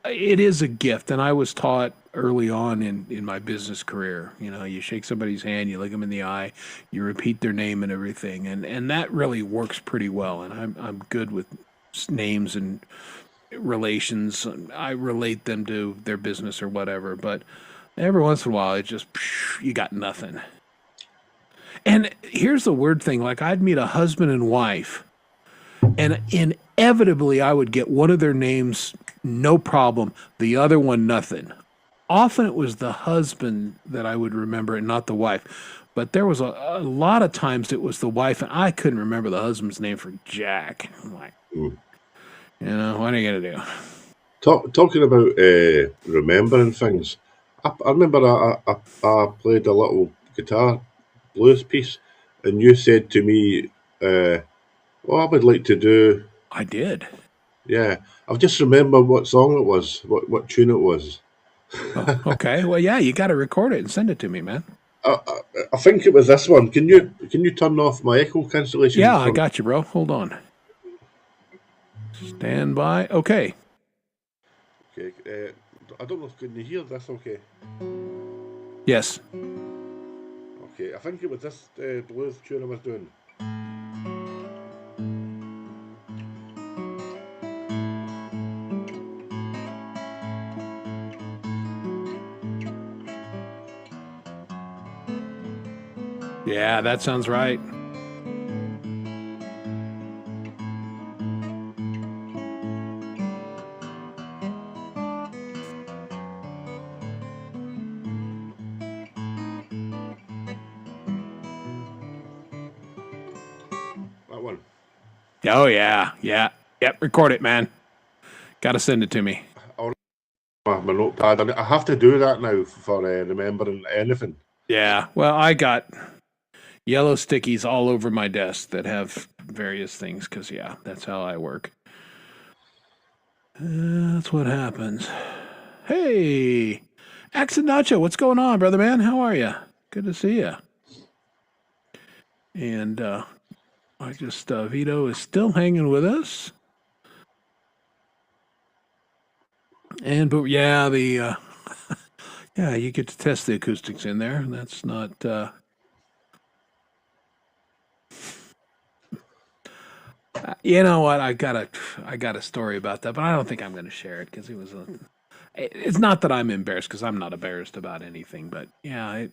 is a gift, and I was taught early on in my business career. You know, you shake somebody's hand, you look them in the eye, you repeat their name and everything, and that really works pretty well. And I'm good with names and relations. I relate them to their business or whatever, but every once in a while, it just you got nothing. And here's the weird thing: like I'd meet a husband and wife, and inevitably I would get one of their names, no problem, the other one, nothing. Often it was the husband that I would remember and not the wife. But there was a lot of times it was the wife, and I couldn't remember the husband's name for Jack. I'm like, you know, what are you going to do? Talking about remembering things, I remember I played a little guitar blues piece, and you said to me, I would like to do... I did. Yeah. I've just remembered what song it was, what tune it was. Oh, okay. Well, yeah, you got to record it and send it to me, man. I think it was this one. Can you turn off my echo cancellation? Yeah, I got you, bro. Hold on. Stand by. Okay. Okay. I don't know if can you hear this. Okay. Yes. Okay. I think it was this blues tune I was doing. Yeah, that sounds right. That one. Oh yeah, yeah, yep. Record it, man. Got to send it to me. My notepad. I have to do that now for remembering anything. Yeah. Well, I got yellow stickies all over my desk that have various things because yeah, that's how I work. That's what happens. Hey, Accent Nacho, what's going on, brother man? How are you? Good to see you. And I just Vito is still hanging with us. And but yeah, the yeah, you get to test the acoustics in there. That's not. You know what? I got a story about that, but I don't think I'm going to share it because it was a. It's not that I'm embarrassed because I'm not embarrassed about anything, but yeah,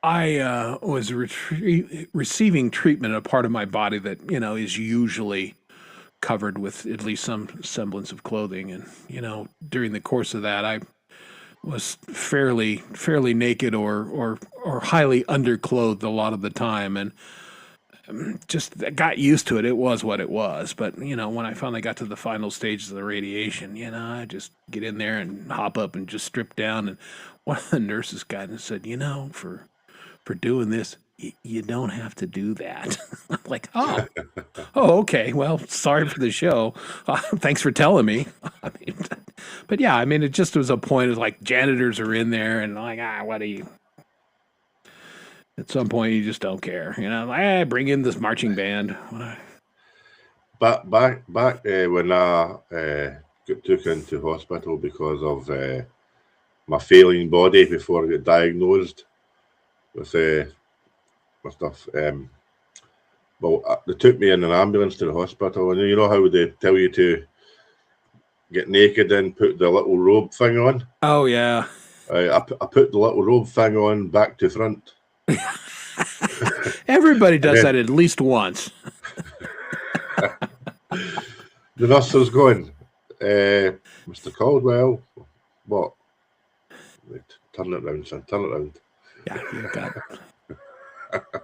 I was receiving treatment in a part of my body that is usually covered with at least some semblance of clothing, and during the course of that, I was fairly naked or highly underclothed a lot of the time, and just got used to it. It was what it was. But when I finally got to the final stages of the radiation, I just get in there and hop up and just strip down. And one of the nurses got and said, for doing this, you don't have to do that. I'm like, oh, okay. Well, sorry for the show. Thanks for telling me. I mean, but yeah, I mean, it just was a point of like janitors are in there and like, what do you? At some point, you just don't care. Like, bring in this marching band. Back when I got took into hospital because of my failing body before I got diagnosed with stuff. They took me in an ambulance to the hospital, and you know how they tell you to get naked and put the little robe thing on? Oh, yeah. I put the little robe thing on back to front. Everybody does that at least once. The nurse was going, Mr. Caldwell, what? Wait, turn it round, son, turn it round. Yeah, you got it.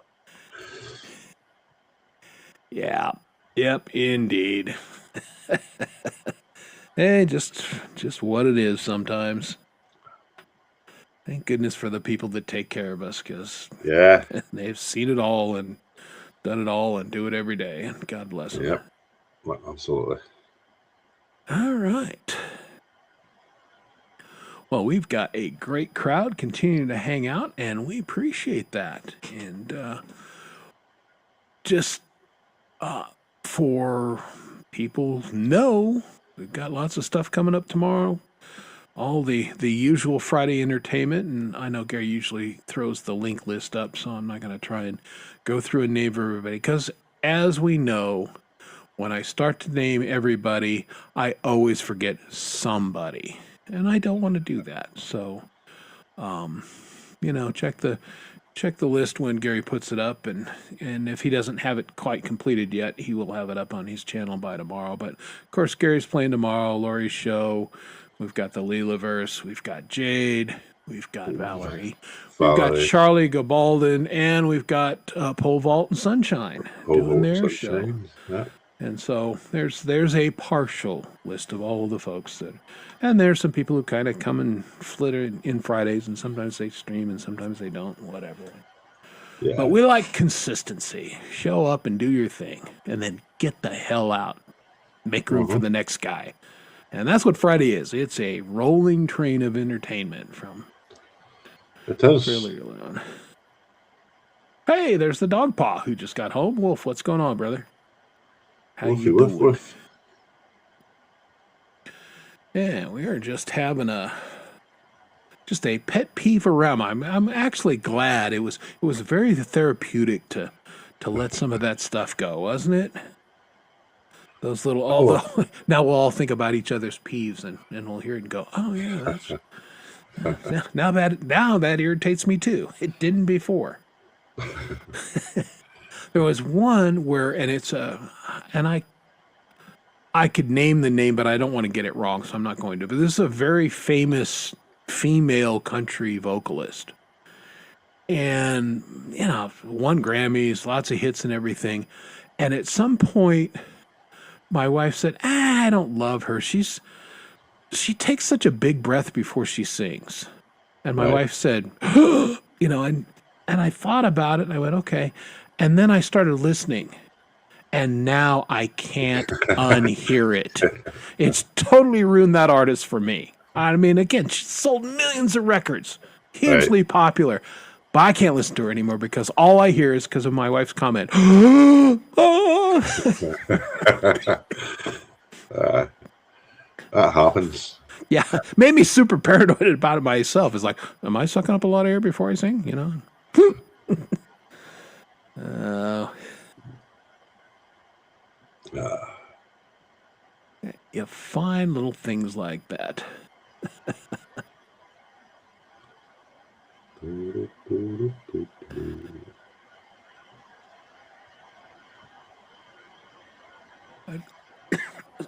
Yeah. Yep, indeed. Hey, just what it is sometimes. Thank goodness for the people that take care of us, because they've seen it all and done it all and do it every day. And God bless them. Yep, absolutely. All right. Well, we've got a great crowd continuing to hang out, and we appreciate that. And just for people know, we've got lots of stuff coming up tomorrow. All the usual Friday entertainment, and I know Gary usually throws the link list up, so I'm not going to try and go through and name everybody, because as we know, when I start to name everybody, I always forget somebody, and I don't want to do that. So, check the list when Gary puts it up, and if he doesn't have it quite completed yet, he will have it up on his channel by tomorrow. But of course, Gary's playing tomorrow. Lori's show. We've got the Leelaverse. We've got Jade. We've got Valerie. We've got Charlie Gabaldon, and we've got Pole Vault and Sunshine doing their show. Yeah. And so there's a partial list of all of the folks and there's some people who kind of come and flitter in Fridays, and sometimes they stream and sometimes they don't, whatever. Yeah. But we like consistency. Show up and do your thing, and then get the hell out. Make room for the next guy. And that's what Friday is. It's a rolling train of entertainment from fairly early on. Hey, there's the dog paw who just got home. Wolf, what's going on, brother? How you doing? Wolf. Yeah, we are just having a pet peeve around. I'm actually glad it was very therapeutic to let some of that stuff go, wasn't it? Those little, now we'll all think about each other's peeves and we'll hear it and go, oh yeah, that's now that irritates me too. It didn't before. There was one where, and and I could name the name, but I don't want to get it wrong, so I'm not going to. But this is a very famous female country vocalist. And, won Grammys, lots of hits and everything. And at some point, my wife said, I don't love her. She takes such a big breath before she sings. And my Right. wife said, and I thought about it and I went, okay. And then I started listening. And now I can't unhear it. It's totally ruined that artist for me. I mean, again, she sold millions of records, hugely popular. But I can't listen to her anymore because all I hear is because of my wife's comment. That happens. Yeah, made me super paranoid about it myself. It's like, am I sucking up a lot of air before I sing? You find little things like that.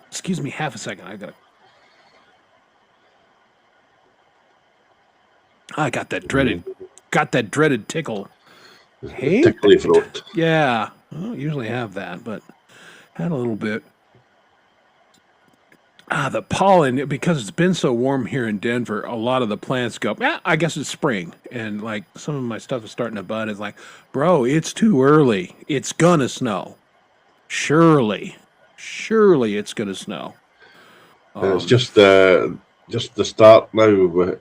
Excuse me, half a second. I got that dreaded tickle. Hey, Tickly throat. yeah. I don't usually have that, but had a little bit. The pollen, because it's been so warm here in Denver, a lot of the plants go, I guess it's spring. And like some of my stuff is starting to bud. It's like, bro, it's too early. It's gonna snow. Surely it's gonna snow. It's just the start now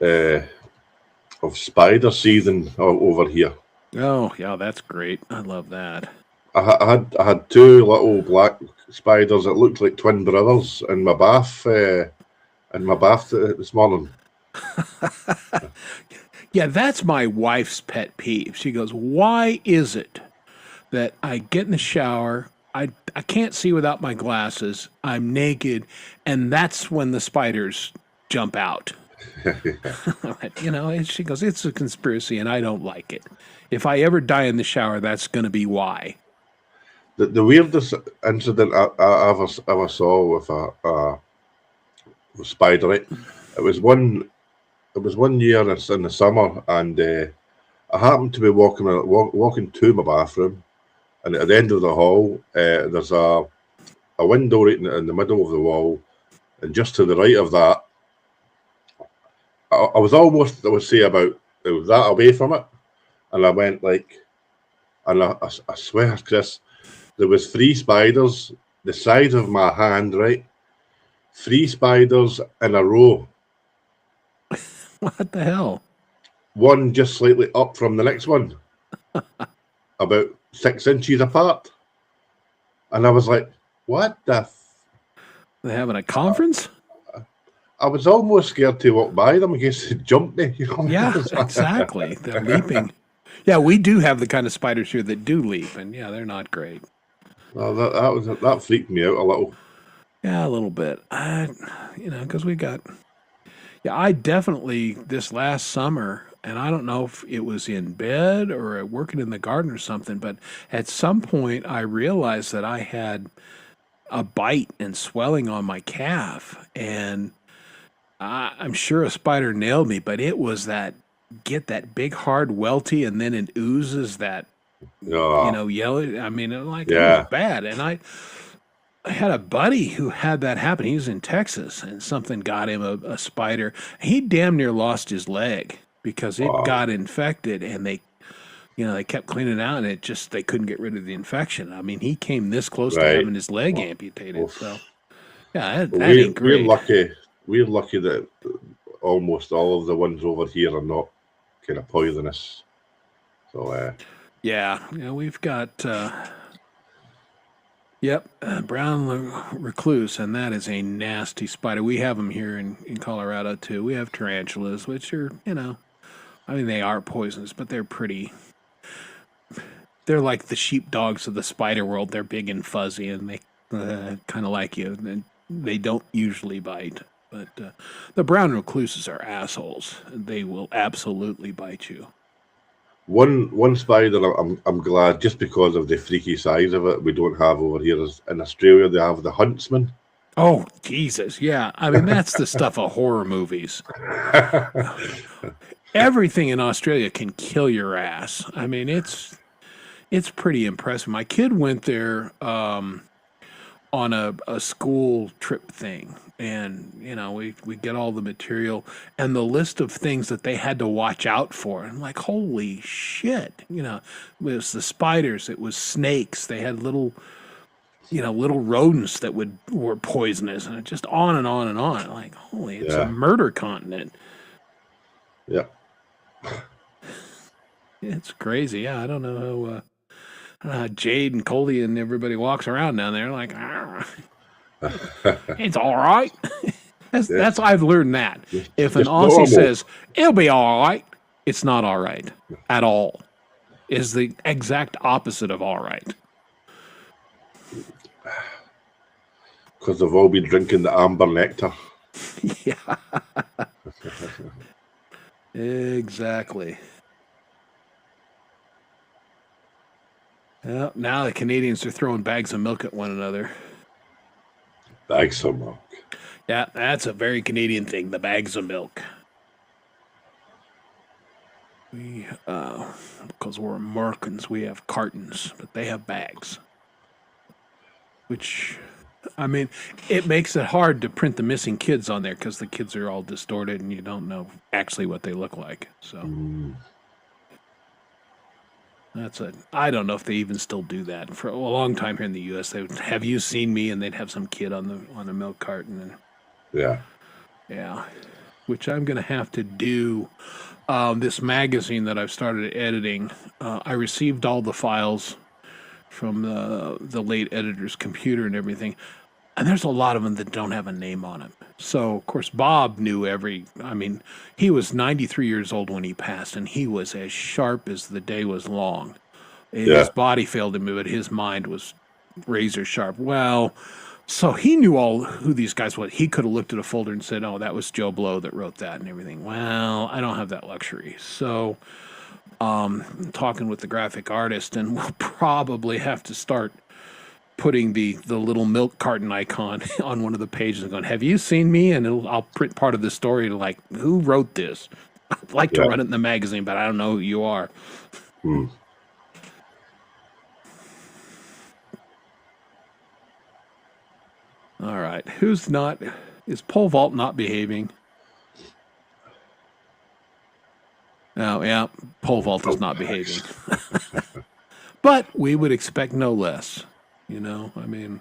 of spider season over here. Oh, yeah, that's great. I love that. I had two little black spiders that looked like twin brothers in my bath this morning. Yeah, that's my wife's pet peeve. She goes, why is it that I get in the shower, I can't see without my glasses, I'm naked, and that's when the spiders jump out? She goes, it's a conspiracy and I don't like it. If I ever die in the shower, that's going to be why. The weirdest incident I ever saw with a spider, right? It was one year in the summer, and I happened to be walking to my bathroom, and at the end of the hall, there's a window right in the middle of the wall, and just to the right of that, I was almost, I would say, about that away from it, and I went like, and I swear, Chris, there was 3 spiders the size of my hand, right? 3 spiders in a row. What the hell? One just slightly up from the next one, about 6 inches apart. And I was like, what the They having a conference? I was almost scared to walk by them in case they jumped me. Yeah, exactly. They're leaping. Yeah, we do have the kind of spiders here that do leap, and yeah, they're not great. Well, that freaked me out a little. Yeah, a little bit. Because we got. Yeah, I definitely this last summer, and I don't know if it was in bed or working in the garden or something, but at some point I realized that I had a bite and swelling on my calf, and I'm sure a spider nailed me, but it was that big hard welty, and then it oozes that yellow. I mean, it was bad. And I had a buddy who had that happen. He was in Texas, and something got him a spider. He damn near lost his leg because it got infected, and they kept cleaning it out, and they couldn't get rid of the infection. I mean, he came this close to having his leg amputated. Oof. So, yeah, that ain't great. We're lucky that almost all of the ones over here are not kind of poisonous. So, we've got, brown recluse, and that is a nasty spider. We have them here in Colorado, too. We have tarantulas, which are, they are poisonous, but they're like the sheepdogs of the spider world. They're big and fuzzy, and they kind of like you, and they don't usually bite. But the brown recluses are assholes. They will absolutely bite you. One spider I'm glad, just because of the freaky size of it, we don't have over here. Is in Australia they have the huntsman. Oh, Jesus. Yeah. I mean, that's the stuff of horror movies. Everything in Australia can kill your ass. I mean, it's pretty impressive. My kid went there on a school trip thing. And, we get all the material and the list of things that they had to watch out for. And like, holy shit. It was the spiders, it was snakes. They had little rodents that were poisonous, and it just on and on and on. Like, holy, it's a Yeah, murder continent. yeah. It's crazy. Yeah, I don't know how Jade and Coley and everybody walks around down there like, "Arr, it's all right." That's I've learned that. If an Just Aussie normal. says it'll be all right, it's not all right at all. Is the exact opposite of all right. Because they've all been drinking the amber nectar. Yeah, exactly. Well, now the Canadians are throwing bags of milk at one another. Bags of milk. Yeah, that's a very Canadian thing, the bags of milk. We, because we're Americans, we have cartons, but they have bags. Which, I mean, it makes it hard to print the missing kids on there because the kids are all distorted and you don't know actually what they look like. So I don't know if they even still do that. For a long time here in the U.S., they would have you seen me, and they'd have some kid on a milk carton, and Yeah. which I'm gonna have to do. This magazine that I've started editing, I received all the files from the late editor's computer and everything, and there's a lot of them that don't have a name on them. So of course Bob knew I mean, he was 93 years old when he passed, and he was as sharp as the day was long. His Yeah. body failed him, but his mind was razor sharp. Well, so he knew all who these guys were. He could have looked at a folder and said, "Oh, that was Joe Blow that wrote that," and everything. Well, I don't have that luxury. So, talking with the graphic artist, and we'll probably have to start putting the little milk carton icon on one of the pages and going, "Have you seen me?" And I'll print part of the story like, "Who wrote this?" I'd like to Yeah. run it in the magazine, but I don't know who you are. All right. Is Pole Vault not behaving? Oh, yeah. Pole Vault is not behaving. But we would expect no less. I mean,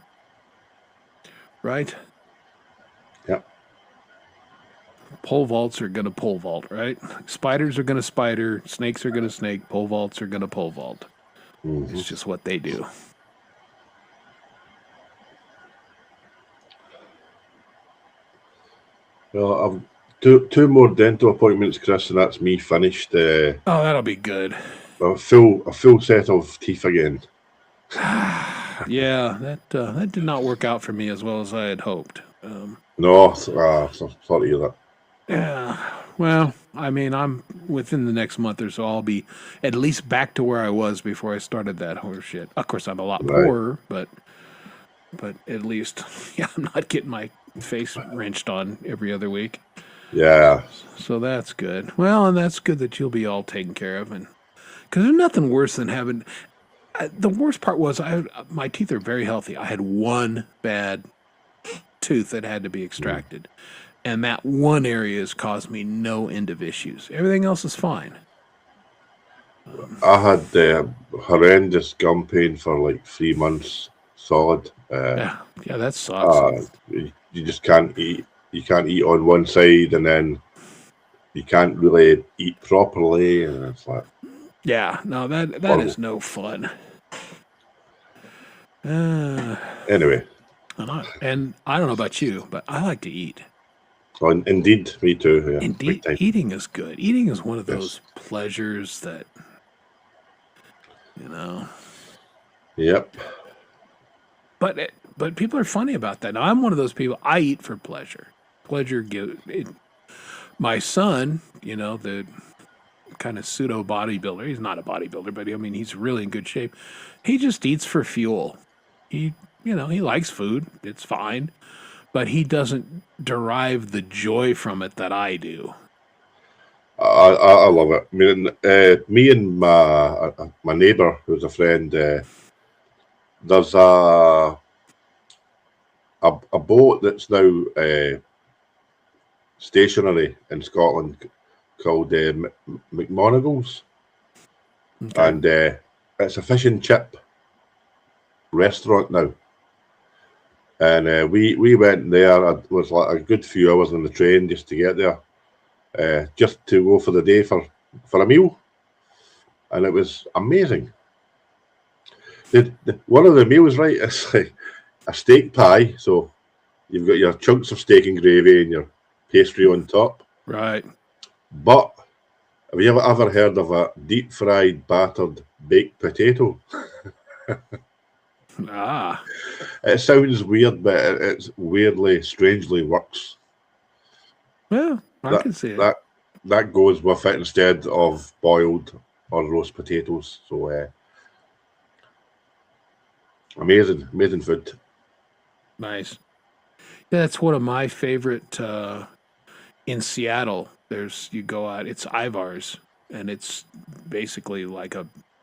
right? Yeah. Pole vaults are going to pole vault, right? Spiders are going to spider. Snakes are going to snake. Pole vaults are going to pole vault. It's just what they do. Well, I've two more dental appointments, Chris, and that's me finished. Oh, that'll be good. A full set of teeth again. Yeah, that did not work out for me as well as I had hoped. No, sorry to hear that. Yeah. Well, I mean, I'm within the next month or so, I'll be at least back to where I was before I started that horse shit. Of course, I'm a lot Right. poorer, but at least, yeah, I'm not getting my face wrenched on every other week. Yeah. So that's good. Well, and that's good that you'll be all taken care of, and because there's nothing worse than having. The worst part was my teeth are very healthy. I had one bad tooth that had to be extracted, and that one area has caused me no end of issues. Everything else is fine. I had horrendous gum pain for like 3 months solid. Yeah, that sucks. You just can't eat. You can't eat on one side, and then you can't really eat properly, and it's like, Yeah, no, that is no fun. anyway. And I don't know about you, but I like to eat. Oh, indeed, me too. Yeah, Indeed, big time. eating is good. Eating is one of Yes. those pleasures that, Yep. But people are funny about that. Now, I'm one of those people. I eat for pleasure. Pleasure gives. My son, kind of pseudo bodybuilder. He's not a bodybuilder, but I mean, he's really in good shape. He just eats for fuel. He likes food. It's fine, but he doesn't derive the joy from it that I do. I love it. I mean, me and my neighbour, who's a friend, there's a boat that's now stationary in Scotland called McMonagle's, Okay. and it's a fish and chip restaurant now. And we went there. It was like a good few hours on the train just to get there, just to go for the day for a meal, and it was amazing. One of the meals, right, is like a steak pie. So you've got your chunks of steak and gravy and your pastry on top. Right. But have you ever heard of a deep fried battered baked potato? Ah. It sounds weird, but it's weirdly, strangely works. Well, I can see it. That goes with it instead of boiled or roast potatoes. So amazing food. Nice. Yeah, that's one of my favorite in Seattle. You go out, it's Ivar's, and it's basically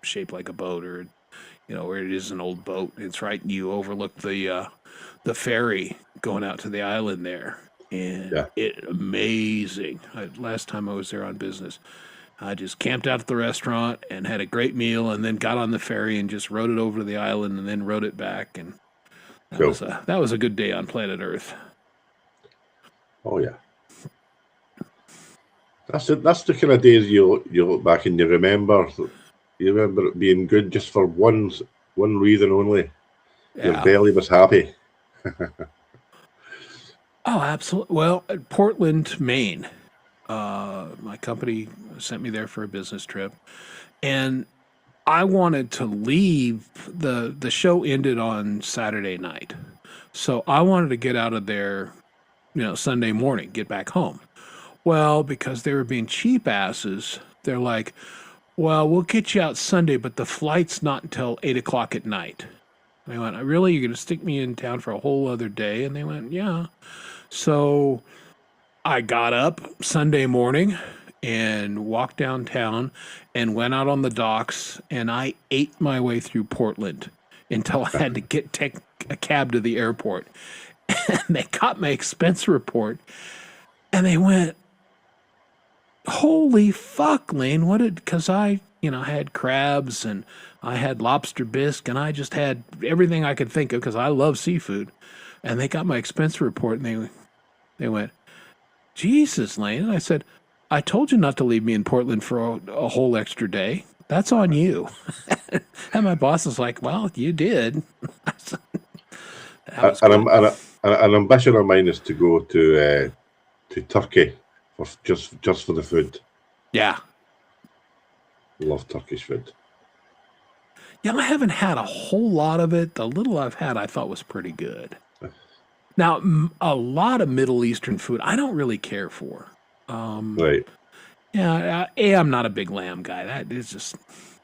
shaped like a boat, or where it is an old boat. It's right, you overlook the ferry going out to the island there, and amazing. Last time I was there on business, I just camped out at the restaurant and had a great meal, and then got on the ferry and just rode it over to the island, and then rode it back, and that was a good day on planet Earth. Oh yeah, that's the kind of days you look back and you remember it being good just for one reason only. Yeah. Your belly was happy. Oh, absolutely. Well, at Portland, Maine, my company sent me there for a business trip, and I wanted to leave. The show ended on Saturday night, so I wanted to get out of there, Sunday morning, get back home. Well, because they were being cheap asses, they're like, well, we'll get you out Sunday, but the flight's not until 8:00 at night. I went, really? You're going to stick me in town for a whole other day? And they went, yeah. So I got up Sunday morning and walked downtown and went out on the docks, and I ate my way through Portland until I had to take a cab to the airport. And they got my expense report, and they went, holy fuck, Lane, because I had crabs and I had lobster bisque, and I just had everything I could think of because I love seafood. And they got my expense report, and they went, Jesus, Lane. And I said, I told you not to leave me in Portland for a whole extra day. That's on you. And my boss was like, well, you did. An ambition of mine is to go to Turkey for just for the food. Yeah. Love Turkish food. Yeah, I haven't had a whole lot of it. The little I've had, I thought was pretty good. Now, a lot of Middle Eastern food, I don't really care for. Right. Yeah, I'm not a big lamb guy. That is just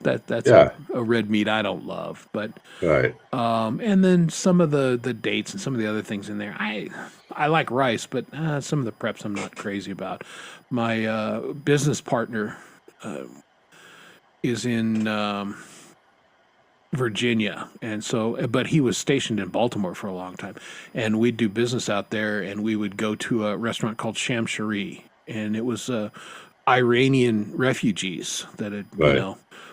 that's a red meat I don't love. But right. And then some of the dates and some of the other things in there. I like rice, but some of the preps I'm not crazy about. My business partner is in Virginia, and but he was stationed in Baltimore for a long time, and we'd do business out there, and we would go to a restaurant called Shamshari, and it was Iranian refugees that had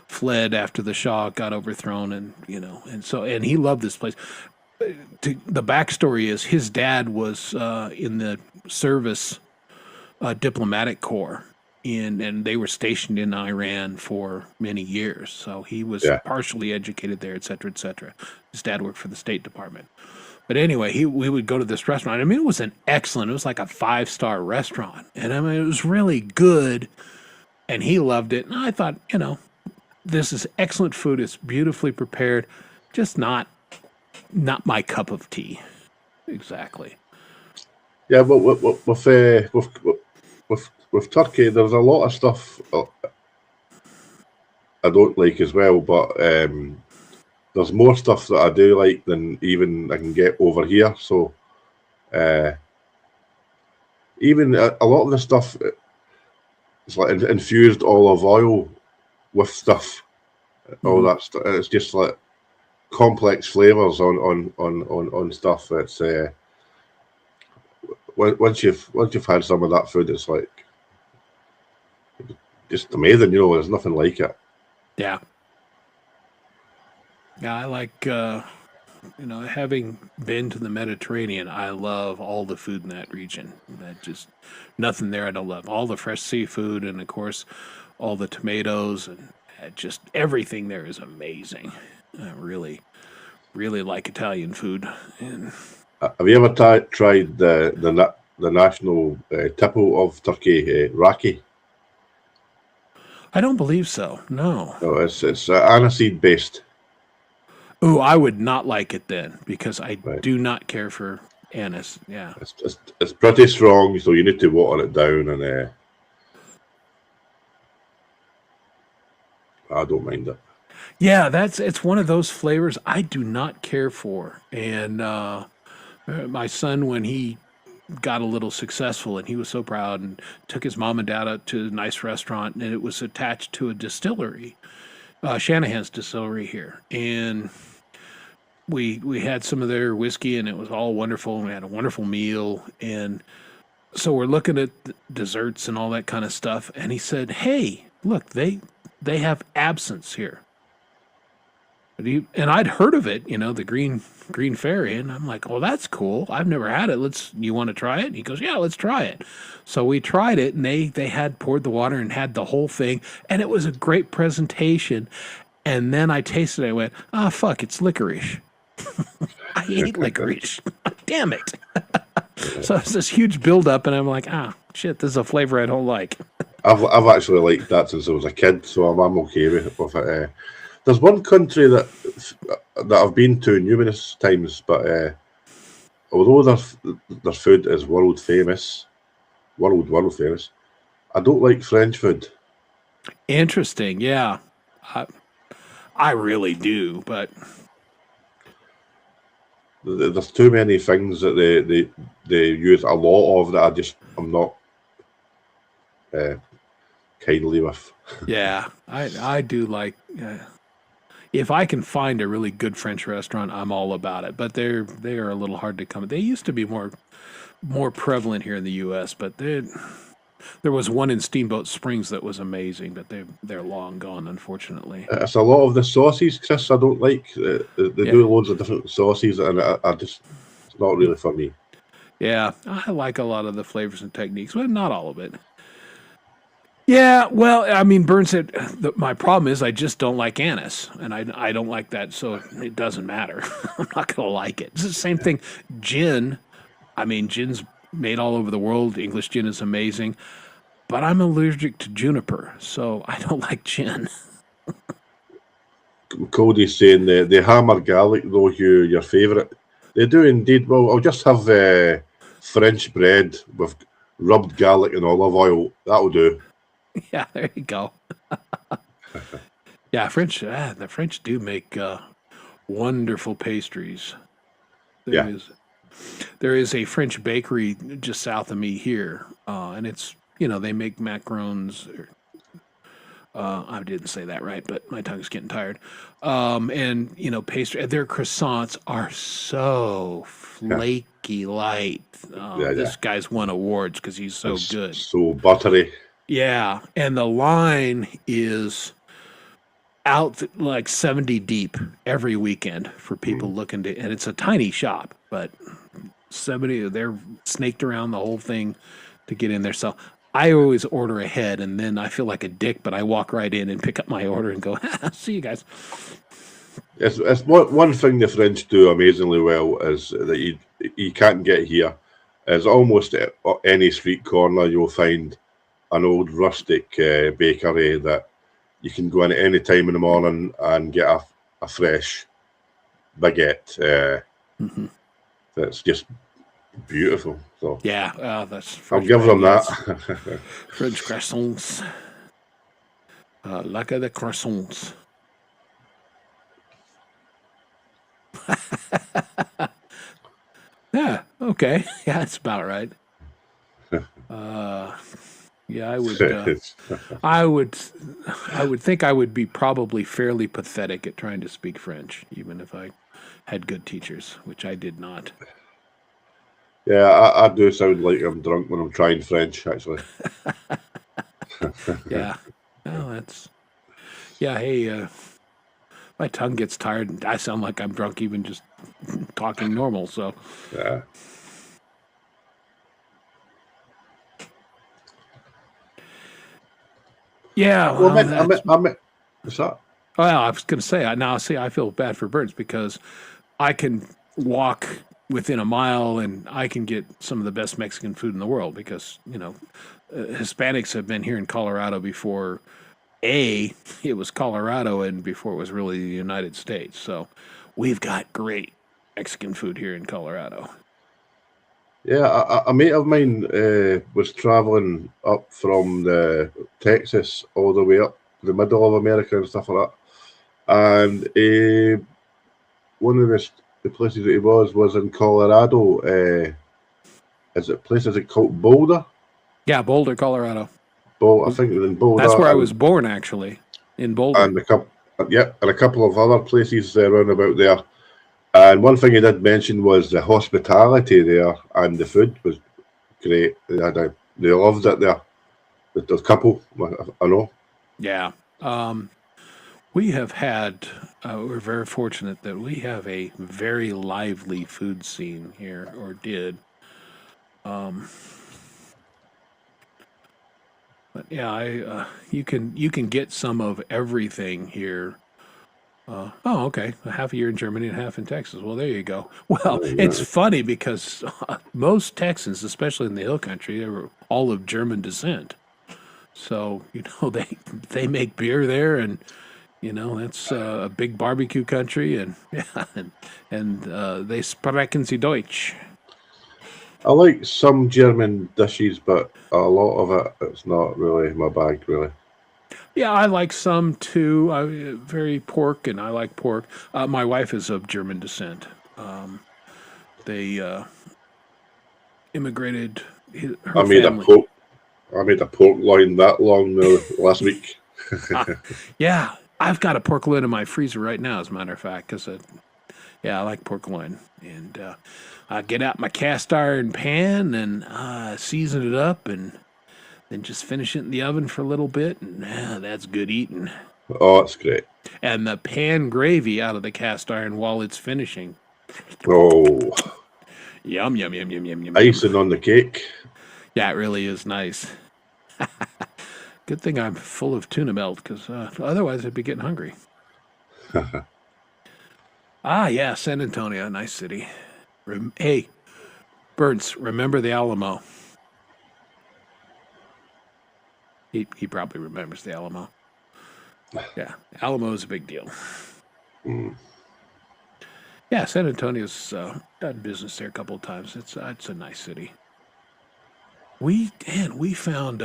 fled after the Shah got overthrown, and and he loved this place. The backstory is his dad was in the service diplomatic corps. And they were stationed in Iran for many years. So he was partially educated there, et cetera, et cetera. His dad worked for the State Department. But anyway, we would go to this restaurant. I mean, it was it was like a 5-star restaurant. And I mean, it was really good. And he loved it. And I thought, this is excellent food. It's beautifully prepared. Just not my cup of tea. Exactly. Yeah, but with Turkey, there's a lot of stuff I don't like as well, but there's more stuff that I do like than even I can get over here. So even a lot of the stuff, it's like infused olive oil with stuff, all that stuff. It's just like complex flavors on stuff. It's once you've had some of that food, it's like just amazing. You know, there's nothing like it. Yeah. Yeah, I like, having been to the Mediterranean, I love all the food in that region. That just nothing there I don't love. All the fresh seafood, and of course, all the tomatoes, and just everything there is amazing. I really, really like Italian food. And Have you ever tried the national tipple of Turkey, raki? I don't believe so. No. No, it's aniseed based. Ooh, I would not like it then because I Right. do not care for anise. Yeah. It's pretty strong, so you need to water it down, and I don't mind it. Yeah, it's one of those flavors I do not care for. And my son, when he got a little successful and he was so proud and took his mom and dad out to a nice restaurant, and it was attached to a distillery, Shanahan's distillery here. And we had some of their whiskey, and it was all wonderful, and we had a wonderful meal. And so we're looking at the desserts and all that kind of stuff, and he said, "Hey, look, they have absinthe here." And I'd heard of it, the green fairy, and I'm like, "Oh, that's cool. I've never had it. You want to try it?" And he goes, "Yeah, let's try it." So we tried it, and they had poured the water and had the whole thing, and it was a great presentation. And then I tasted it. I went, "Ah, fuck, it's licorice." I hate licorice. Damn it. So it's this huge buildup, and I'm like, shit, this is a flavor I don't like. I've actually liked that since I was a kid, so I'm okay with it. There's one country that I've been to numerous times, but although their food is world famous, I don't like French food. Interesting, yeah. I really do, but There's too many things that they use a lot of that I'm not kindly with. yeah, I do like. If I can find a really good French restaurant, I'm all about it. But they are a little hard to come. They used to be more prevalent here in the U.S., but there was one in Steamboat Springs that was amazing, but they're long gone, unfortunately. It's a lot of the sauces, Chris. I don't like. They do loads of different sauces, and it's not really for me. Yeah, I like a lot of the flavors and techniques, but not all of it. Yeah, well, I mean, Bern said my problem is I just don't like anise, and I don't like that, so it doesn't matter. I'm not going to like it. It's the same thing. Gin, I mean, gin's made all over the world. English gin is amazing, but I'm allergic to juniper, so I don't like gin. Cody's saying the hammer garlic, though, your favourite. They do indeed. Well, I'll just have French bread with rubbed garlic and olive oil. That'll do. Yeah, there you go. Yeah, the French do make wonderful pastries. There is a French bakery just south of me here, and it's, they make macarons. I didn't say that right, but my tongue's getting tired. And, pastry, their croissants are so flaky light. This guy's won awards because he's so good. So buttery. Yeah, and the line is out like 70 deep every weekend for people looking to, and it's a tiny shop, but 70, they're snaked around the whole thing to get in there. So I always order ahead, and then I feel like a dick, but I walk right in and pick up my order and go, see you guys. It's one thing the French do amazingly well is that you can't get here. Is almost at any street corner you'll find an old rustic bakery that you can go in at any time in the morning and get a fresh baguette. That's just beautiful. So yeah, that's I'll give them that. French croissants. Like the croissants. Yeah, okay. Yeah, that's about right. Yeah, I would think I would be probably fairly pathetic at trying to speak French, even if I had good teachers, which I did not. Yeah, I do sound like I'm drunk when I'm trying French, actually. Yeah. Well, yeah, hey, my tongue gets tired and I sound like I'm drunk even just talking normal, so. Yeah. Yeah, Well, well, that's. what's that? Well, I was going to say, now see, I feel bad for birds because I can walk within a mile and I can get some of the best Mexican food in the world because, Hispanics have been here in Colorado before it was Colorado and before it was really the United States. So we've got great Mexican food here in Colorado. Yeah, a mate of mine was traveling up from the Texas all the way up the middle of America and stuff like that. And one of the places that he was in Colorado. Is it called Boulder? Yeah, Boulder, Colorado. I think it was in Boulder, That's where I was born, actually, in Boulder. and a couple of other places around about there. And one thing he did mention was the hospitality there, and the food was great. They loved it there. The couple, I know. Yeah. We have had, we're very fortunate that we have a very lively food scene here, or did. But yeah, you can get some of everything here. Oh, okay. Half a year in Germany and half in Texas. Well, there you go. Well, it's funny because most Texans, especially in the hill country, they were all of German descent. So they make beer there, and that's a big barbecue country, and yeah, and they sprechen sie Deutsch. I like some German dishes, but a lot of it's not really my bag, really. Yeah, I like some too. Very pork, and I like pork. My wife is of German descent. They immigrated. I Her made a family. pork. I made a pork loin that long last week. Yeah, I've got a pork loin in my freezer right now, as a matter of fact, because I like pork loin, and I get out my cast iron pan and season it up, and then just finish it in the oven for a little bit, and that's good eating. Oh, it's great. And the pan gravy out of the cast iron while it's finishing. Oh, Yum, yum, yum, yum, yum, yum. icing on the cake. Yeah, it really is nice. Good thing I'm full of tuna melt, because otherwise I'd be getting hungry. Yeah, San Antonio, nice city. Hey, Burns, remember the Alamo? He probably remembers the Alamo. Yeah, Alamo is a big deal. Mm. Yeah, San Antonio's done business there a couple of times. It's a nice city. We found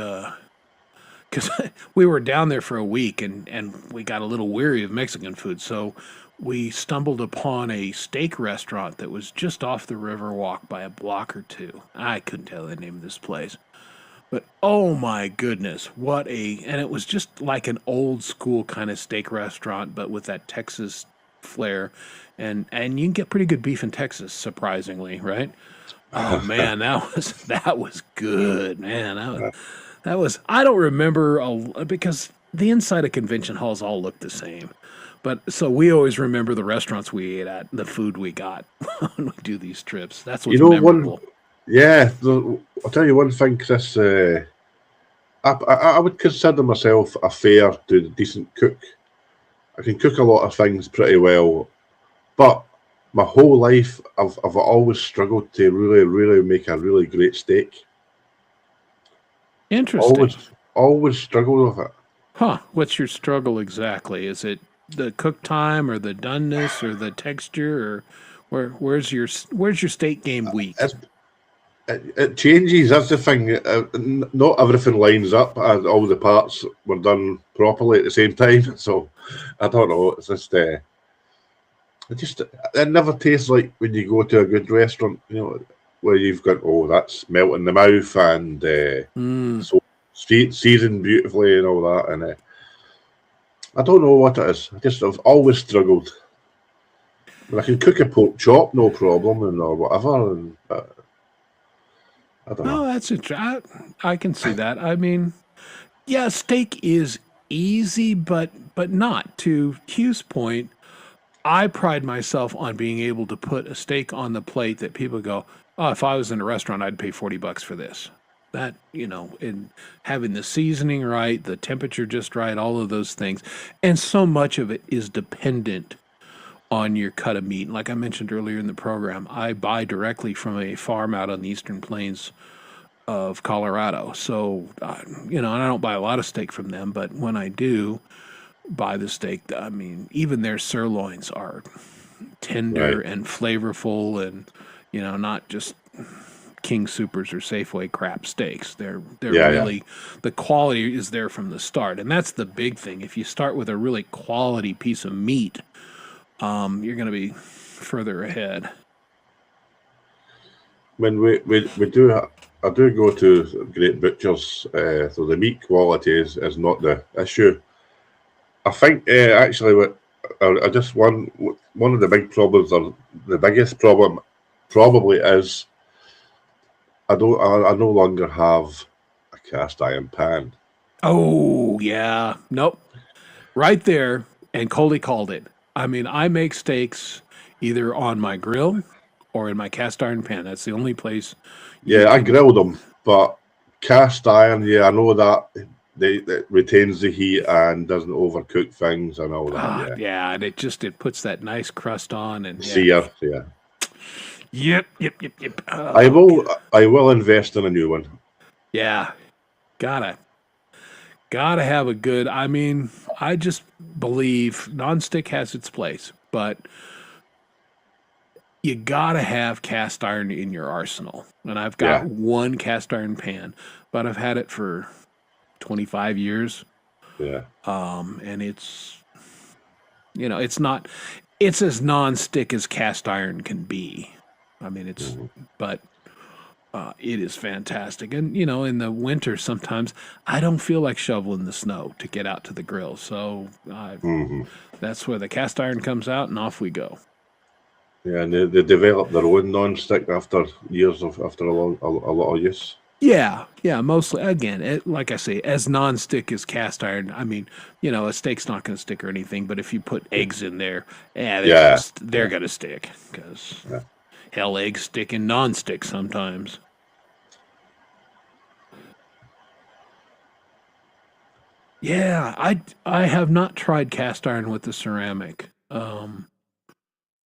because we were down there for a week and we got a little weary of Mexican food, so we stumbled upon a steak restaurant that was just off the Riverwalk by a block or two. I couldn't tell the name of this place. But oh my goodness, and it was just like an old school kind of steak restaurant, but with that Texas flair, and you can get pretty good beef in Texas, surprisingly, right? Oh man, that was good, man. That was I don't remember because the inside of convention halls all look the same, but so we always remember the restaurants we ate at, the food we got when we do these trips. That's what's memorable. Yeah, I'll tell you one thing, Chris. I would consider myself a fair to decent cook. I can cook a lot of things pretty well, but my whole life I've always struggled to really make a really great steak. Interesting. Always struggled with it. Huh? What's your struggle exactly? Is it the cook time, or the doneness, or the texture, or where's your steak game weak? it changes. That's the thing. Not everything lines up, and all the parts were done properly at the same time. So I don't know. It's just, it never tastes like when you go to a good restaurant. Where you've got that's melt in the mouth and so seasoned beautifully and all that. And I don't know what it is. I've always struggled. I can cook a pork chop, no problem, or whatever. And I don't know. Oh, that's interesting. I can see that. I mean, yeah, steak is easy, but not. To Q's point, I pride myself on being able to put a steak on the plate that people go, oh, if I was in a restaurant, I'd pay $40 for this. That, in having the seasoning right, the temperature just right, all of those things. And so much of it is dependent on your cut of meat. Like I mentioned earlier in the program, I buy directly from a farm out on the eastern plains of Colorado. So, and I don't buy a lot of steak from them, but when I do buy the steak, I mean, even their sirloins are tender and flavorful and, not just King Supers or Safeway crap steaks. They're really, the quality is there from the start. And that's the big thing. If you start with a really quality piece of meat, you're going to be further ahead. When we do, I do go to great butchers, so the meat quality is not the issue. I think actually, I just one of the big problems, or the biggest problem, probably is I no longer have a cast iron pan. Oh yeah, nope, right there. And Coley called it. I mean, I make steaks either on my grill or in my cast iron pan. That's the only place. I grilled them, but cast iron, I know that that retains the heat and doesn't overcook things and all that. And it puts that nice crust on and sear. Yep. I will invest in a new one. Yeah, gotta have a good. I mean, I just believe nonstick has its place, but you gotta have cast iron in your arsenal. And I've got one cast iron pan, but I've had it for 25 years. Yeah. And it's it's as non-stick as cast iron can be. I mean, but it is fantastic. And, in the winter, sometimes I don't feel like shoveling the snow to get out to the grill. So that's where the cast iron comes out and off we go. Yeah, and they develop their own non-stick after years after a lot of use. Yeah, mostly. Again, like I say, as non-stick as cast iron. I mean, a steak's not going to stick or anything, but if you put eggs in there, they're going to stick because hell, eggs stick in non-stick sometimes. Yeah, I have not tried cast iron with the ceramic.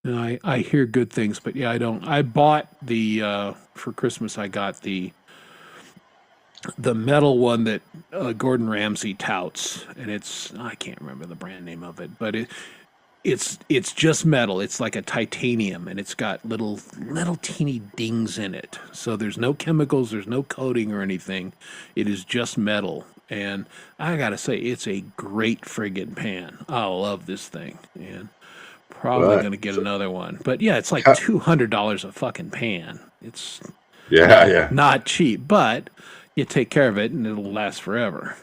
And I hear good things, but I don't. I bought the for Christmas. I got the metal one that Gordon Ramsay touts, and I can't remember the brand name of it, but it's just metal. It's like a titanium, and it's got little teeny dings in it. So there's no chemicals, there's no coating or anything. It is just metal, and I gotta say, it's a great friggin' pan. I love this thing, and probably gonna get another one. But it's like $200 a fucking pan. It's not cheap, but you take care of it and it'll last forever.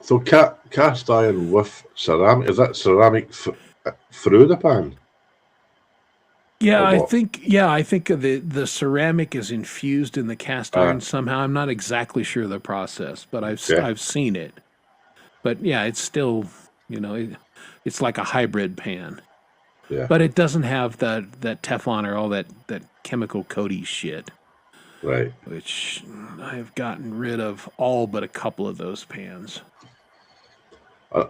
So cast iron with ceramic, is that ceramic through the pan? I think the ceramic is infused in the cast iron somehow. I'm not exactly sure of the process, but I've seen it. But it's still, it's like a hybrid pan. Yeah. But it doesn't have that Teflon or all that chemical coaty shit. Right. Which I've gotten rid of all but a couple of those pans.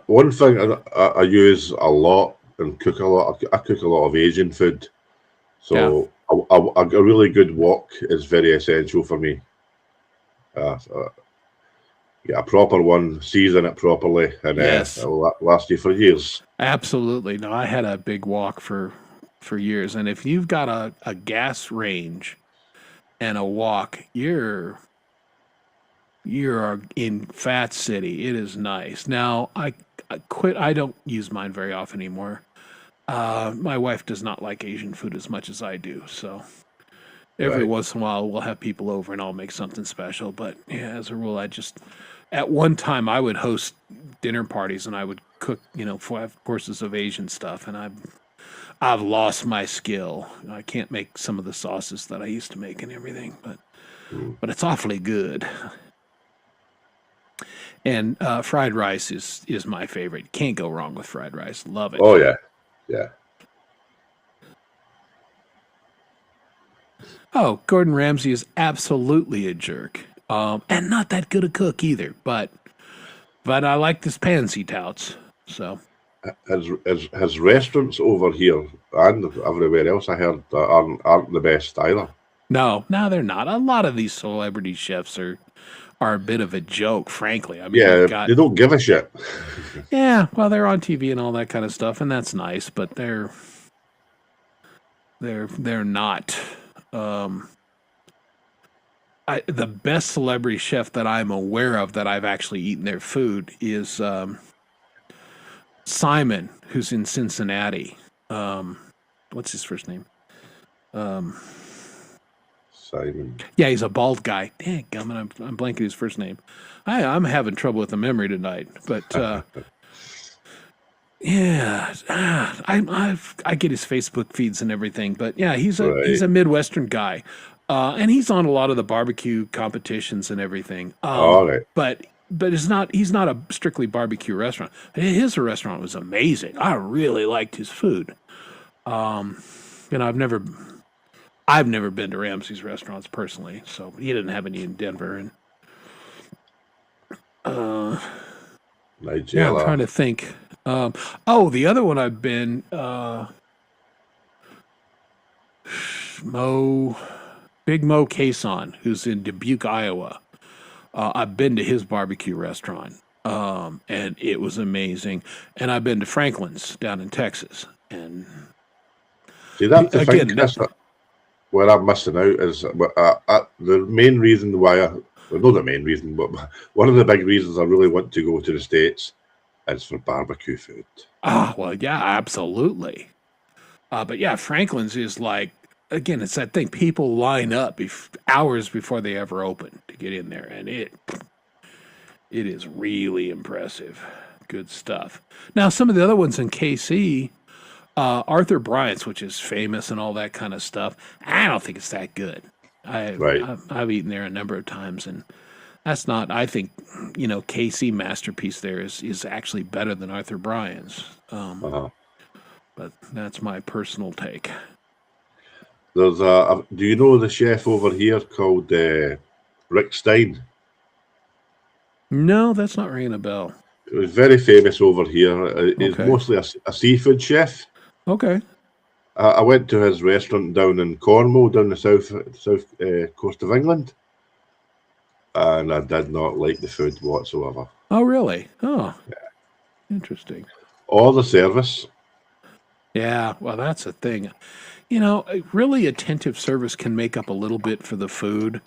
One thing I use a lot and cook a lot, I cook a lot of Asian food. So a really good wok is very essential for me. Get a proper one, season it properly, and it'll last you for years. Absolutely. No, I had a big wok for years. And if you've got a gas range and a walk, you're in Fat City. It is nice. Now I quit. I don't use mine very often anymore. My wife does not like Asian food as much as I do, so every Right. once in a while we'll have people over and I'll make something special. But yeah, as a rule, at one time I would host dinner parties and I would cook, 5 courses of Asian stuff, and I've lost my skill. I can't make some of the sauces that I used to make and everything, but it's awfully good. And fried rice is my favorite. Can't go wrong with fried rice. Love it. Oh yeah, yeah. Oh, Gordon Ramsay is absolutely a jerk, and not that good a cook either. But I like this pans he touts. So His restaurants over here and everywhere else, I heard, aren't the best either. no, they're not. A lot of these celebrity chefs are a bit of a joke, frankly. I mean, Yeah, they don't give a shit. yeah, well, they're on TV and all that kind of stuff, and that's nice, but they're not. The best celebrity chef that I'm aware of that I've actually eaten their food is Simon, who's in Cincinnati. What's his first name? Simon. Yeah, he's a bald guy. Dang, I'm blanking his first name. I'm having trouble with the memory tonight, but yeah, I get his Facebook feeds and everything. But yeah, he's a Midwestern guy, and he's on a lot of the barbecue competitions and everything. All right. But he's not a strictly barbecue restaurant. His restaurant was amazing. I really liked his food. I've never been to Ramsay's restaurants personally, so he didn't have any in Denver. And Nigella. yeah, I'm trying to think. The other one I've been Big Mo Cason, who's in Dubuque, Iowa. I've been to his barbecue restaurant, and it was amazing. And I've been to Franklin's down in Texas, and See, that's the again, thing, Chris, where I'm missing out is the main reason why not the main reason, but one of the big reasons I really want to go to the States is for barbecue food. well, yeah, absolutely. But yeah, Franklin's is like, again, it's that thing. People line up hours before they ever open to get in there, and it is really impressive. Good stuff. Now, some of the other ones in KC, Arthur Bryant's, which is famous and all that kind of stuff, I don't think it's that good. I've eaten there a number of times, and that's not. I think KC masterpiece there is actually better than Arthur Bryant's. But that's my personal take. There's do you know the chef over here called Rick Stein? No, that's not ringing a bell. He was very famous over here. He's mostly a seafood chef. Okay. I went to his restaurant down in Cornwall, down the south coast of England, and I did not like the food whatsoever. Oh, really? Oh, yeah. Interesting. Or the service. Yeah, well, that's a thing. Really attentive service can make up a little bit for the food.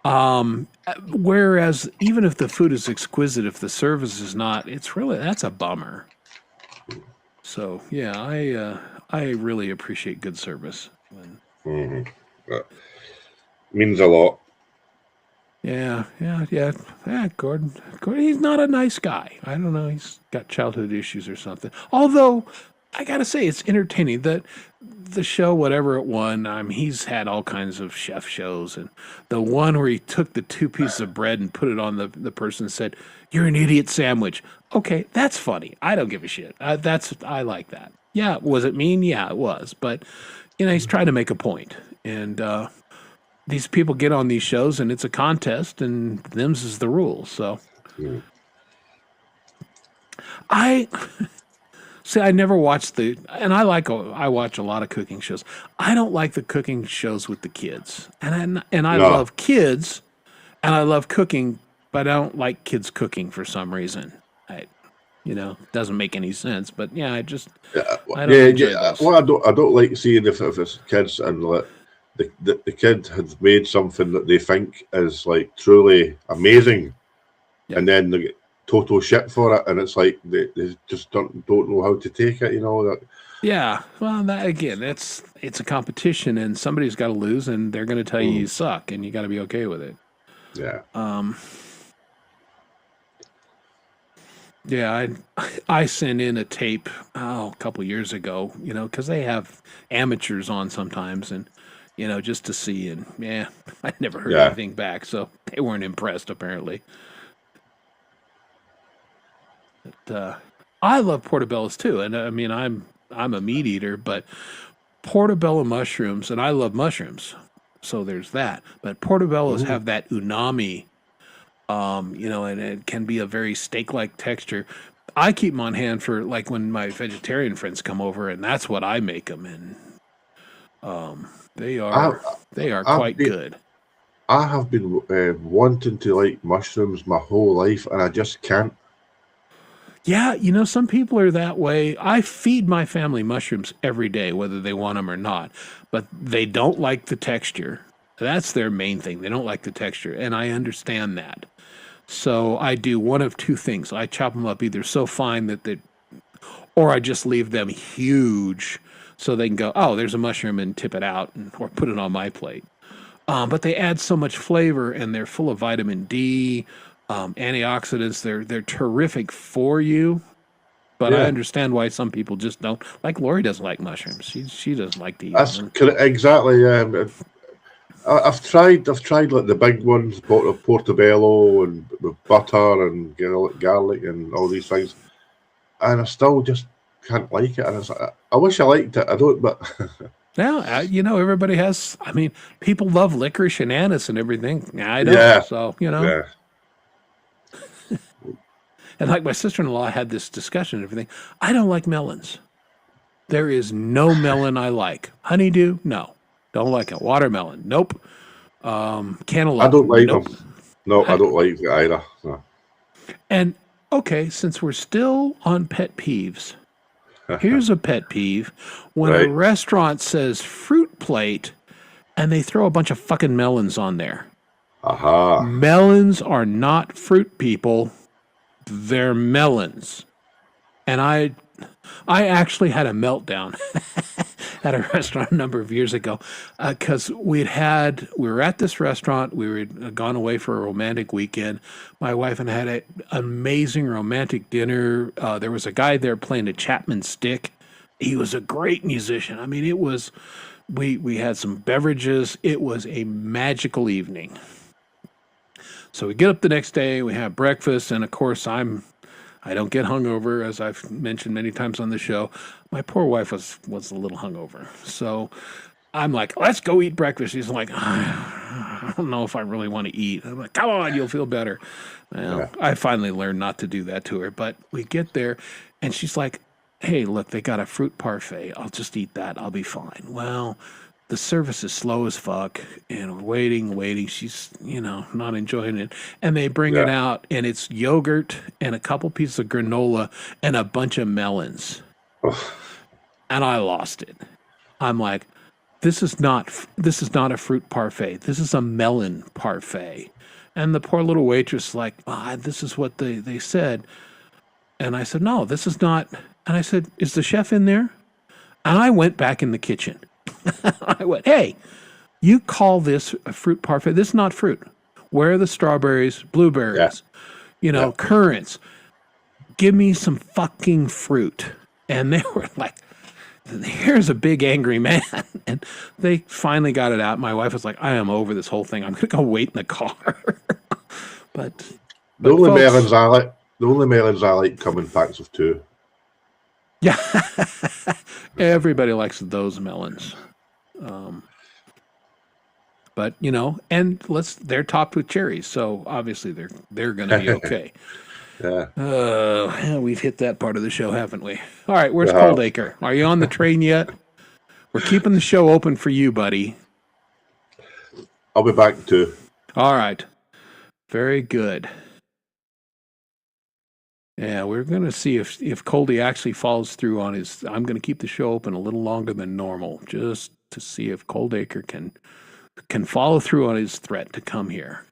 Whereas even if the food is exquisite, if the service is not, that's a bummer. So yeah, I really appreciate good service. Means a lot. Yeah. Gordon, he's not a nice guy. I don't know. He's got childhood issues or something. Although I gotta say, it's entertaining that the show, whatever it won. He's had all kinds of chef shows, and the one where he took the 2 pieces of bread and put it on the person and said, "You're an idiot sandwich." Okay, that's funny. I don't give a shit. I like that. Yeah, was it mean? Yeah, it was. But he's trying to make a point, and these people get on these shows, and it's a contest, and them's is the rules. So I never watched and I watch a lot of cooking shows. I don't like the cooking shows with the kids, and I love kids, and I love cooking, but I don't like kids cooking for some reason. Doesn't make any sense. But yeah, I don't enjoy those. Well, I don't like seeing if it's kids and the kid had made something that they think is like truly amazing, Yeah. and then they get total shit for it, and it's like they just don't know how to take it. You know that. Yeah. Well, that, again, it's a competition, and somebody's got to lose, and they're going to tell you suck, and you got to be okay with it. Yeah. Yeah, I sent in a tape a couple years ago, because they have amateurs on sometimes, and just to see, and yeah, I never heard Yeah. anything back, so they weren't impressed apparently. But I love portobellos too, and I mean I'm a meat eater, but portobello mushrooms, and I love mushrooms, so there's that. But portobellos have that umami, and it can be a very steak-like texture. I keep them on hand for like when my vegetarian friends come over, and that's what I make them, and they are I've quite been, good. I have been wanting to like mushrooms my whole life, and I just can't. Yeah, some people are that way. I feed my family mushrooms every day, whether they want them or not, but they don't like the texture. That's their main thing. They don't like the texture, and I understand that. So I do one of two things. I chop them up either so fine that or I just leave them huge so they can go, oh, there's a mushroom, and tip it out, or put it on my plate. But they add so much flavor, and they're full of vitamin D, antioxidants. They're terrific for you. But I Yeah, understand why some people just don't. Like Lori doesn't like mushrooms. She doesn't like to eat that's them. exactly. I've tried like the big ones, portobello and with butter and like garlic and all these things, and I still just can't like it. And I wish I liked it. I don't, but Now, everybody has. I mean, people love licorice and anise and everything. I don't. yeah, So, yeah. And like my sister-in-law had this discussion and everything. I don't like melons. There is no melon I like. Honeydew, no. Don't like it. Watermelon, nope. I Cantaloupe, don't like nope. them. No, I I, don't like it either. No. and okay, since we're still on pet peeves, here's a pet peeve. When a Right. restaurant says fruit plate and they throw a bunch of fucking melons on there. Aha. Melons are not fruit, people. They're melons. And I actually had a meltdown at a restaurant a number of years ago because we were at this restaurant. We were gone away for a romantic weekend. My wife and I had an amazing romantic dinner. There was a guy there playing a Chapman stick. He was a great musician. I mean, it was, we had some beverages. It was a magical evening. So we get up the next day, we have breakfast, and of course I don't get hungover, as I've mentioned many times on the show. My poor wife was a little hungover. So I'm like, let's go eat breakfast. She's like, I don't know if I really want to eat. I'm like, come on, you'll feel better. Well, Yeah. I finally learned not to do that to her. But we get there, and she's like, hey, look, they got a fruit parfait. I'll just eat that. I'll be fine. Well, the service is slow as fuck, and waiting. She's, not enjoying it. And they bring it Yeah. out, and it's yogurt and a couple pieces of granola and a bunch of melons. And I lost it. I'm like, this is not a fruit parfait. This is a melon parfait. And the poor little waitress like, this is what they said. And I said, no, this is not. And I said, is the chef in there? And I went back in the kitchen. I went, hey, you call this a fruit parfait? This is not fruit. Where are the strawberries, blueberries, Yeah. currants? Give me some fucking fruit. And they were like, here's a big angry man. And they finally got it out. My wife was like, I am over this whole thing. I'm going to go wait in the car. but The only folks, melons I like come in packs of 2. yeah, everybody likes those melons. But and they're topped with cherries, so obviously they're going to be okay. Yeah. We've hit that part of the show, haven't we? All right, where's Yeah. Coldacre? Are you on the train yet? We're keeping the show open for you, buddy. I'll be back too. All right, very good. Yeah, we're going to see if Coldy actually follows through on his. I'm going to keep the show open a little longer than normal, just to see if Coldacre can follow through on his threat to come here.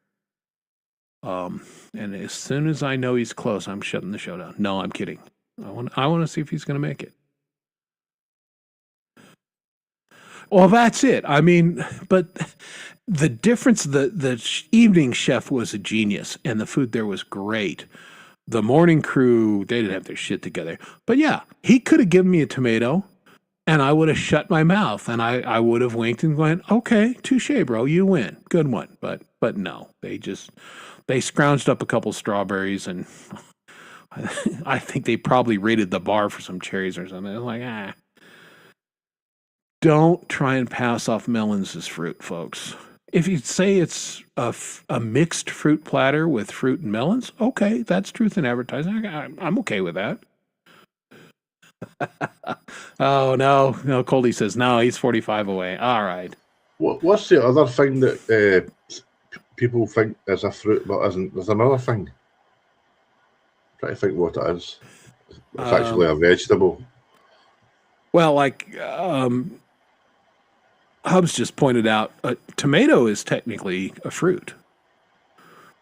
And as soon as I know he's close, I'm shutting the show down. No, I'm kidding. I want to see if he's going to make it. Well, that's it. I mean, but the difference, the evening chef was a genius, and the food there was great. The morning crew, they didn't have their shit together. But yeah, he could have given me a tomato, and I would have shut my mouth, and I would have winked and went, okay, touche, bro, you win. Good one. But no, they scrounged up a couple strawberries, and I think they probably raided the bar for some cherries or something. I was like, Don't try and pass off melons as fruit, folks. If you say it's a mixed fruit platter with fruit and melons, okay, that's truth in advertising. I'm okay with that. Oh, no, Coldy says, no, he's 45 away. All right. What's the other thing that people think is a fruit but isn't? There's another thing. I'm trying to think what it is. It's actually a vegetable. Well, like Hubs just pointed out, a tomato is technically a fruit.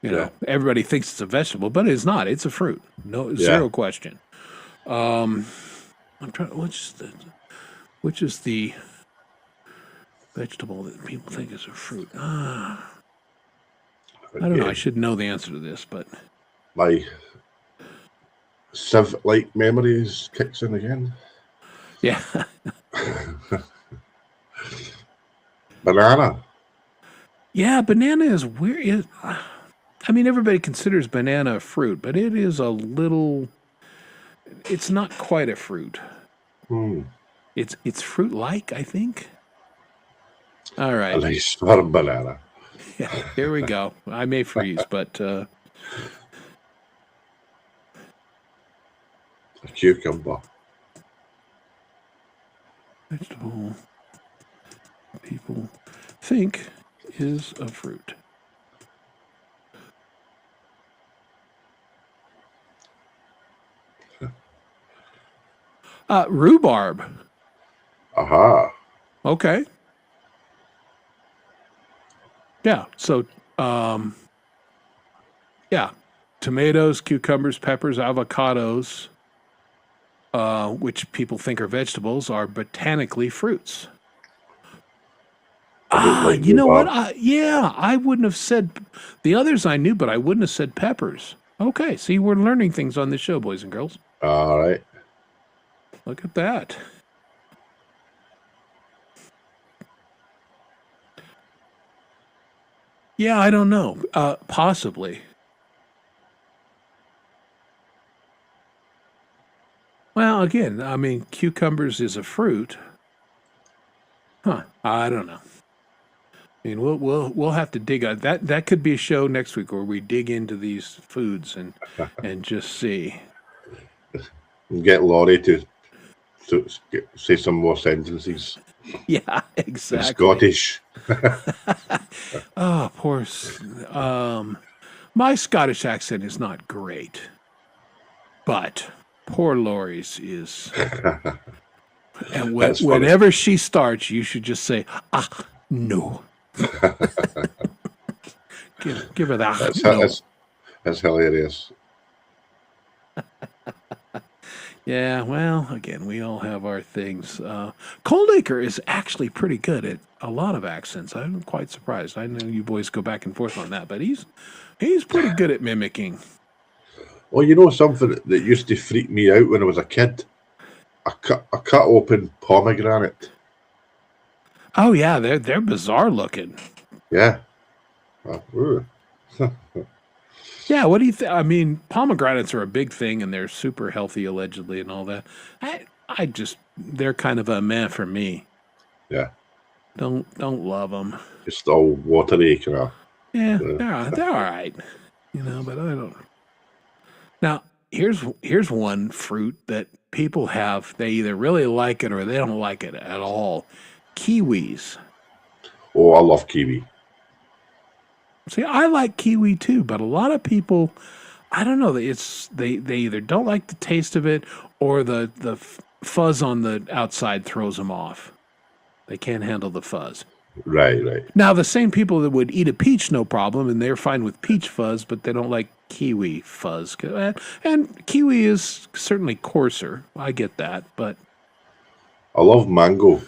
You know, everybody thinks it's a vegetable, but it's not. It's a fruit. No, zero question. I'm trying. Which is the vegetable that people think is a fruit? I don't know. I should know the answer to this, but my Civ-like memories kicks in again. Yeah. Banana. Yeah, banana is weird. I mean, everybody considers banana a fruit, but it is a little. It's not quite a fruit. It's fruit-like, I think. All right. A nice firm banana. Yeah, here we go. I may freeze, but a cucumber. Vegetable people think is a fruit. Rhubarb. Aha. Okay. Yeah. So, tomatoes, cucumbers, peppers, avocados, which people think are vegetables, are botanically fruits. You know what? I wouldn't have said the others I knew, but I wouldn't have said peppers. Okay. See, we're learning things on this show, boys and girls. All right. Look at that. Yeah, I don't know. Possibly. Well, again, I mean, cucumbers is a fruit. Huh. I don't know. I mean, we'll have to dig out that. That could be a show next week where we dig into these foods and just see. Get Laurie to say some more sentences. Yeah, exactly. In Scottish. Oh, poor. My Scottish accent is not great, but poor Laurie's is. And whenever she starts, you should just say, no. give her that. That's hilarious. Yeah, well, again, we all have our things. Coldacre is actually pretty good at a lot of accents. I'm quite surprised. I know you boys go back and forth on that, but he's pretty good at mimicking. Well, you know something that used to freak me out when I was a kid? A cut open pomegranate. Oh yeah, they're bizarre looking. Yeah. Yeah, what do you think? I mean, pomegranates are a big thing, and they're super healthy, allegedly, and all that. They're kind of a meh for me. Yeah. Don't love them. Just all watery, kind of. Yeah, they're all right, but I don't. Now, here's one fruit that people have. They either really like it or they don't like it at all. Kiwis. Oh, I love kiwi. See, I like kiwi too, but a lot of people, I don't know. They either don't like the taste of it or the fuzz on the outside throws them off. They can't handle the fuzz. Right. Now, the same people that would eat a peach, no problem, and they're fine with peach fuzz, but they don't like kiwi fuzz. And kiwi is certainly coarser. I get that, but I love mango.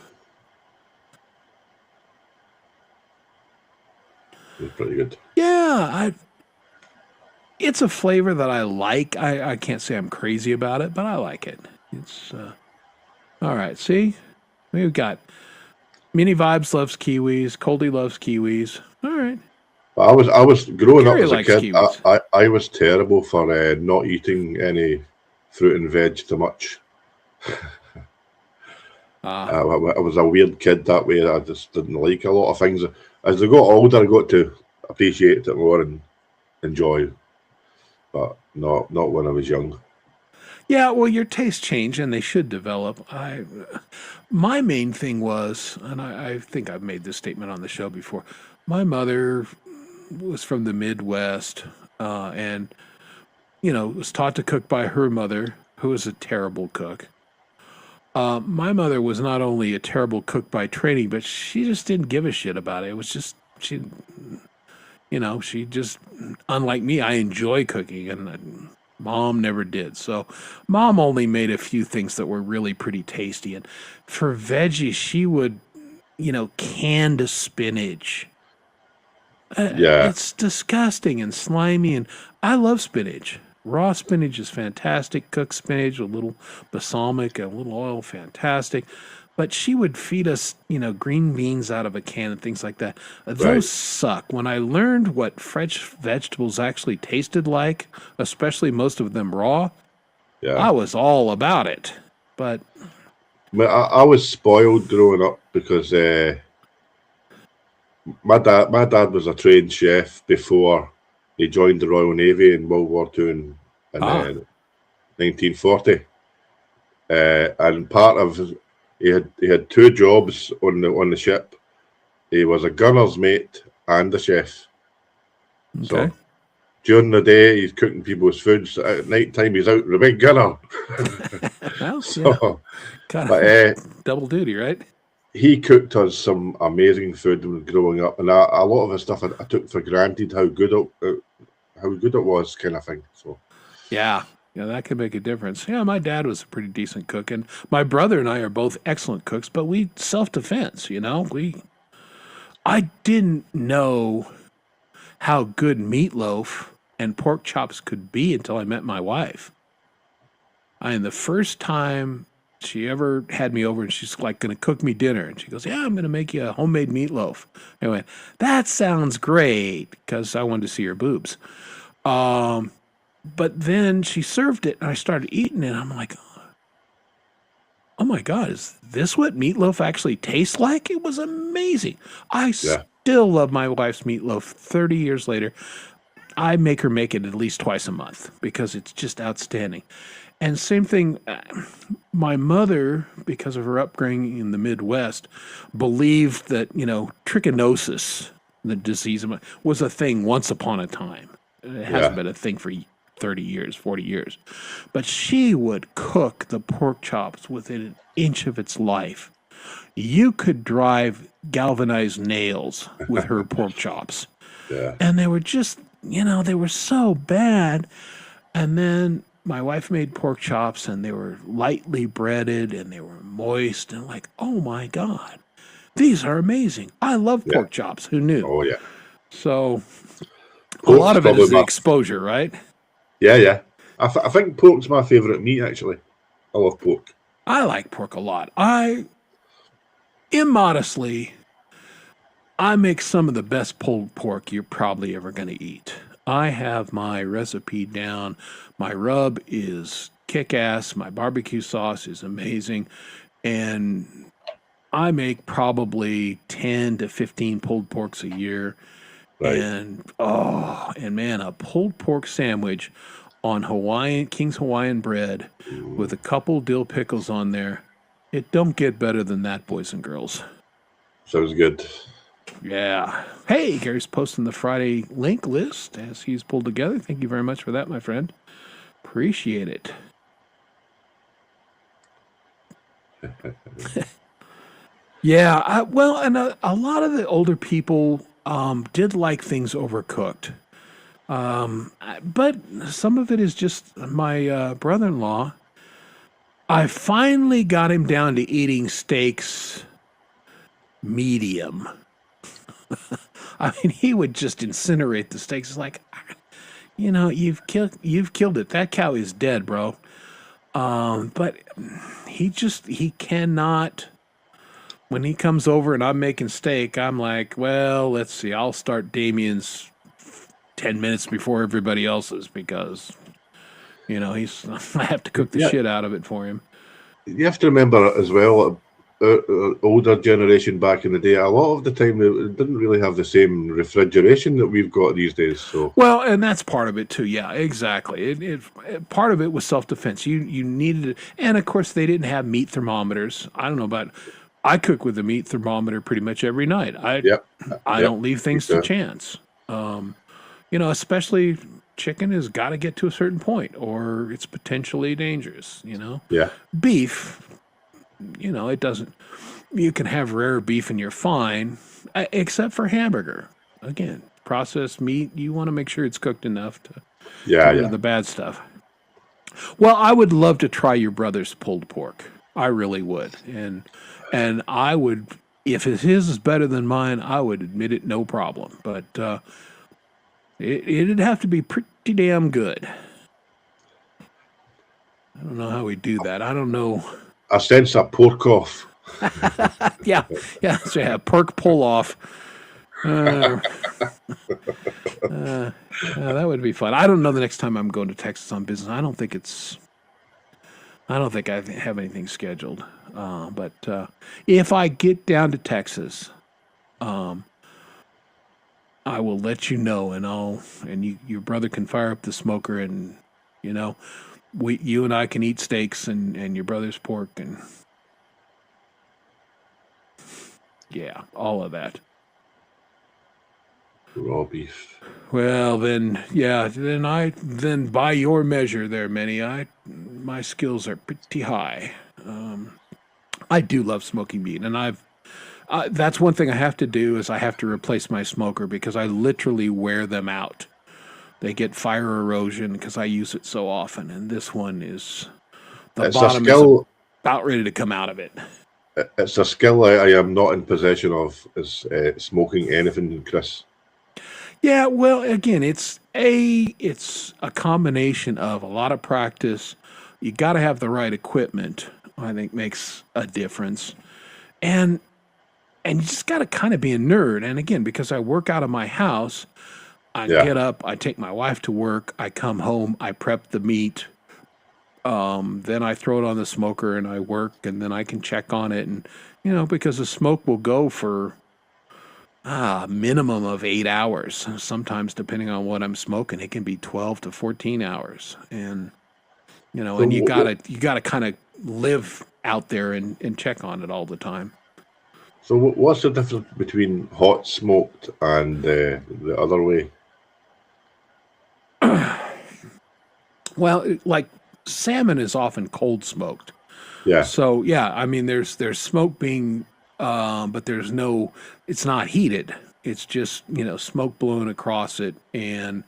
It's pretty good. yeah, it's a flavor that I like. I can't say I'm crazy about it, but I like it. It's all right. See, we've got Mini Vibes loves kiwis. Coldy loves kiwis. All right. But I was growing up Gary as a likes kid. kiwis. I was terrible for not eating any fruit and veg too much. I was a weird kid that way. I just didn't like a lot of things. As I got older, I got to appreciate it more and enjoy, but not when I was young. Yeah, well, your tastes change and they should develop. My main thing was, and I think I've made this statement on the show before. My mother was from the Midwest, and was taught to cook by her mother, who was a terrible cook. My mother was not only a terrible cook by training, but she just didn't give a shit about it. It was just she just, unlike me, I enjoy cooking, and mom never did. So mom only made a few things that were really pretty tasty. And for veggies, she would, canned spinach. Yeah, It's disgusting and slimy, and I love spinach. Raw spinach is fantastic. Cooked spinach, a little balsamic, a little oil, fantastic. But she would feed us, green beans out of a can and things like that. Those right. suck. When I learned what fresh vegetables actually tasted like, especially most of them raw, Yeah. I was all about it. But I was spoiled growing up because my dad was a trained chef before he joined the Royal Navy in World War II in 1940. And part of he had two jobs on the ship. He was a gunner's mate and a chef. okay. So during the day he's cooking people's foods. At night time he's out with a big gunner. Well, So, kind but of double duty, right? he cooked us some amazing food when growing up, and a lot of the stuff I took for granted how good it was, kind of thing. So Yeah, that could make a difference. Yeah, my dad was a pretty decent cook, and my brother and I are both excellent cooks, but we self-defense, I didn't know how good meatloaf and pork chops could be until I met my wife. The first time she ever had me over and she's like going to cook me dinner, and she goes, "Yeah, I'm going to make you a homemade meatloaf." I went, "That sounds great," because I wanted to see her boobs. But then she served it and I started eating it. I'm like, oh my God, is this what meatloaf actually tastes like? It was amazing. I yeah, still love my wife's meatloaf 30 years later. I make her make it at least twice a month because it's just outstanding. And same thing, my mother, because of her upbringing in the Midwest, believed that, trichinosis, the disease, was a thing once upon a time. It hasn't been a thing for 30 years, 40 years. But she would cook the pork chops within an inch of its life. You could drive galvanized nails with her pork chops. yeah. And they were just, they were so bad. And then my wife made pork chops and they were lightly breaded and they were moist and like, oh my God, these are amazing. I love pork chops. Who knew? Oh yeah. So a Pork's lot of it probably is the exposure, right? Yeah. I think pork's my favourite meat, actually. I love pork. I like pork a lot. Immodestly, I make some of the best pulled pork you're probably ever going to eat. I have my recipe down. My rub is kick-ass. My barbecue sauce is amazing. And I make probably 10 to 15 pulled porks a year. Right. And man, a pulled pork sandwich on King's Hawaiian bread with a couple dill pickles on there. It don't get better than that, boys and girls. Sounds good. Yeah. Hey, Gary's posting the Friday link list as he's pulled together. Thank you very much for that, my friend. Appreciate it. Yeah, well, and a lot of the older people did like things overcooked. But some of it is just my brother-in-law. I finally got him down to eating steaks medium. I mean, he would just incinerate the steaks. It's like, you've killed it. That cow is dead, bro. But he cannot. When he comes over and I'm making steak, I'm like, well, let's see. I'll start Damien's 10 minutes before everybody else's because he's I have to cook the Yeah, shit out of it for him. you have to remember as well, older generation back in the day, a lot of the time they didn't really have the same refrigeration that we've got these days. So, Well, and that's part of it too. Yeah, exactly. Part of it was self-defense. You needed it, and of course they didn't have meat thermometers. I don't know about. I cook with a meat thermometer pretty much every night. yep, I yep. don't leave things to chance. Especially chicken has got to get to a certain point, or it's potentially dangerous. Yeah, Beef, it doesn't. You can have rare beef and you're fine, except for hamburger. Again, processed meat, you want to make sure it's cooked enough to yeah, get rid yeah. of the bad stuff. Well, I would love to try your brother's pulled pork. I really would, and I would, if his is better than mine, I would admit it, no problem. But it'd have to be pretty damn good. I don't know how we do that. I don't know. I sense a pork off. Yeah, so yeah, pork pull off. That would be fun. I don't know the next time I'm going to Texas on business. I don't think I have anything scheduled. But if I get down to Texas, I will let you know, and your brother can fire up the smoker, and you and I can eat steaks and your brother's pork, and yeah, all of that. Raw beef. Well, then by your measure there, Manny, my skills are pretty high. I do love smoking meat, and that's one thing I have to do is I have to replace my smoker because I literally wear them out. They get fire erosion because I use it so often, and this one is It's a bottom is skill. about ready to come out of it. It's a skill I am not in possession of. Is smoking anything, Chris? Yeah, well, again, it's a combination of a lot of practice. You got to have the right equipment. I think makes a difference, and you just got to kind of be a nerd. And again, because I work out of my house, I get up, I take my wife to work, I come home, I prep the meat, then I throw it on the smoker and I work, and then I can check on it, and because the smoke will go for a minimum of 8 hours. Sometimes, depending on what I'm smoking, it can be 12 to 14 hours, and and you gotta kind of live out there and check on it all the time. So what's the difference between hot smoked and the other way? Well, like salmon is often cold smoked. Yeah, So yeah, I mean there's smoke being but it's not heated. It's just, smoke blowing across it, and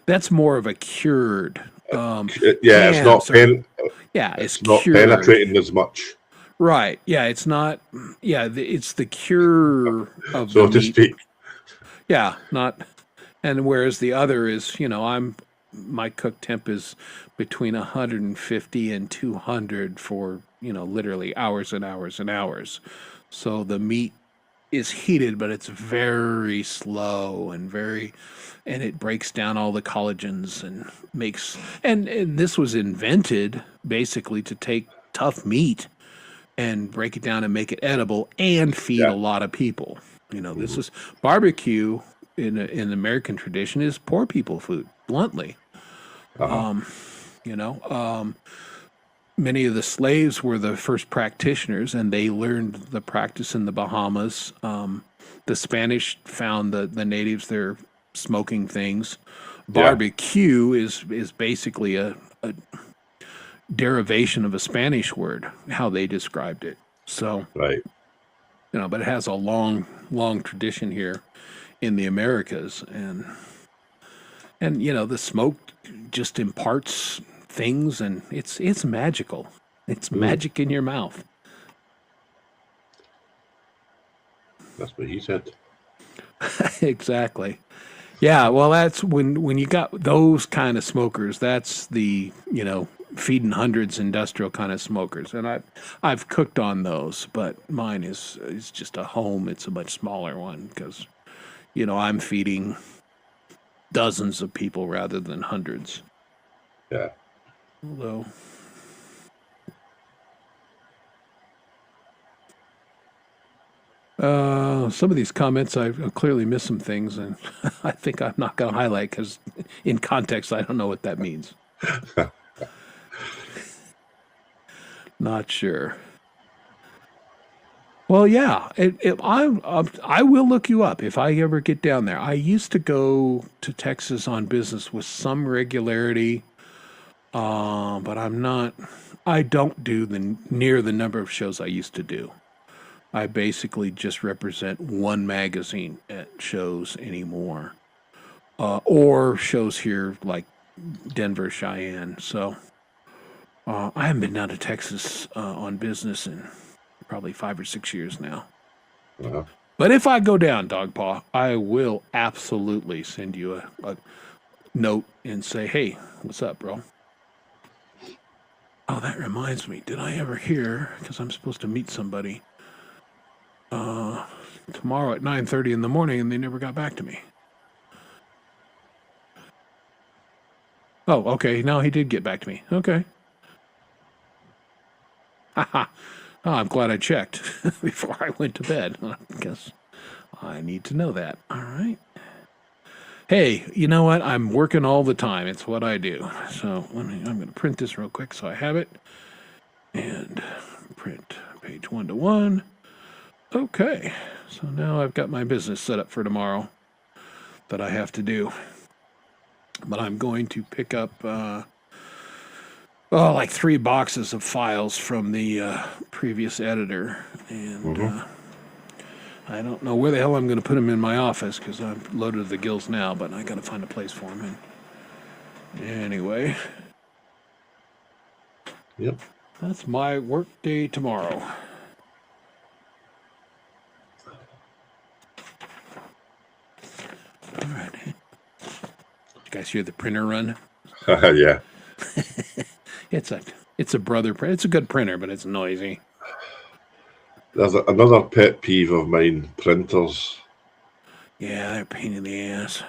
that's more of a cured it's not it's it's not cured. penetrating as much, Right. Yeah, it's not it's the cure of so the to meat. speak. Yeah, not. And whereas the other is, my cook temp is between 150 and 200 for, literally hours and hours and hours. So the meat is heated, but it's very slow and it breaks down all the collagens and and this was invented basically to take tough meat and break it down and make it edible and feed Yeah. a lot of people. This is barbecue in American tradition is poor people food, bluntly. Uh-huh. Many of the slaves were the first practitioners, and they learned the practice in the Bahamas. The Spanish found the natives there smoking things. Barbecue is basically derivation of a Spanish word, how they described it. So, Right. but it has a long, long tradition here in the Americas, and the smoke just imparts things, and it's magical. It's magic in your mouth. That's what he said. Exactly. Yeah, well, that's when you got those kind of smokers. That's the feeding hundreds industrial kind of smokers, and I've cooked on those, but mine is just a home. It's a much smaller one because I'm feeding dozens of people rather than hundreds. Yeah. Although. Some of these comments, I've clearly missed some things, and I think I'm not going to highlight because in context, I don't know what that means. Not sure. Well, yeah, I will look you up if I ever get down there. I used to go to Texas on business with some regularity, but I don't do near the number of shows I used to do. I basically just represent one magazine at shows anymore, or shows here like Denver, Cheyenne. So I haven't been down to Texas on business in probably 5 or 6 years now. Uh-huh. But if I go down, Dogpaw, I will absolutely send you a note and say, hey, what's up, bro? Oh, that reminds me. Did I ever hear, because I'm supposed to meet somebody tomorrow at 9:30 in the morning, and they never got back to me. Oh, okay. Now he did get back to me. Okay. Haha. Oh, I'm glad I checked before I went to bed. I guess I need to know that. All right. Hey, you know what? I'm working all the time. It's what I do. So I'm going to print this real quick so I have it. And print page 1-to-1. Okay. So now I've got my business set up for tomorrow that I have to do. But I'm going to pick up like 3 boxes of files from the previous editor. And I don't know where the hell I'm going to put them in my office because I'm loaded to the gills now, but I got to find a place for them. Anyway. Yep. That's my work day tomorrow. All right. You guys hear the printer run? Yeah. It's a brother printer. It's a good printer, but it's noisy. There's another pet peeve of mine, printers. Yeah, they're a pain in the ass.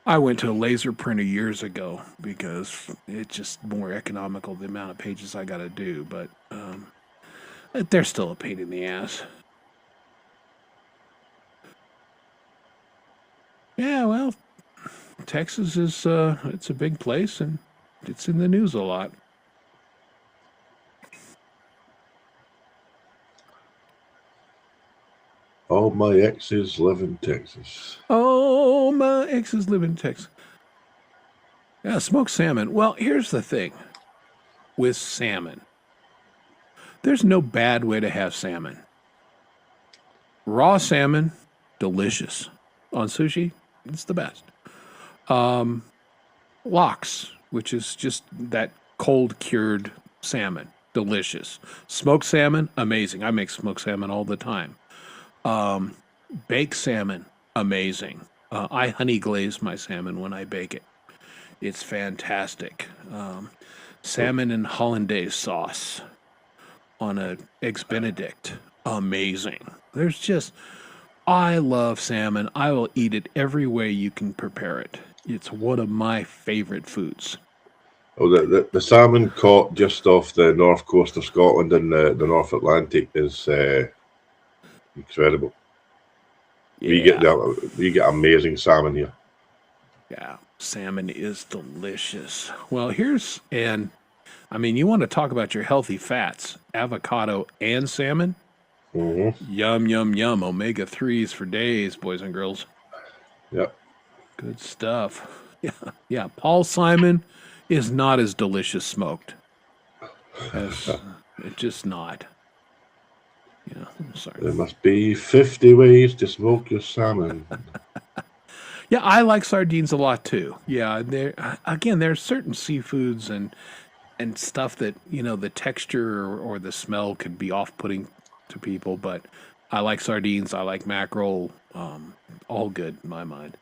I went to a laser printer years ago because it's just more economical, the amount of pages I got to do, but they're still a pain in the ass. Yeah, well, Texas is it's a big place, and it's in the news a lot. All my exes live in Texas. Oh, my exes live in Texas. Yeah, smoked salmon. Well, here's the thing with salmon. There's no bad way to have salmon. Raw salmon, delicious. On sushi, it's the best. Lox, which is just that cold cured salmon, delicious. Smoked salmon, amazing. I make smoked salmon all the time. Baked salmon, amazing. I honey glaze my salmon when I bake it. It's fantastic. Salmon and hollandaise sauce on a eggs Benedict, amazing. I love salmon. I will eat it every way you can prepare it. It's one of my favorite foods. Oh, the salmon caught just off the north coast of Scotland in the North Atlantic is incredible. Yeah. We get amazing salmon here. Yeah, salmon is delicious. Well, you want to talk about your healthy fats, avocado and salmon? Mm-hmm. Yum, yum, yum. Omega-3s for days, boys and girls. Yep. Good stuff. Yeah. Paul Simon, is not as delicious smoked. As it's just not. Yeah, I'm sorry. There must be 50 ways to smoke your salmon. Yeah, I like sardines a lot too. Yeah, there's certain seafoods and stuff that the texture or the smell could be off-putting to people, but I like sardines. I like mackerel. All good in my mind.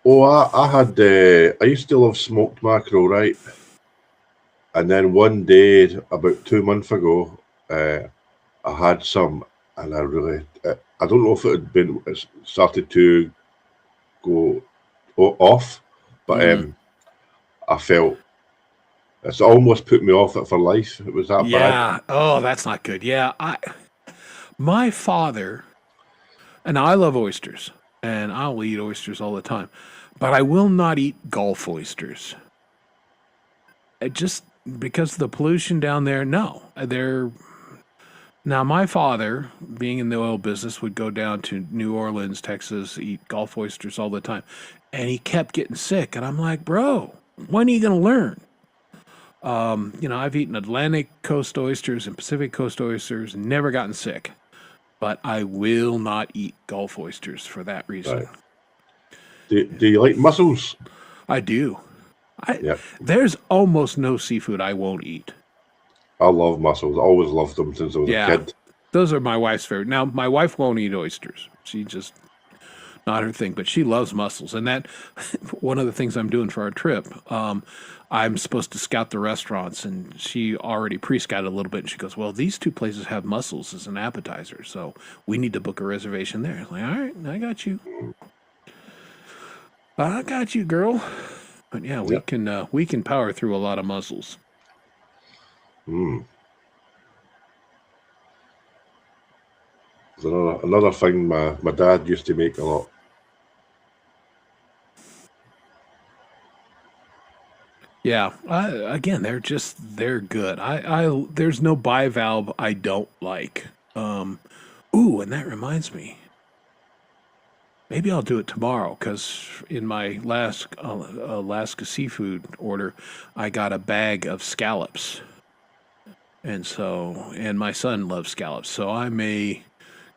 Oh, I used to love smoked mackerel, right? And then one day, about 2 months ago, I had some, and I don't know if it started to go off, but Mm. I felt it's almost put me off it for life. It was that bad. Yeah. Oh, that's not good. Yeah, my father, and I love oysters, and I'll eat oysters all the time, but I will not eat Gulf oysters. It just because of the pollution down there. No, they're now my father, being in the oil business, would go down to New Orleans, Texas, eat Gulf oysters all the time, and he kept getting sick. And I'm like, bro, when are you going to learn? I've eaten Atlantic coast oysters and Pacific coast oysters, and never gotten sick. But I will not eat Gulf oysters for that reason. Right. Do you like mussels? I do. Yeah, There's almost no seafood I won't eat. I love mussels. I always loved them since I was a kid. Those are my wife's favorite. Now, my wife won't eat oysters. She just not her thing, but she loves mussels. And that one of the things I'm doing for our trip, I'm supposed to scout the restaurants, and she already pre-scouted a little bit. And she goes, "Well, these two places have mussels as an appetizer, so we need to book a reservation there." I'm like, all right, I got you, girl. But yeah, we can power through a lot of mussels. Mm. There's another thing my dad used to make a lot. Yeah. Again, they're good. There's no bivalve I don't like. And that reminds me. Maybe I'll do it tomorrow because in my last Alaska seafood order, I got a bag of scallops. And my son loves scallops. So I may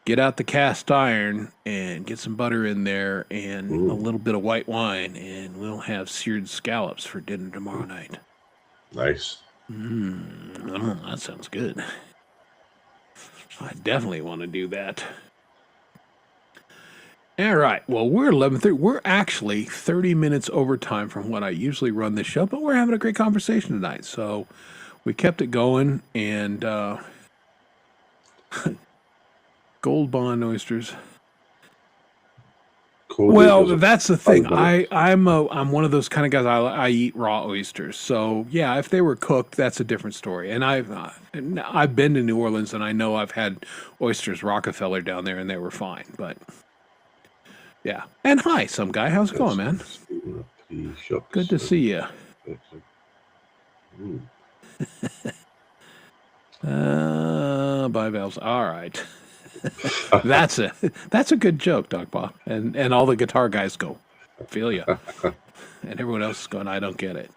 get out the cast iron and get some butter in there and a little bit of white wine, and we'll have seared scallops for dinner tomorrow night. Nice. That sounds good. I definitely want to do that. All right. Well, we're 11:30. We're actually 30 minutes over time from what I usually run this show, but we're having a great conversation tonight. So we kept it going, and Gold Bond oysters. Well, that's the thing. I'm one of those kind of guys. I eat raw oysters. So yeah, if they were cooked, that's a different story. And I've been to New Orleans, and I know I've had oysters Rockefeller down there, and they were fine. But yeah. And hi, some guy. How's it going, man? Good to see you. Bivalves. All right. That's a good joke, Dog Paw. And all the guitar guys go, feel ya. And everyone else is going, I don't get it.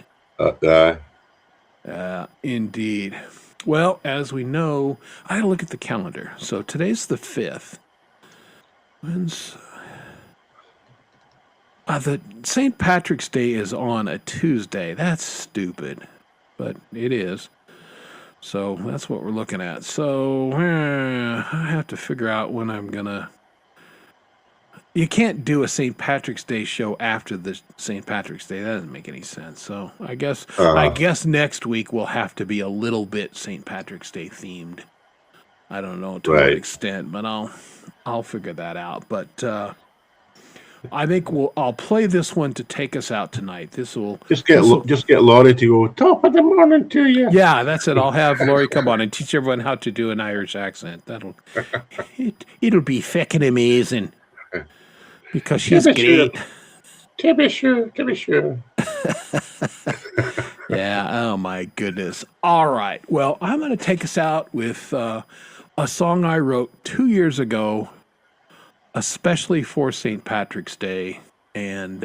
Indeed. Well, as we know, I had to look at the calendar. So today's the 5th. When's the St. Patrick's Day is on a Tuesday. That's stupid, but it is. So that's what we're looking at. So I have to figure out when I'm gonna. You can't do a St. Patrick's Day show after the St. Patrick's Day. That doesn't make any sense. So I guess next week will have to be a little bit St. Patrick's Day themed. I don't know to what extent, but I'll figure that out. But I think I'll play this one to take us out tonight. Just get Laurie to go top of the morning to you. Yeah, that's it. I'll have Laurie come on and teach everyone how to do an Irish accent. It'll be feckin' amazing because she's great. To be sure. Yeah. Oh my goodness. All right. Well, I'm going to take us out with a song I wrote 2 years ago, especially for St. Patrick's Day. And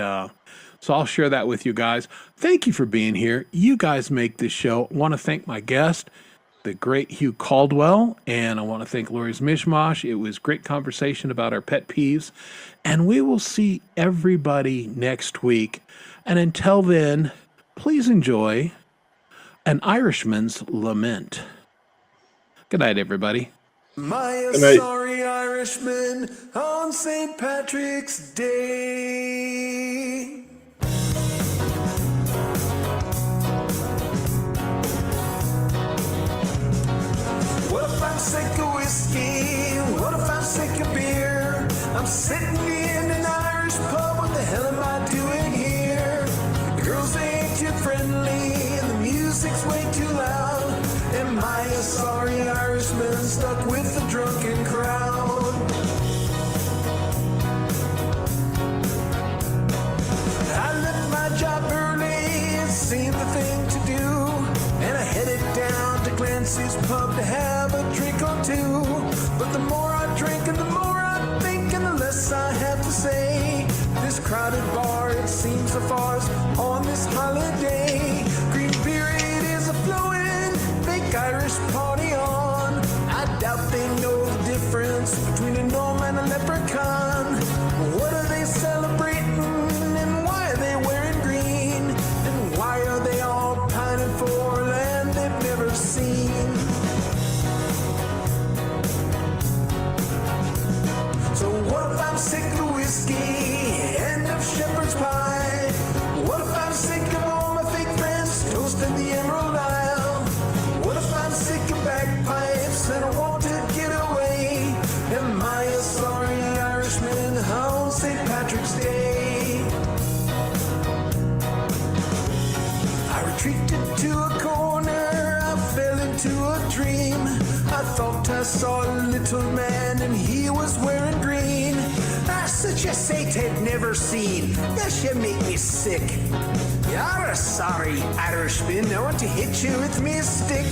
So I'll share that with you guys. Thank you for being here. You guys make this show. I want to thank my guest, the great Hugh Caldwell, and I want to thank Lori's Mishmash. It was great conversation about our pet peeves, and we will see everybody next week. And until then, please enjoy An Irishman's Lament. Good night, everybody. My Good night. sorry Irishman on St. Patrick's Day. What if I'm sick of whiskey? What if I'm sick of beer? I'm sitting in an Irish pub. What the hell am I doing here? The girls ain't too friendly and the music's way too loud. Am I a sorry Irishman stuck with the drunken crowd? I left my job early, it seemed the thing to do, and I headed down to Clancy's pub to have a drink or two. But the more I drink and the more I think and the less I have to say. This crowded bar, it seems so far on this holiday. Green beer, it is a flowing, fake Irish party on. I doubt they know the difference between a gnome and a leprechaun. What are they celebrating and why are they wearing green? And why are they all pining for a land they've never seen? So what if I'm sick of whiskey and of shepherd's pie? What if I'm sick of all my fake friends toasting the Emerald Isle? What if I'm sick of bagpipes and I want to get away? Am I a sorry Irishman on St. Patrick's Day? I retreated to a corner, I fell into a dream. I thought I saw a little man and he was wearing green. Such a sight I'd never seen. Yes, you make me sick. You're a sorry Irishman. I want to hit you with me stick.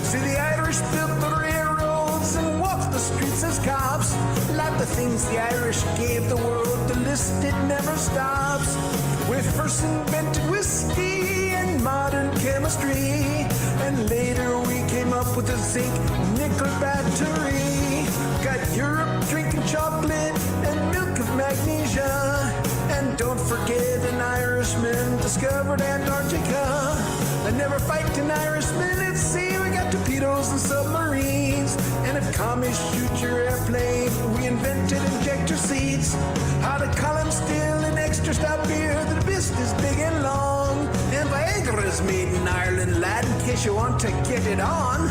See, the Irish built the railroads and walked the streets as cops. Like the things the Irish gave the world, the list it never stops. We first invented whiskey and modern chemistry, and later we came up with a zinc nickel battery. Got Europe drinking chocolate and milk of magnesia. And don't forget an Irishman discovered Antarctica. I never fight an Irishman at sea. We got torpedoes and submarines. And if commies shoot your airplane, we invented injector seats. How to column still and extra stout beer. The fist is big and long. And Viagra is made in Ireland, lad, in case you want to get it on.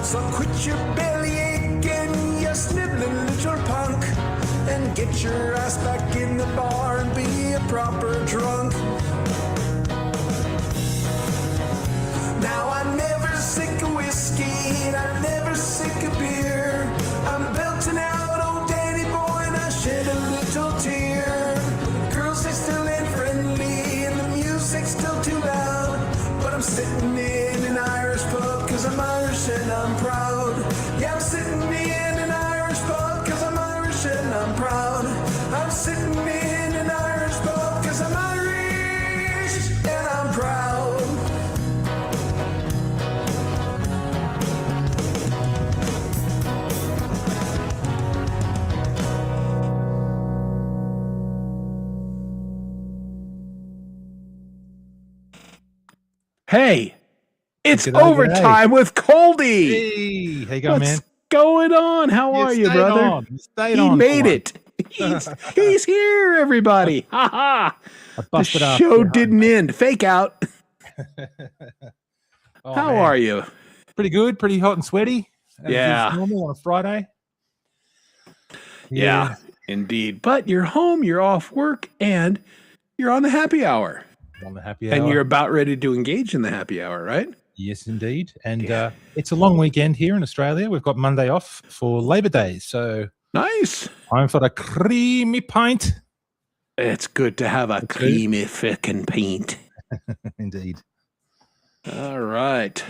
So quit your bellyache and your sniveling little punk, and get your ass back in the bar and be a proper drunk. Now I'm never sick of whiskey and I'm never sick of beer. I'm belting out old Danny Boy and I shed a little tear. Girls, they still ain't friendly and the music's still too loud. But I'm sitting in an Irish pub cause I'm Irish and I'm proud. Yeah, I'm sitting in an Irish pub cause I'm Irish and I'm proud. I'm sitting in an Irish pub cause I'm Irish and I'm proud. Hey, it's G'day, overtime with Coldy. Hey, how you going, What's man? going on? How are you, stayed brother? on. You stayed He on made for it. He's here, everybody. Ha ha. I The busted up. show didn't end. Fake out. Oh, How man. are you? Pretty good. Pretty hot and sweaty. As Yeah. is normal on a Friday. Yeah, indeed. But you're home, you're off work, and you're on the happy hour. On the happy hour. And you're about ready to engage in the happy hour, right? Yes, indeed. And Yeah. it's a long weekend here in Australia. We've got Monday off for Labor Day. So Nice. time for the creamy pint. It's good to have a That's good. creamy fucking paint. Indeed. All right.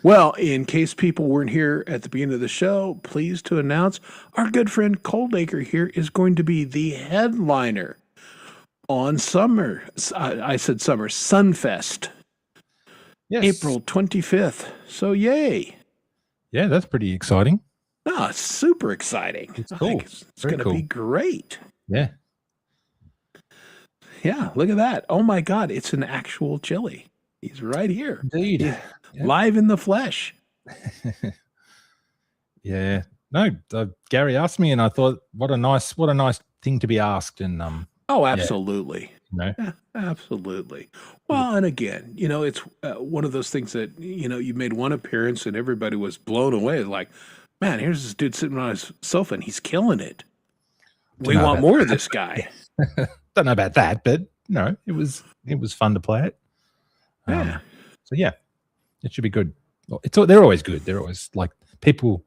Well, in case people weren't here at the beginning of the show, pleased to announce our good friend Coldacre here is going to be the headliner on summer. I said summer. Sunfest, Yes. April 25th. So yay. Yeah, that's pretty exciting. Ah, it's super exciting. It's I cool. think it's Very going to cool. be great. Yeah. Yeah, look at that. Oh my God, it's an actual chili. He's right here. Indeed. Yeah. Yeah. Live in the flesh. Yeah. No, Gary asked me, and I thought, what a nice thing to be asked. And Oh, absolutely. you know, Yeah, absolutely. Well, and again, it's one of those things that, you made one appearance and everybody was blown away. Like, man, here's this dude sitting on his sofa and he's killing it. We know want about more of this guy. don't know about that, but no, it was fun to play it. Yeah. So yeah, it should be good. Well, they're always good. They're always like people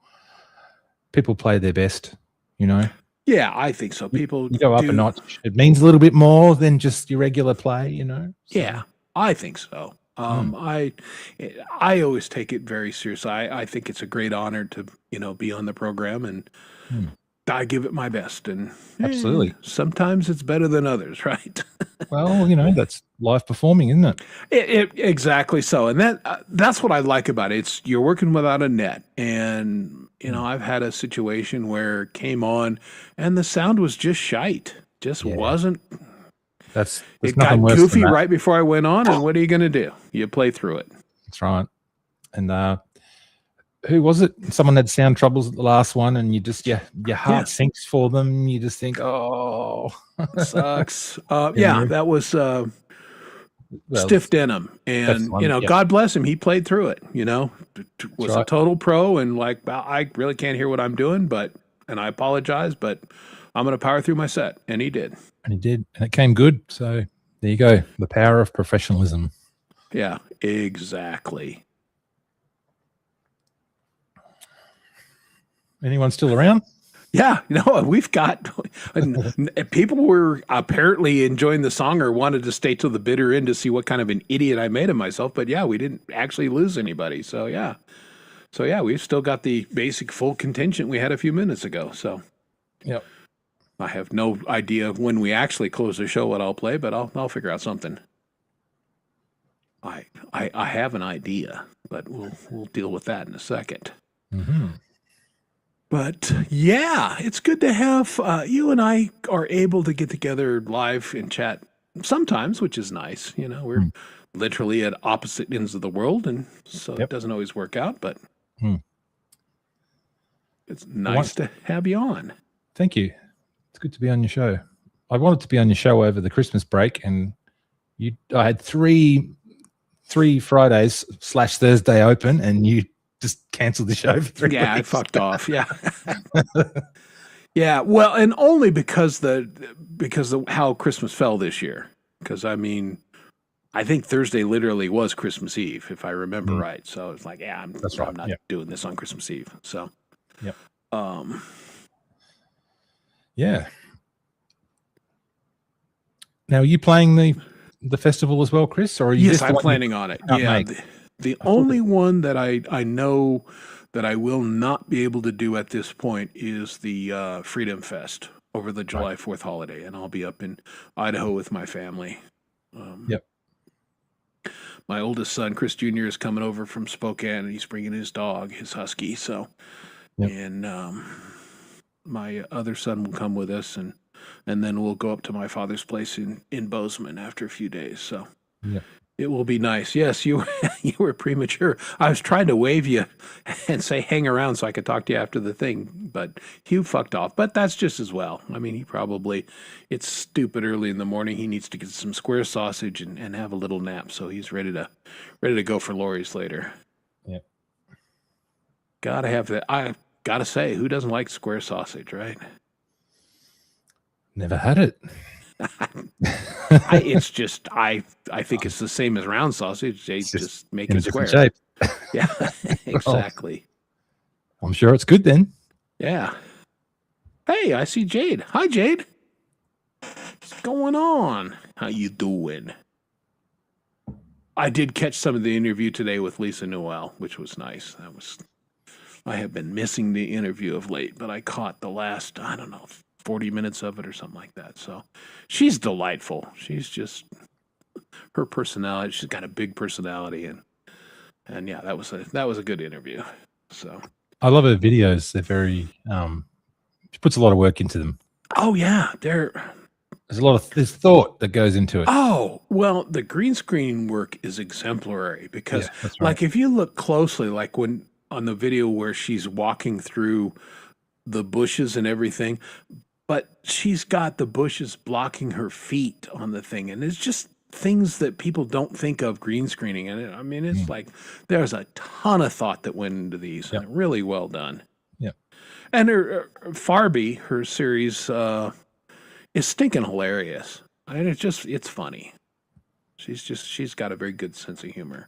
play their best, Yeah, I think so. People You go up do, a notch. It means a little bit more than just your regular play, So, Yeah, I think so. I always take it very seriously. I think it's a great honor to, be on the program, and I give it my best. And Absolutely. sometimes it's better than others, right? Well, that's live performing, isn't it? Exactly so. And that's what I like about it. It's you're working without a net. And, I've had a situation where it came on and the sound was just shite. Just wasn't. There's It nothing got worse goofy than that. right before I went on. And what are you going to do? You play through it. That's right. And who was it? Someone had sound troubles at the last one, and you just your heart sinks for them. You just think, oh, Sucks. That was Stiff Denim, and God bless him. He played through it. Was a total pro, and I really can't hear what I'm doing, and I apologize, but I'm going to power through my set, and he did. And he did, and it came good. So there you go, the power of professionalism. Yeah, exactly. Anyone still around? Yeah, we've got people were apparently enjoying the song or wanted to stay till the bitter end to see what kind of an idiot I made of myself. But yeah, we didn't actually lose anybody. So yeah, we've still got the basic full contingent we had a few minutes ago. So yep, I have no idea when we actually close the show what I'll play, but I'll figure out something. I have an idea, but we'll deal with that in a second. Mm-hmm. But yeah, it's good to have you and I are able to get together live and chat sometimes, which is nice. We're literally at opposite ends of the world, and so it doesn't always work out, but it's nice to have you on. Thank you. It's good to be on your show. I wanted to be on your show over the Christmas break, and I had three Fridays / Thursday open, and you just canceled the show for 3 weeks. I fucked off. Yeah. Yeah. Well, and only because how Christmas fell this year. Because I think Thursday literally was Christmas Eve, if I remember right. So it's like, I'm not doing this on Christmas Eve. So, yep. Yeah. Now, are you playing the festival as well, Chris? Or are you? Yes, I'm planning on it. Yeah. The only one that I know that I will not be able to do at this point is the Freedom Fest over the July 4th holiday, and I'll be up in Idaho with my family. Yep. My oldest son, Chris Jr., is coming over from Spokane, and he's bringing his dog, his husky. So, and my other son will come with us, and then we'll go up to my father's place in Bozeman after a few days. So, it will be nice. Yes, you were premature. I was trying to wave you and say hang around so I could talk to you after the thing, but Hugh fucked off. But that's just as well. It's stupid early in the morning. He needs to get some square sausage and have a little nap, so he's ready to go for Lori's later. Yep. Gotta have that. I gotta say, who doesn't like square sausage, right? Never had it. It's just I think it's the same as round sausage. They just make it square. Shape. Yeah, exactly. I'm sure it's good then. Yeah. Hey, I see Jade. Hi, Jade. What's going on? How you doing? I did catch some of the interview today with Lisa Noel, which was nice. I have been missing the interview of late, but I caught the last, 40 minutes of it or something like that. So she's delightful. She's just her personality. She's got a big personality, and yeah, that was a good interview. So I love her videos. They're very she puts a lot of work into them. oh yeah, there's There's thought that goes into it. oh well, the green screen work is exemplary because Yeah, that's right. like if you look closely, like when on the video where she's walking through the bushes and everything, but she's got the bushes blocking her feet on the thing, and it's just things that people don't think of green screening. And I mean, it's like there's a ton of thought that went into these. Yep. And really well done. Yeah. And her Farby, her series is stinking hilarious. I mean, it's funny. She's got a very good sense of humor.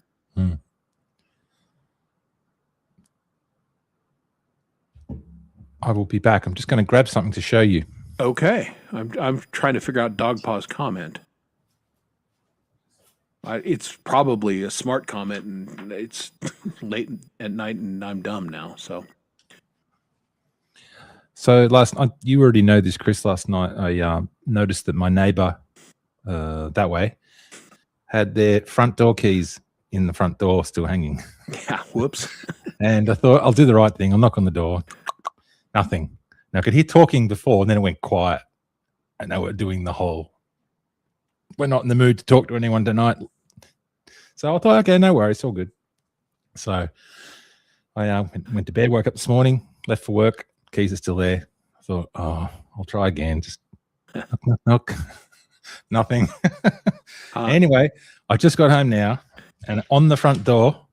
I will be back. I'm just going to grab something to show you. Okay, I'm trying to figure out Dogpaw's comment. It's probably a smart comment, and it's late at night, and I'm dumb now. So last night, you already know this, Chris. Last night, I noticed that my neighbor that way had their front door keys in the front door still hanging. Yeah, whoops. And I thought, I'll do the right thing. I'll knock on the door. Nothing. Now, I could hear talking before, and then it went quiet. And they were doing the whole, we're not in the mood to talk to anyone tonight. So I thought, okay, no worries, it's all good. So I went to bed, woke up this morning, left for work. Keys are still there. I thought, oh, I'll try again. Just knock, knock, knock. Nothing. Anyway, I just got home now, and on the front door.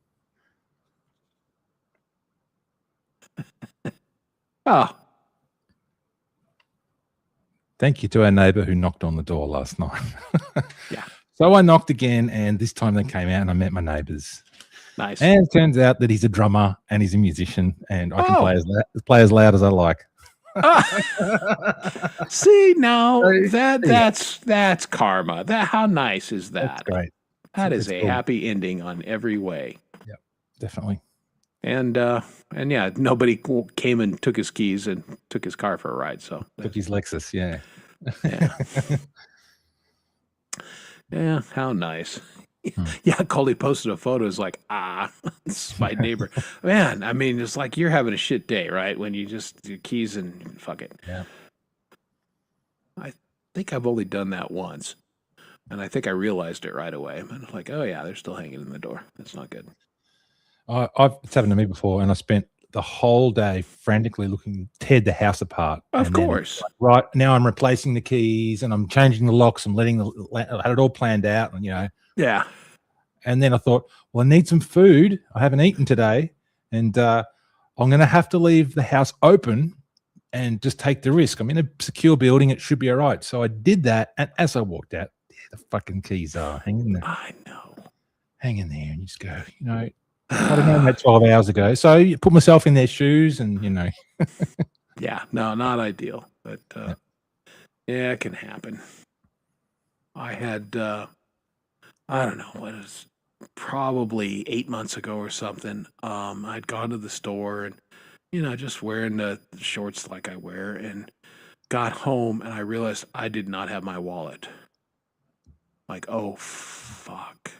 Oh, thank you to our neighbor who knocked on the door last night. Yeah. So I knocked again, and this time they came out, and I met my neighbors. nice. And it turns out that he's a drummer and he's a musician, and I can play as loud as I like. See, now that's karma. How nice is that? That's great. That is a cool. happy ending on every way. Yep, definitely. And yeah, nobody came and took his keys and took his car for a ride. So Took his Lexus, yeah. yeah, yeah, how nice. Yeah, Coley posted a photo. It's like, this is my neighbor. Man, I mean, it's like you're having a shit day, right? When you just do keys and fuck it. Yeah. I think I've only done that once. And I think I realized it right away. I'm like, oh yeah, they're still hanging in the door. That's not good. It's happened to me before, and I spent the whole day frantically teared the house apart. Of And then, course. right now, I'm replacing the keys, and I'm changing the locks. I'm I had it all planned out, and Yeah. And then I thought, well, I need some food. I haven't eaten today, and I'm going to have to leave the house open and just take the risk. I'm in a secure building; it should be all right. So I did that, and as I walked out, the fucking keys are hanging there. I know. Hang in there, and you just go, I don't know that 12 hours ago. So you put myself in their shoes, and Yeah, no, not ideal, but yeah, it can happen. I had, I don't know, what is probably 8 months ago or something. I'd gone to the store and, just wearing the shorts like I wear, and got home and I realized I did not have my wallet. Like, oh, fuck.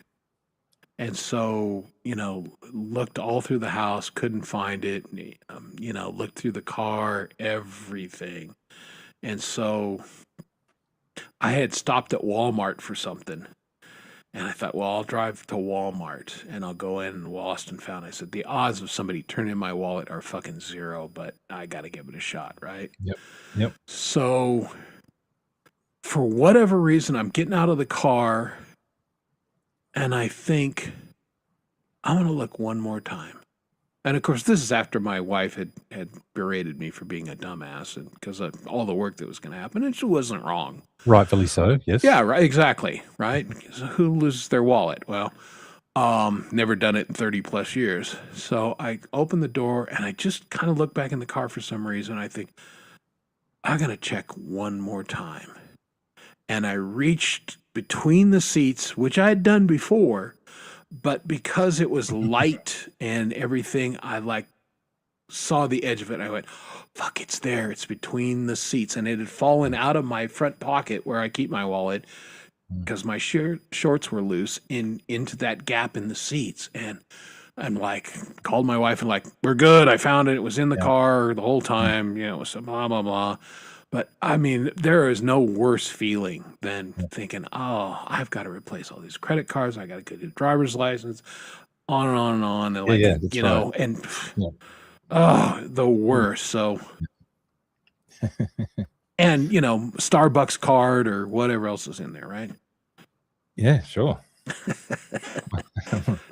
And so, looked all through the house, couldn't find it, looked through the car, everything. And so I had stopped at Walmart for something. And I thought, well, I'll drive to Walmart and I'll go in and lost and found. I said, the odds of somebody turning my wallet are fucking zero, but I got to give it a shot, right? Yep. So for whatever reason, I'm getting out of the car and I think I'm going to look one more time. And of course, this is after my wife had berated me for being a dumbass and because of all the work that was going to happen. And she wasn't wrong. Rightfully so, yes. Yeah, right. Exactly. Right. So who loses their wallet? Well, never done it in 30 plus years. So I open the door and I just kind of look back in the car for some reason. I think I'm going to check one more time. And I reached between the seats, which I had done before, but because it was light and everything, I saw the edge of it. I went, fuck, it's there. It's between the seats. And it had fallen out of my front pocket where I keep my wallet because my shorts were loose into that gap in the seats. And I'm like, called my wife and like, we're good. I found it. It was in the car the whole time. You know, it was blah, blah, blah. But I mean, there is no worse feeling than thinking, oh, I've got to replace all these credit cards. I got to get a driver's license, on and on and on. And like, that's you know, right. and oh, the worst. So, and you know, Starbucks card or whatever else is in there, right? Yeah, sure.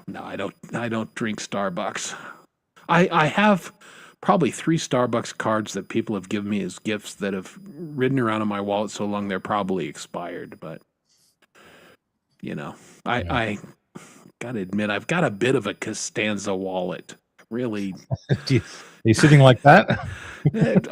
No, I don't drink Starbucks. I have probably 3 Starbucks cards that people have given me as gifts that have ridden around in my wallet so long they're probably expired. But you know, I gotta admit I've got a bit of a Costanza wallet. Really, Are you sitting like that?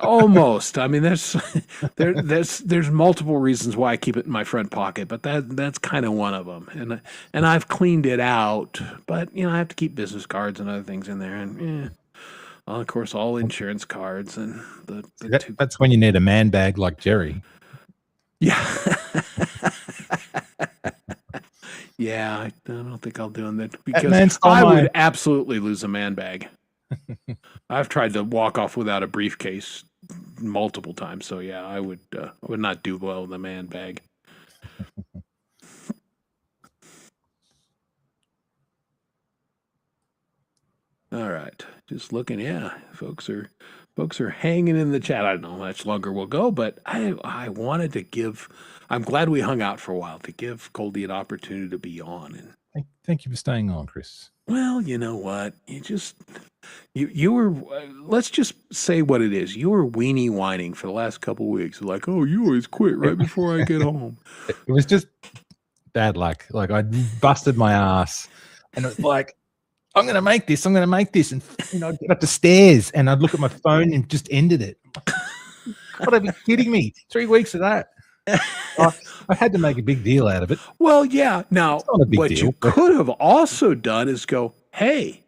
almost. I mean, there's multiple reasons why I keep it in my front pocket, but that's kind of one of them. And I've cleaned it out, but you know I have to keep business cards and other things in there, and of course all insurance cards and That's when you need a man bag like Jerry. Yeah. Yeah, I don't think I'll do that because I would absolutely lose a man bag. I've tried to walk off without a briefcase multiple times, so yeah, I would not do well with a man bag. All right, just looking. Yeah, folks are hanging in the chat. I don't know how much longer we'll go, but I wanted to give. I'm glad we hung out for a while to give Goldie an opportunity to be on. And thank you for staying on, Chris. Well, you know what? You were. Let's just say what it is. You were weenie whining for the last couple of weeks. Like, oh, you always quit right before I get home. It was just bad luck. Like I busted my ass, and it was like, I'm going to make this. I'm going to make this. And, you know, I'd get up the stairs and I'd look at my phone and just ended it. Gotta be kidding me. 3 weeks of that. I had to make a big deal out of it. Well, yeah. Now, what you could have also done is go, hey,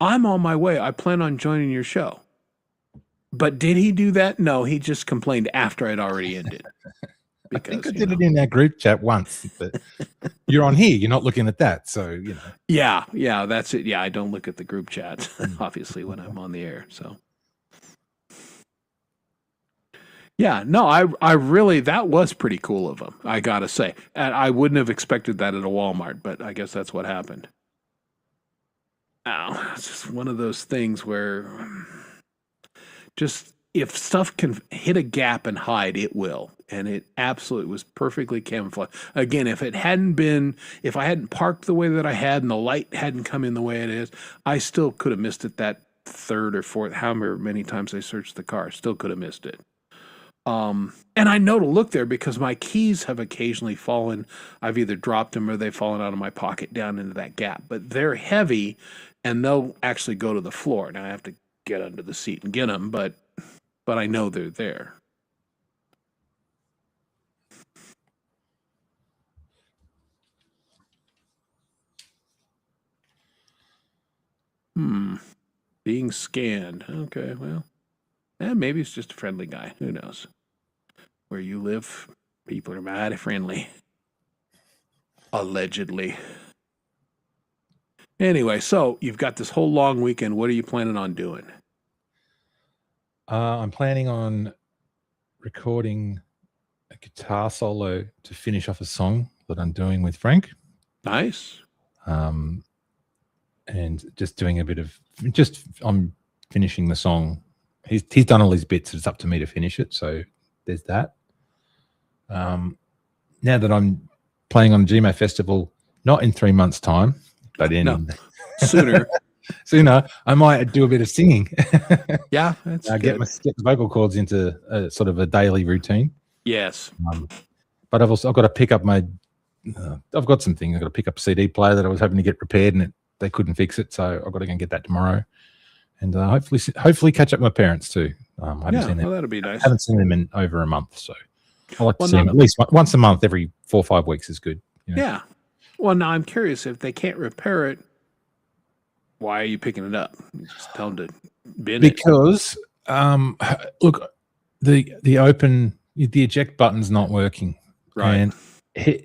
I'm on my way. I plan on joining your show. But did he do that? No, he just complained after I'd already ended. Because, I think I did it in that group chat once, but you're on here. You're not looking at that. So, you know. Yeah, that's it. Yeah, I don't look at the group chat, obviously, when I'm on the air. So, yeah, no, I really, that was pretty cool of him, I got to say. And I wouldn't have expected that at a Walmart, but I guess that's what happened. Oh, it's just one of those things where just if stuff can hit a gap and hide, it will. And it absolutely was perfectly camouflaged. Again, if I hadn't parked the way that I had and the light hadn't come in the way it is, I still could have missed it that third or fourth, however many times I searched the car, still could have missed it. And I know to look there because my keys have occasionally fallen. I've either dropped them or they've fallen out of my pocket down into that gap. But they're heavy and they'll actually go to the floor. Now I have to get under the seat and get them, but I know they're there. Being scanned. Okay, well, maybe it's just a friendly guy. Who knows? Where you live, people are mighty friendly. Allegedly. Anyway, so you've got this whole long weekend. What are you planning on doing? I'm planning on recording a guitar solo to finish off a song that I'm doing with Frank. Nice. And just doing a bit of I'm finishing the song. He's done all his bits. It's up to me to finish it. So there's that. Now that I'm playing on GMA Festival, not in 3 months' time, but sooner. Sooner, I might do a bit of singing. Yeah, that's good. Get the vocal cords into a sort of a daily routine. Yes. But I've got to pick up my. I've got some things. I've got to pick up a CD player that I was hoping to get repaired, and they couldn't fix it, so I've got to go and get that tomorrow. And hopefully catch up with my parents too. I haven't seen them. Well, that'll be nice. I haven't seen them in over a month, so I like to see them at least once a month. Every 4 or 5 weeks is good. You know? Yeah. Well, now I'm curious if they can't repair it. Why are you picking it up? You just tell them to Bin it. because look, the eject button's not working, Right. and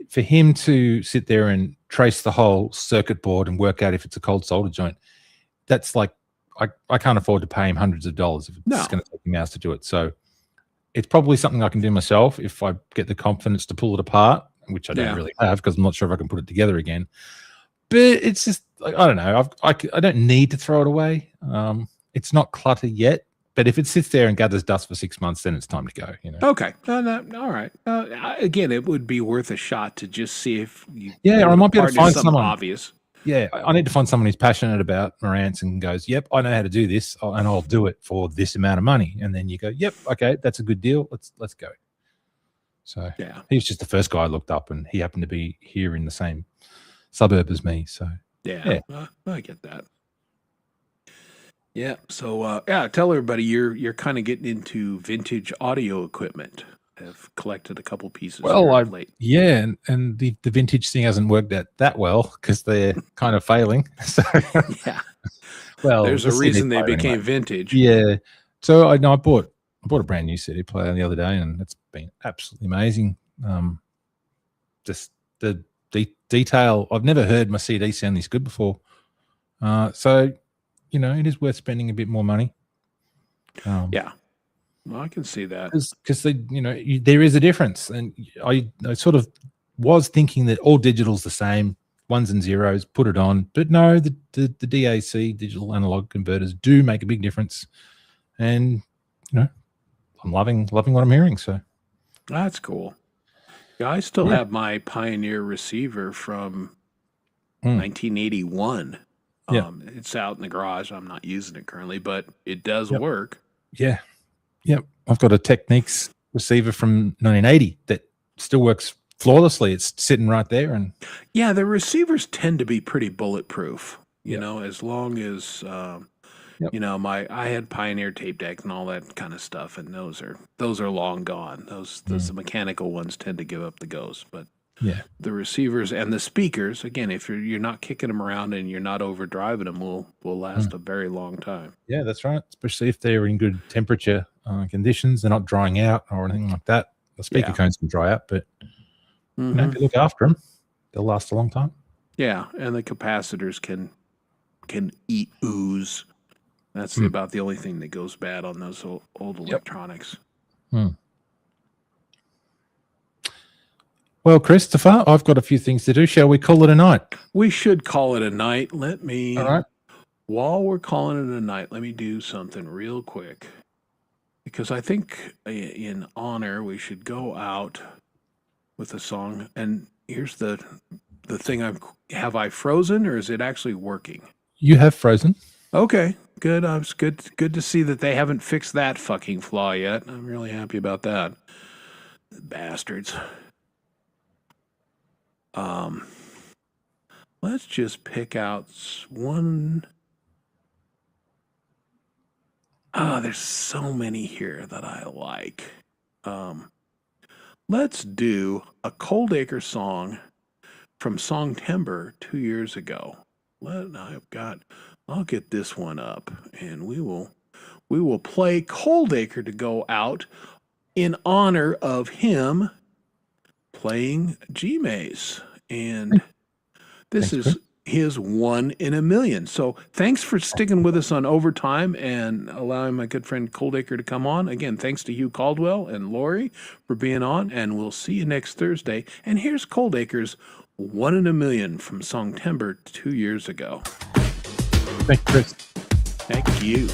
for him to sit there and trace the whole circuit board and work out if it's a cold solder joint, that's like I can't afford to pay him hundreds of dollars if it's going to take him hours to do it. So it's probably something I can do myself if I get the confidence to pull it apart, which I don't really have because I'm not sure if I can put it together again. But it's just like, I don't know. I don't need to throw it away. It's not clutter yet, but if it sits there and gathers dust for 6 months, then it's time to go. You know. Okay. All right. Again, it would be worth a shot to just see if you. Yeah, or I might be able to find someone obvious. Yeah, I need to find someone who's passionate about Marantz and goes, "Yep, I know how to do this, and I'll do it for this amount of money." And then you go, "Yep, okay, that's a good deal. Let's go." So yeah, he was just the first guy I looked up, and he happened to be here in the same suburb as me. So yeah. I get that. Yeah. So tell everybody you're kind of getting into vintage audio equipment. Have collected a couple pieces. Well, late. Yeah, and the vintage thing hasn't worked out that well because they're kind of failing. So yeah. Well, there's a reason they became vintage. Yeah. So I bought a brand new CD player the other day, and it's been absolutely amazing. Just the detail. I've never heard my CD sound this good before. So it is worth spending a bit more money. Yeah. Well, I can see that because there is a difference, and I sort of was thinking that all digital's the same, ones and zeros, put it on, but no, the DAC digital analog converters do make a big difference, and I'm loving what I'm hearing. So that's cool. Yeah, I still have my Pioneer receiver from 1981. It's out in the garage. I'm not using it currently, but it does work. Yeah. Yep, I've got a Technics receiver from 1980 that still works flawlessly. It's sitting right there, and the receivers tend to be pretty bulletproof. You know, as long as I had Pioneer tape deck and all that kind of stuff, and those are long gone. Those the mechanical ones tend to give up the ghost, but the receivers and the speakers, again, if you're not kicking them around and you're not overdriving them, will last a very long time. Yeah, that's right. Especially if they're in good temperature conditions, they're not drying out or anything like that. The speaker cones can dry out, but if you look after them, they'll last a long time. Yeah, and the capacitors can eat ooze. That's about the only thing that goes bad on those old electronics. Well, Christopher, I've got a few things to do. Shall we call it a night? We should call it a night. All right. While we're calling it a night, let me do something real quick. Because I think in honor, we should go out with a song. And here's the thing. Have I frozen, or is it actually working? You have frozen. Okay, good. It's good to see that they haven't fixed that fucking flaw yet. I'm really happy about that. Bastards. Let's just pick out one. There's so many here that I like. Let's do a Cold Acre song from Songtember 2 years ago. I'll get this one up, and we will play Cold Acre to go out in honor of him playing G-Maze. And this is his 1 in a million. So thanks for sticking with us on overtime and allowing my good friend Cold Acre to come on. Again, thanks to Hugh Caldwell and Lori for being on, and we'll see you next Thursday. And here's Cold Acre's 1 in a million from Songtember 2 years ago. Thank you, Chris. Thank you.